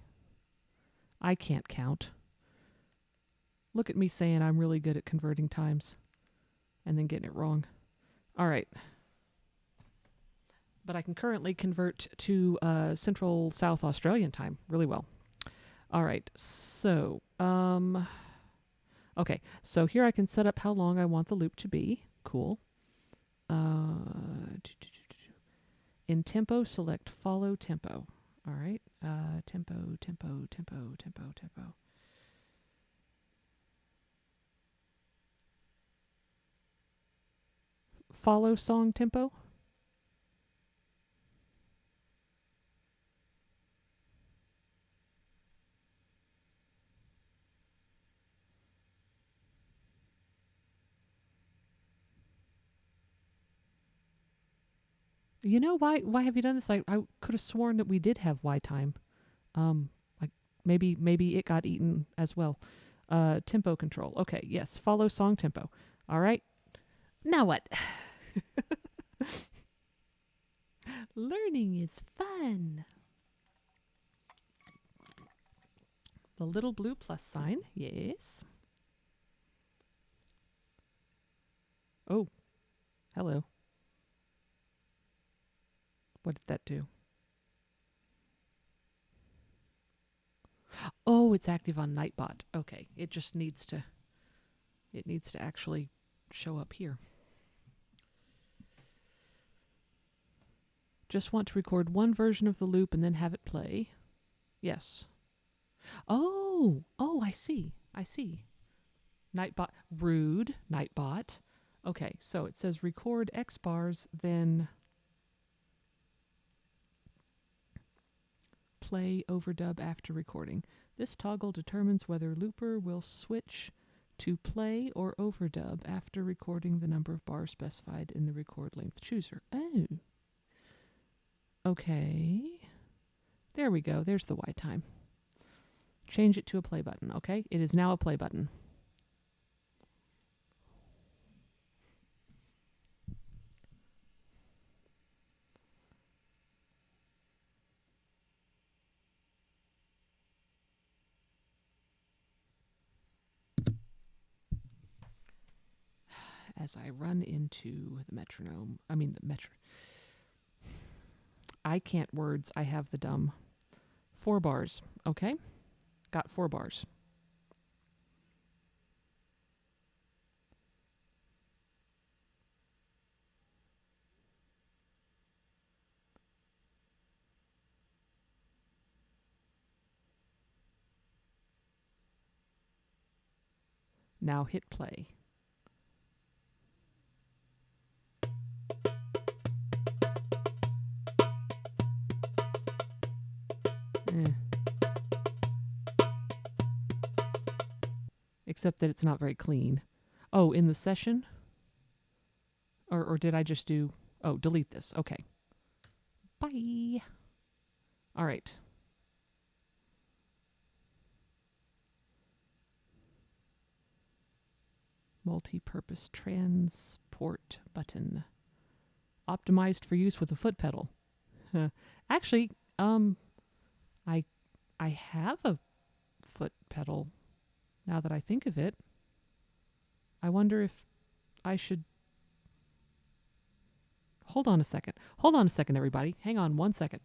I can't count. Look at me saying I'm really good at converting times and then getting it wrong. All right. But I can currently convert to Central South Australian time really well. All right. So, okay. So here I can set up how long I want the loop to be. Cool. In tempo, select follow tempo. All right. Tempo, tempo, tempo, tempo, tempo. Follow song tempo. You know why have you done this? I could have sworn that we did have Y time. Like maybe it got eaten as well. Tempo control. Okay, yes. Follow song tempo. All right. Now what? Learning is fun. The little blue plus sign. Yes. Oh, hello. What did that do? Oh, it's active on Nightbot. Okay, it needs to actually show up here. Just want to record one version of the loop and then have it play. Yes. Oh, I see. Nightbot, rude, Nightbot. Okay, so it says record X bars, then play overdub after recording. This toggle determines whether looper will switch to play or overdub after recording the number of bars specified in the record length chooser. Oh. Okay. There we go. There's the Y time. Change it to a play button. Okay, it is now a play button. As I run into the metronome, I can't words, I have the dumb. 4 bars, okay? Got 4 bars. Now hit play. Except that it's not very clean. Oh, in the session? Or did I just do... Oh, delete this. Okay. Bye. All right. Multi-purpose transport button. Optimized for use with a foot pedal. Actually, I have a foot pedal now that I think of it. I wonder if I should... Hold on a second. Hold on a second, everybody. Hang on 1 second.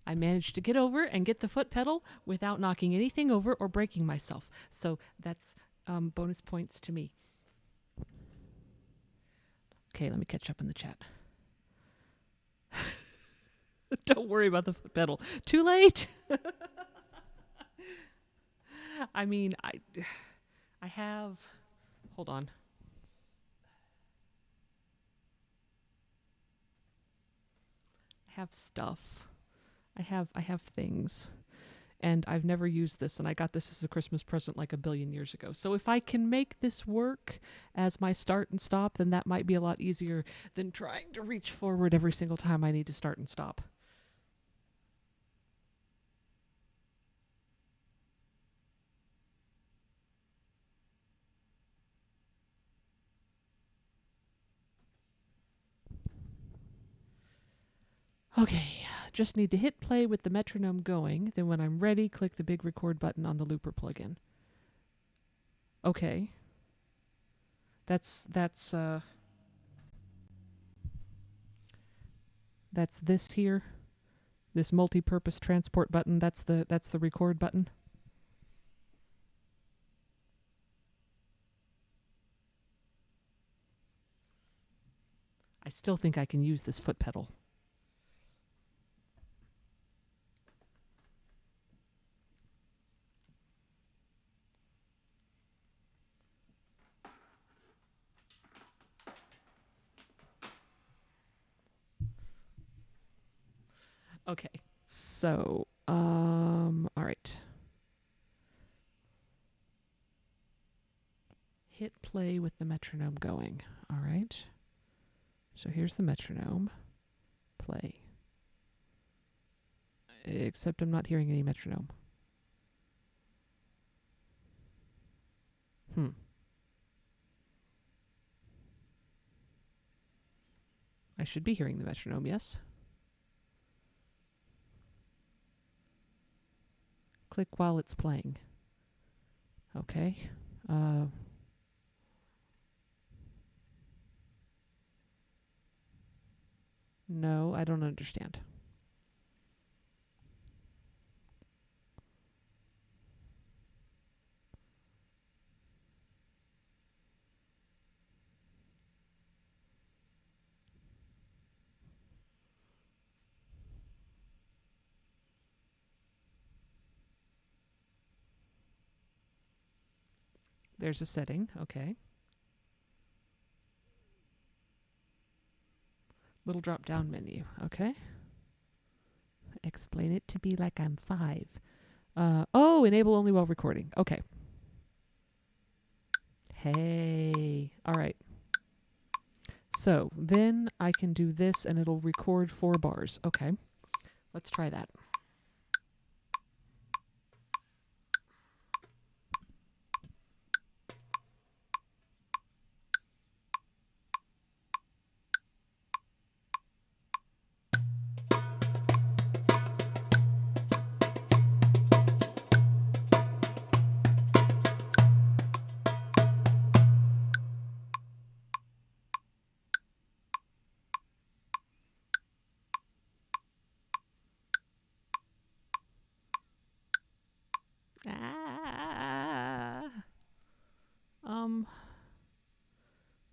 I managed to get over and get the foot pedal without knocking anything over or breaking myself. So that's bonus points to me. Okay, let me catch up in the chat. Don't worry about the foot pedal. Too late. I mean, I have. Hold on. I have stuff. I have things. And I've never used this, and I got this as a Christmas present like a billion years ago. So if I can make this work as my start and stop, then that might be a lot easier than trying to reach forward every single time I need to start and stop. Okay, just need to hit play with the metronome going. Then when I'm ready, click the big record button on the looper plugin. Okay. That's this here. This multi-purpose transport button, that's the record button. I still think I can use this foot pedal. Okay, so, all right. Hit play with the metronome going, all right? So here's the metronome. Play. Except I'm not hearing any metronome. I should be hearing the metronome, yes? Click while it's playing. Okay. No, I don't understand. There's a setting, okay. Little drop-down menu, okay. Explain it to me like I'm 5. Oh, enable only while recording. Okay. Hey. All right. So then I can do this and it'll record 4 bars. Okay. Let's try that.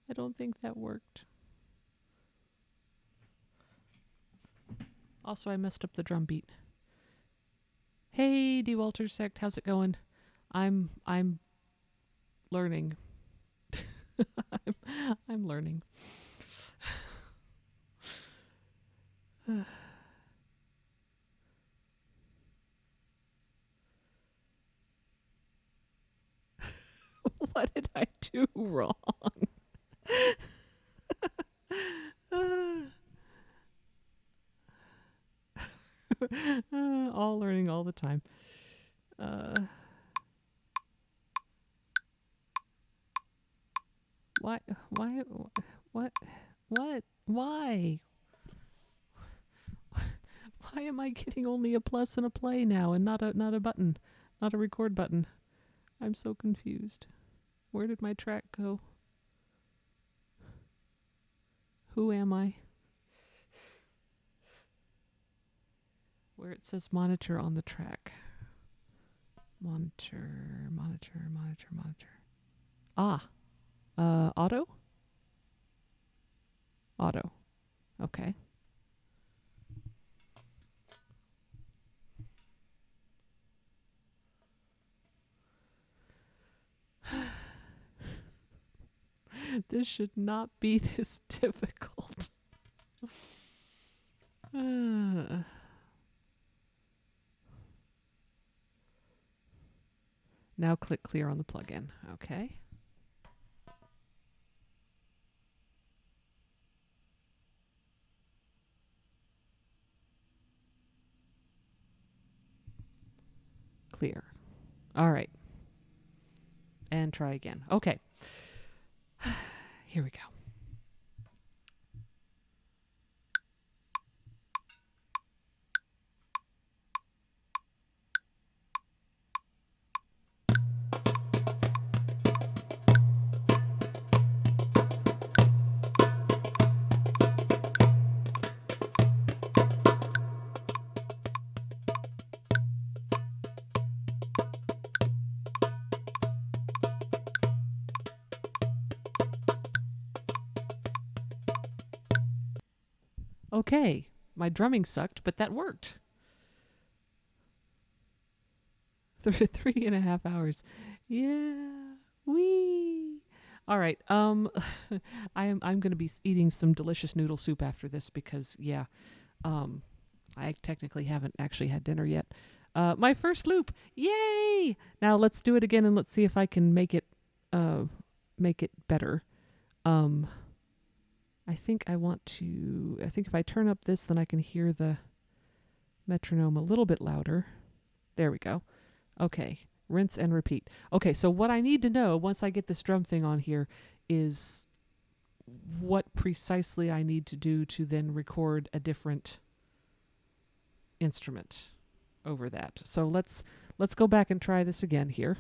I don't think that worked. Also, I messed up the drum beat. Hey, DeWalter Sect, how's it going? I'm learning. I'm learning. What did I do wrong? All learning all the time. Why, what, why? Why am I getting only a plus and a play now and not a button, not a record button? I'm so confused. Where did my track go? Who am I? where it says monitor on the track. Monitor, monitor, monitor, monitor. Ah, auto? Auto. Okay. This should not be this difficult. Now click clear on the plugin. Okay. Clear. All right. And try again. Okay. Here we go. Okay, my drumming sucked, but that worked. 3.5 hours. Yeah. Wee. All right. I'm going to be eating some delicious noodle soup after this because I technically haven't actually had dinner yet. My first loop. Yay! Now let's do it again and let's see if I can make it better. I think if I turn up this, then I can hear the metronome a little bit louder. There we go. Okay, rinse and repeat. Okay, so what I need to know once I get this drum thing on here is what precisely I need to do to then record a different instrument over that. So let's go back and try this again here.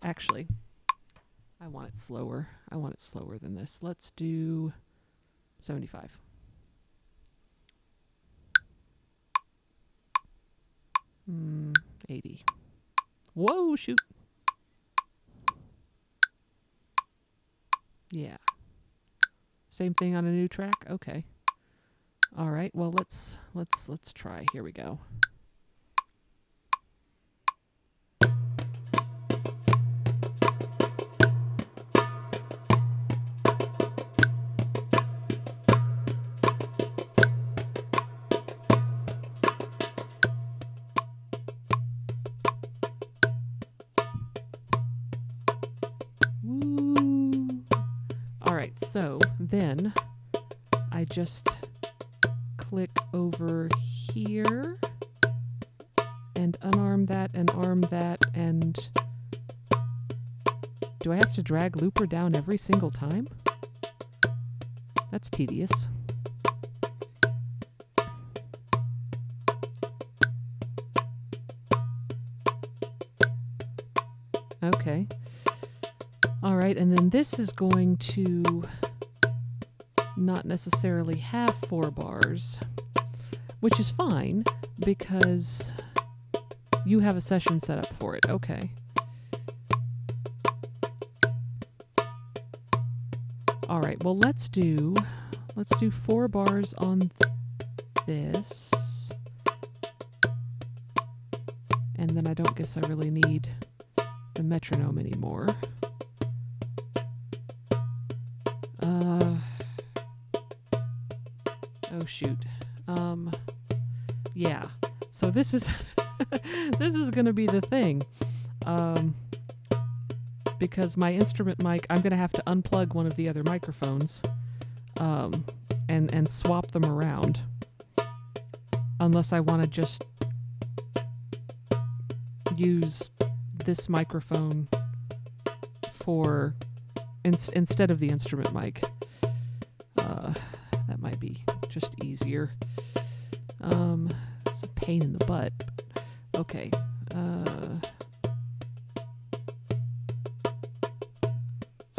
Actually, I want it slower. I want it slower than this. Let's do 75. Mm, 80. Whoa, shoot. Yeah. Same thing on a new track? Okay. All right. Well, let's try. Here we go. So then I just click over here and unarm that and arm that. And do I have to drag looper down every single time? That's tedious. Okay. All right, and then this is going to not necessarily have 4 bars, which is fine because you have a session set up for it. Okay. All right, well, let's do 4 bars on this. And then I don't guess I really need the metronome anymore. Oh shoot. Yeah. So this is this is going to be the thing. Because my instrument mic, I'm going to have to unplug one of the other microphones and swap them around. Unless I want to just use this microphone for instead of the instrument mic. That might be just easier. It's a pain in the butt. Okay.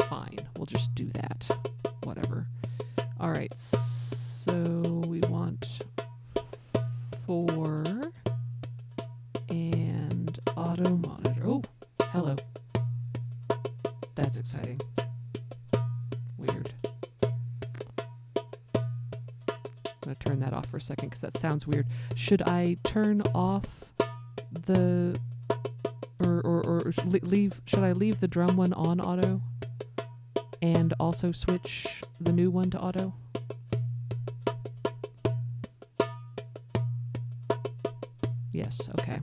Fine. We'll just do that. Whatever. All right. So we want auto monitor. Oh, hello. That's exciting. Weird. I'm going to turn that off for a second because that sounds weird. Should I turn off the... or leave... Should I leave the drum one on auto? And also switch the new one to auto? Yes, okay.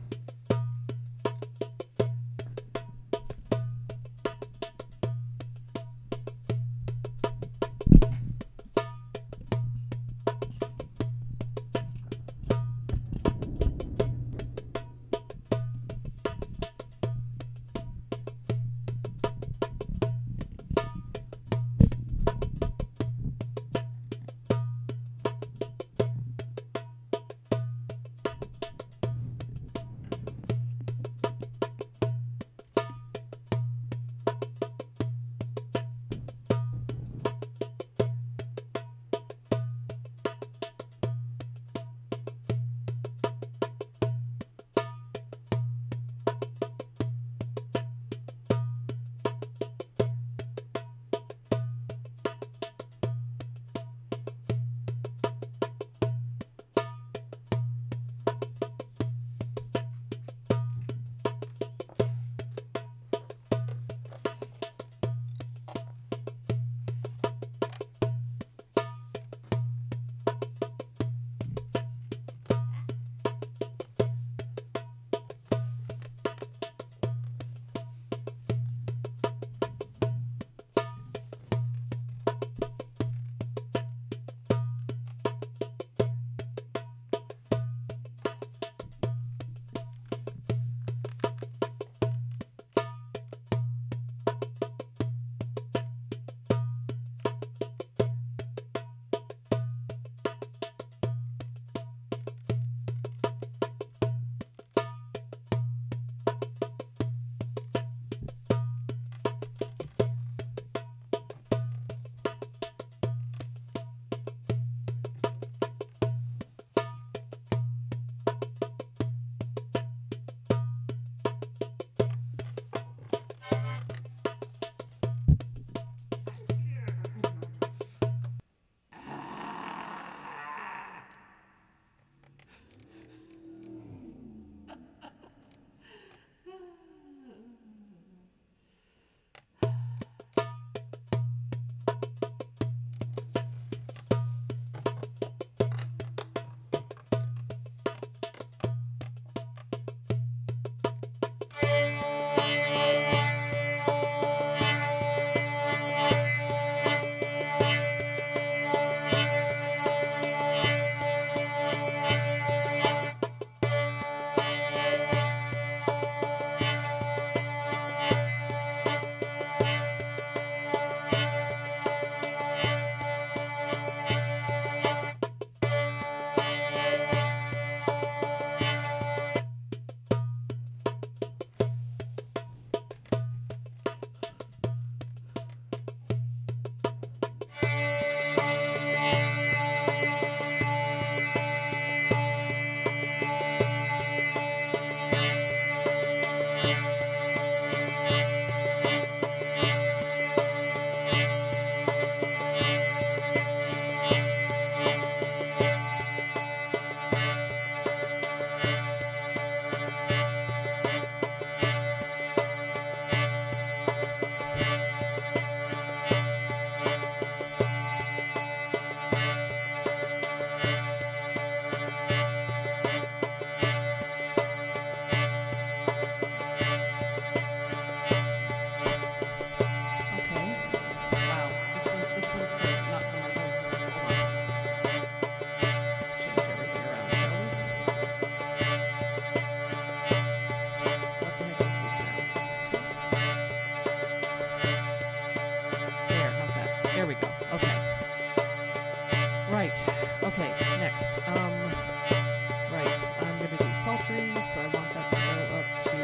So I want that to go up to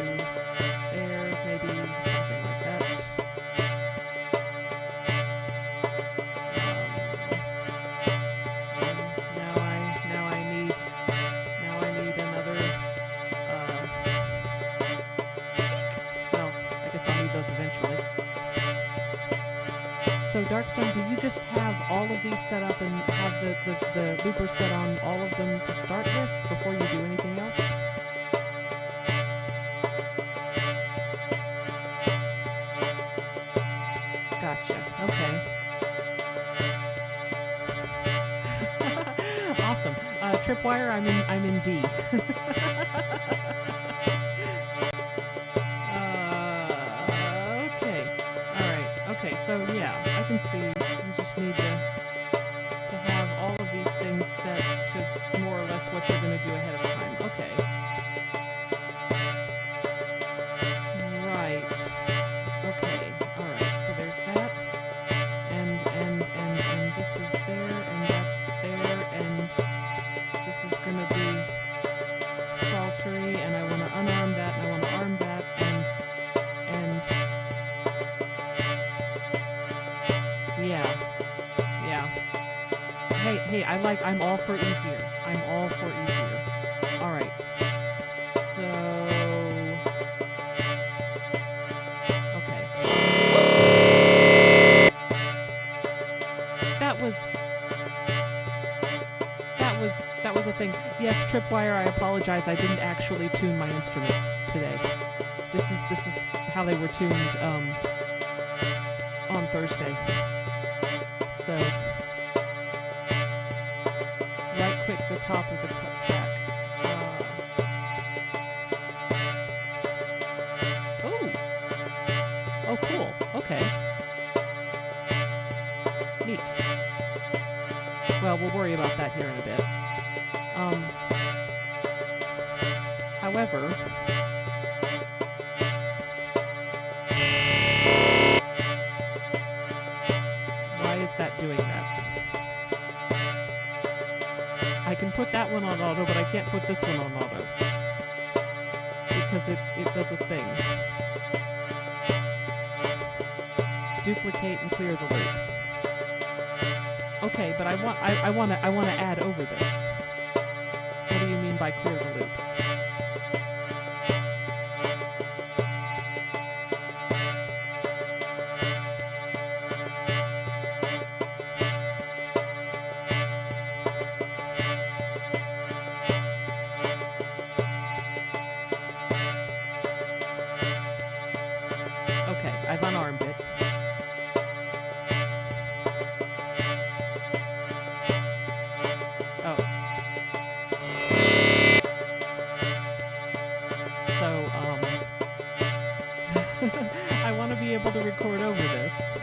there, maybe something like that. Now I need another So Dark Sun, do you just have all of these set up and have the looper set on all of them to start with before you do anything else? Gotcha. Okay. Awesome. Tripwire, I'm in D. Okay. All right. Okay. So yeah, I can see. You just need to have all of these things set to more or less what you're going to do ahead of time. Okay. Right. Okay. All right. So there's that, and this is there, and that's there, and this is going to be sultry, and I want to unarm that, and I want to arm that, and yeah. Hey, I'm all for easier. I'm all for easier. All right. So okay. That was a thing. Yes, Tripwire, I apologize. I didn't actually tune my instruments today. This is how they were tuned on Thursday. So right click the top of the track. Oh, cool. Okay. Neat. Well, we'll worry about that here in a bit. However, why is that doing that? I can put that one on auto, but I can't put this one on auto. Because it does a thing. Duplicate and clear the loop. Okay, but I want to add over this. What do you mean by clear the loop? Okay, I've unarmed it. I want to be able to record over this.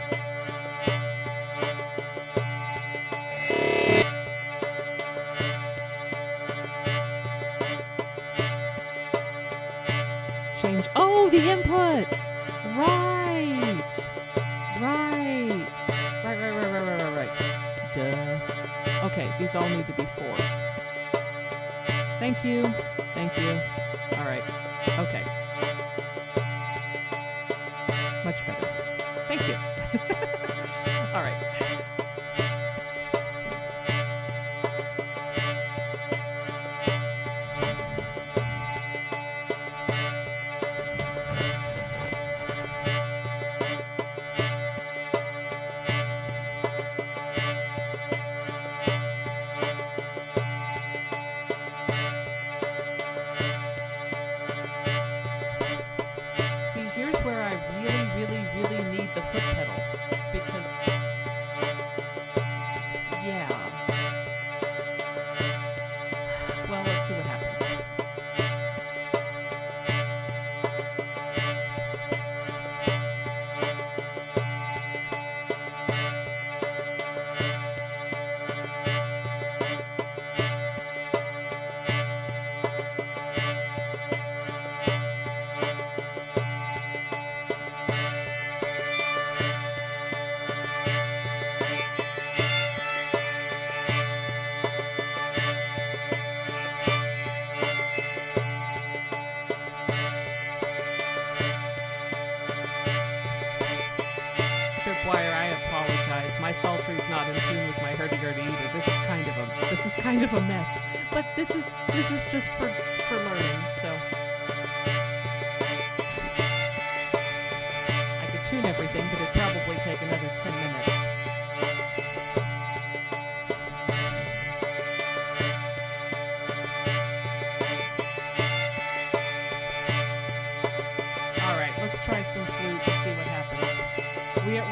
Change. Oh, the input! Right! Right. Duh. Okay, these all need to be 4. Thank you. All right. Okay. Much better. Thank you. All right. See, here's where I really need the foot pedal, because, yeah. Well, let's see what happens. Tripwire, I apologize. My sultry's not in tune with my hurdy-gurdy either. This is kind of a mess. But this is just for learning, so I could tune everything, but it'd probably take another 10 minutes.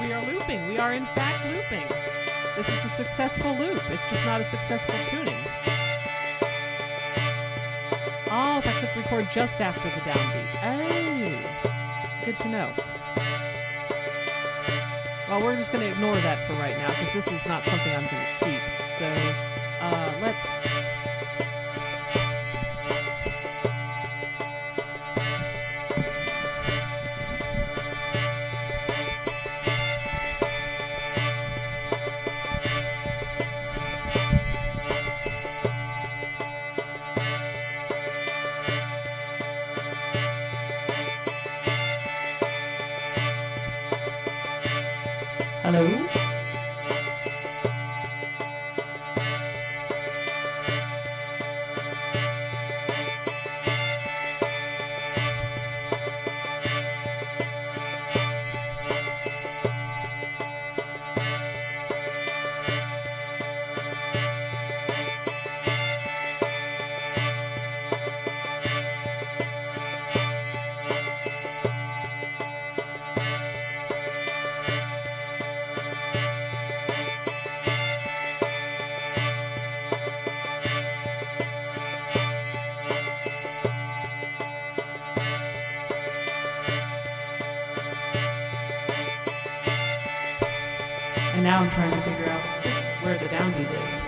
we are looping. We are in fact looping. This is a successful loop. It's just not a successful tuning. Oh, if I click record just after the downbeat. Oh, good to know. Well, we're just going to ignore that for right now because this is not something I'm going to keep. So let's... Hello? And now I'm trying to figure out where the downbeat is.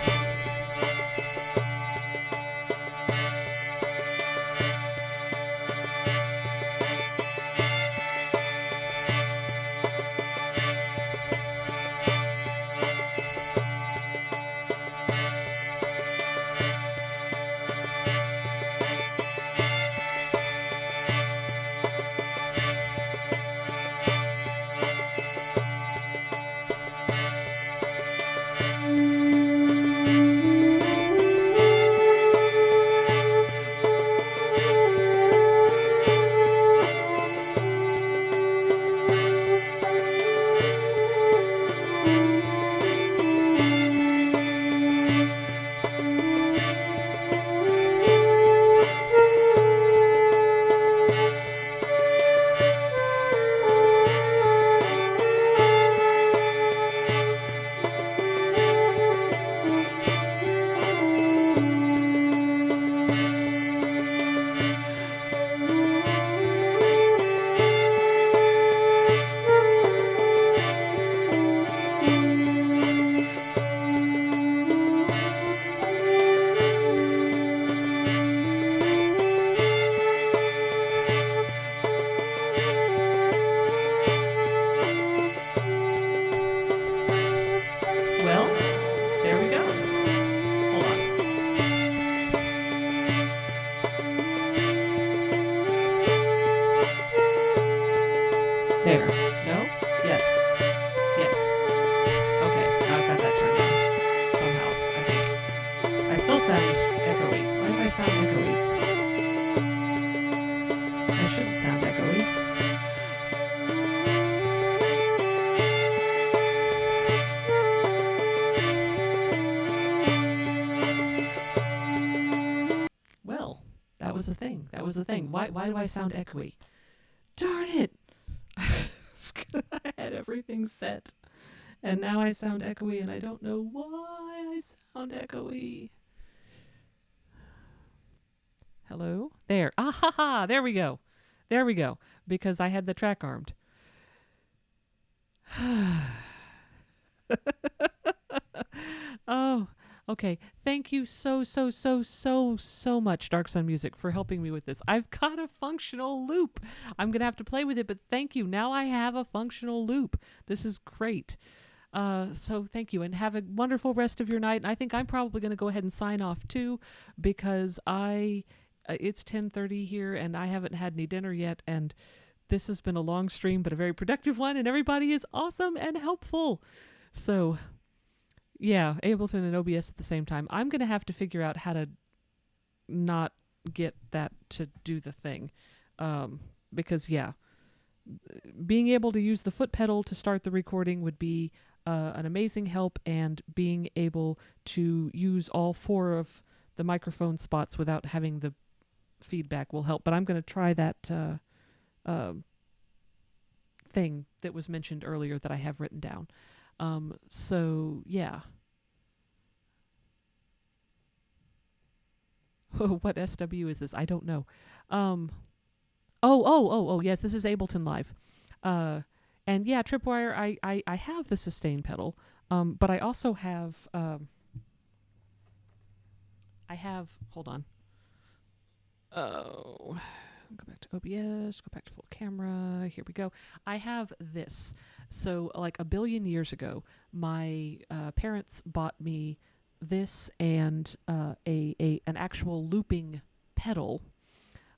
Well, there we go. Hold on. There. No? Yes. Yes. Okay, now I've got that turned on. Somehow, I think. I still sound echoey. Why do I sound echoey? I shouldn't sound echoey. Well, that was the thing. That was the thing. Why do I sound echoey? Darn it! I had everything set. And now I sound echoey, and I don't know why I sound echoey. Hello? There. Ah ha ha! There we go. There we go. Because I had the track armed. Oh, okay. Thank you so much, Dark Sun Music, for helping me with this. I've got a functional loop. I'm going to have to play with it, but thank you. Now I have a functional loop. This is great. So thank you, and have a wonderful rest of your night. And I think I'm probably going to go ahead and sign off too, because it's 10:30 here, and I haven't had any dinner yet, and this has been a long stream, but a very productive one, and everybody is awesome and helpful. So, yeah, Ableton and OBS at the same time. I'm going to have to figure out how to not get that to do the thing, because, yeah, being able to use the foot pedal to start the recording would be an amazing help, and being able to use all 4 of the microphone spots without having the feedback will help. But I'm going to try that thing that was mentioned earlier that I have written down. So yeah. What SW is this? I don't know. Um, oh, yes, this is Ableton Live. Uh, and yeah, Tripwire, I have the sustain pedal, but I also have, hold on. Oh, go back to OBS, go back to full camera. Here we go. I have this. So, like a billion years ago, my parents bought me this and an actual looping pedal,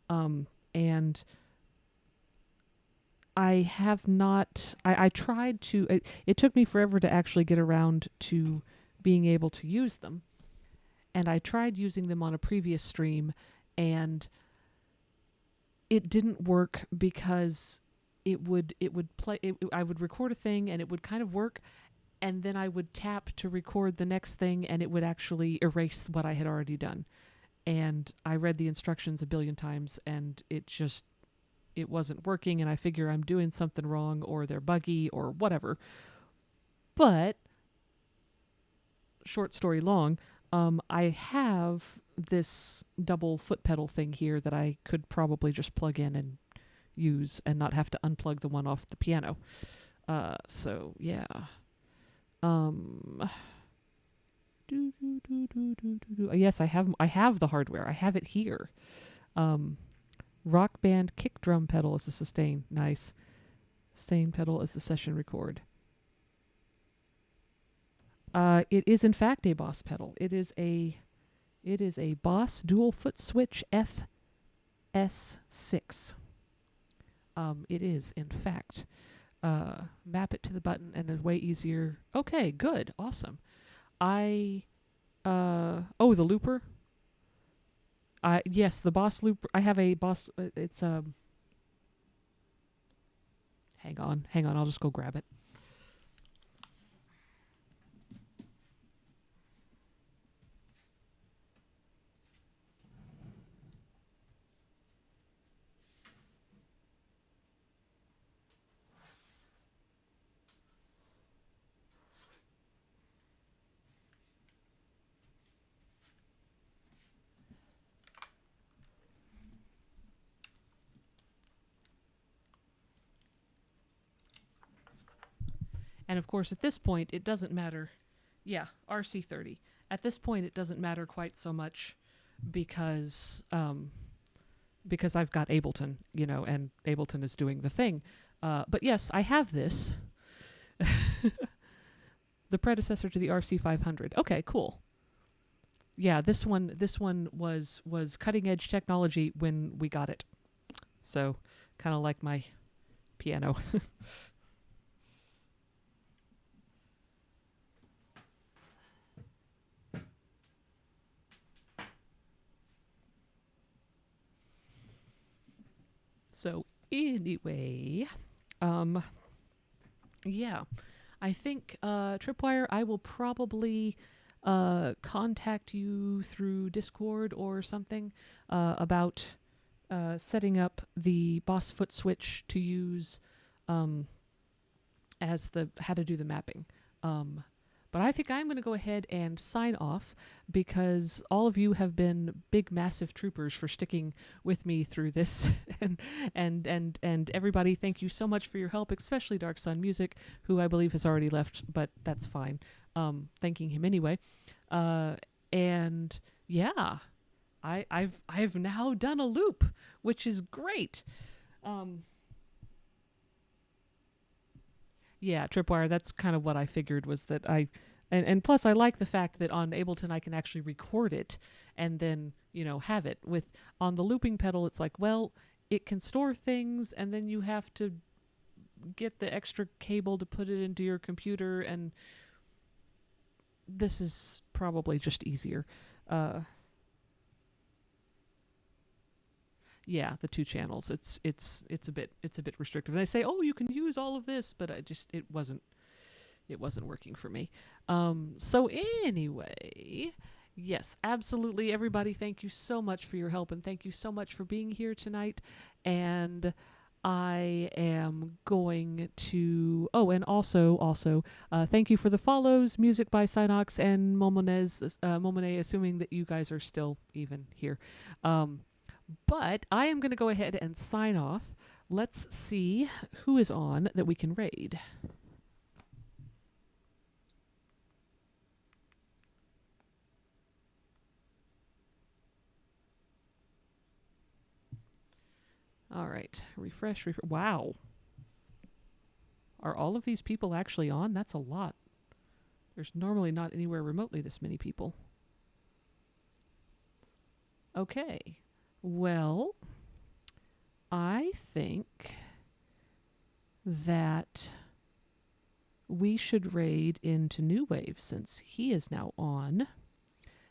and I have not. I tried to. It took me forever to actually get around to being able to use them, and I tried using them on a previous stream, and it didn't work because it would play. I would record a thing, and it would kind of work, and then I would tap to record the next thing, and it would actually erase what I had already done. And I read the instructions a billion times, and it wasn't working, and I figure I'm doing something wrong, or they're buggy, or whatever. But short story long, I have this double foot pedal thing here that I could probably just plug in and use and not have to unplug the one off the piano. So yeah. Yes, I have the hardware. I have it here. Rock Band kick drum pedal is a sustain. Nice. Sustain pedal is the session record. It is in fact a Boss pedal. It is a Boss dual foot switch FS6. It is in fact. Map it to the button and it's way easier. Okay, good, awesome. The looper. Yes, the Boss looper. I have a Boss. It's Hang on. I'll just go grab it. And of course, at this point, it doesn't matter. Yeah, RC30. At this point, it doesn't matter quite so much because I've got Ableton, and Ableton is doing the thing. But yes, I have this. The predecessor to the RC500. Okay, cool. Yeah, this one was cutting edge technology when we got it. So, kind of like my piano. So anyway, yeah, I think Tripwire, I will probably contact you through Discord or something about setting up the Boss foot switch to use as how to do the mapping. But I think I'm going to go ahead and sign off because all of you have been big, massive troopers for sticking with me through this. and everybody, thank you so much for your help, especially Dark Sun Music, who I believe has already left, but that's fine. Thanking him anyway. And yeah, I've now done a loop, which is great. Yeah, Tripwire, that's kind of what I figured was that and plus I like the fact that on Ableton I can actually record it and then, have it. On the looping pedal, it's like, well, it can store things and then you have to get the extra cable to put it into your computer, and this is probably just easier. Yeah, the 2 channels. It's a bit restrictive. They say, "Oh, you can use all of this," but it wasn't working for me. So anyway, yes, absolutely, everybody. Thank you so much for your help, and thank you so much for being here tonight. And I am going to. Oh, and also, thank you for the follows. Music by Synox and Momone, assuming that you guys are still even here. But I am going to go ahead and sign off. Let's see who is on that we can raid. All right, refresh. Wow. Are all of these people actually on? That's a lot. There's normally not anywhere remotely this many people. Okay. Well, I think that we should raid into New Wave since he is now on.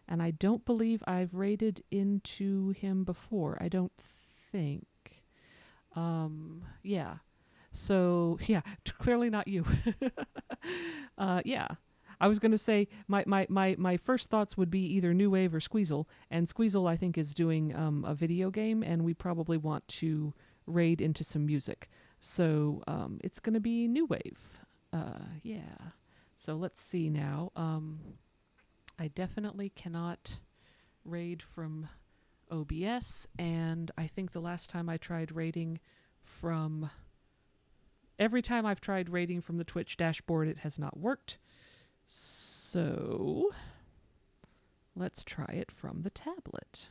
And I don't believe I've raided into him before. I don't think. Yeah. So, yeah, clearly not you. Yeah. I was going to say my first thoughts would be either New Wave or Squeezel. And Squeezel, I think, is doing a video game, and we probably want to raid into some music. So it's going to be New Wave. Yeah. So let's see now. I definitely cannot raid from OBS, and I think the last time I tried raiding from... Every time I've tried raiding from the Twitch dashboard, it has not worked. So let's try it from the tablet.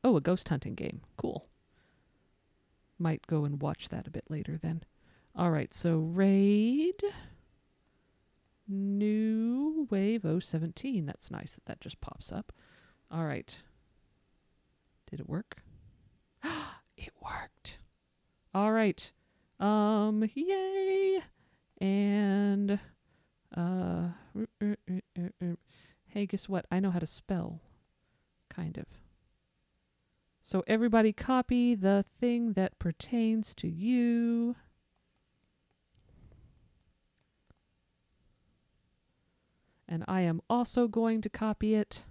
Oh, a ghost hunting game. Cool. Might go and watch that a bit later then. All right, so raid New Wave 017. That's nice that that just pops up. All right. Did it work? It worked. All right. Yay. And hey, guess what? I know how to spell. Kind of. So everybody copy the thing that pertains to you. And I am also going to copy it.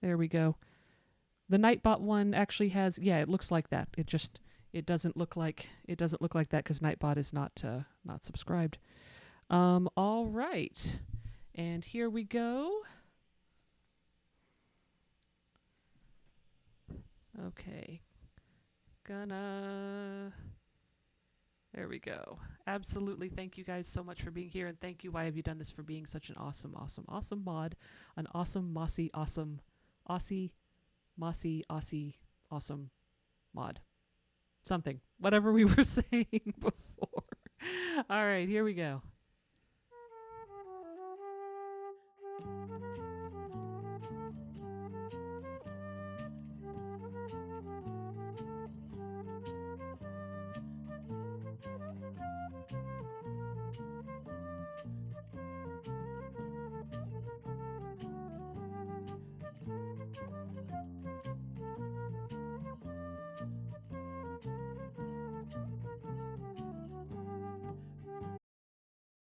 There we go. The Nightbot one actually has, yeah, it looks like that. It doesn't look like that because Nightbot is not subscribed. All right. And here we go. Okay. There we go. Absolutely. Thank you guys so much for being here. And thank you, Why Have You Done This, for being such an awesome mod. An awesome, mossy, awesome, Aussie, mossy, Aussie, awesome mod. Something. Whatever we were saying before. All right, here we go.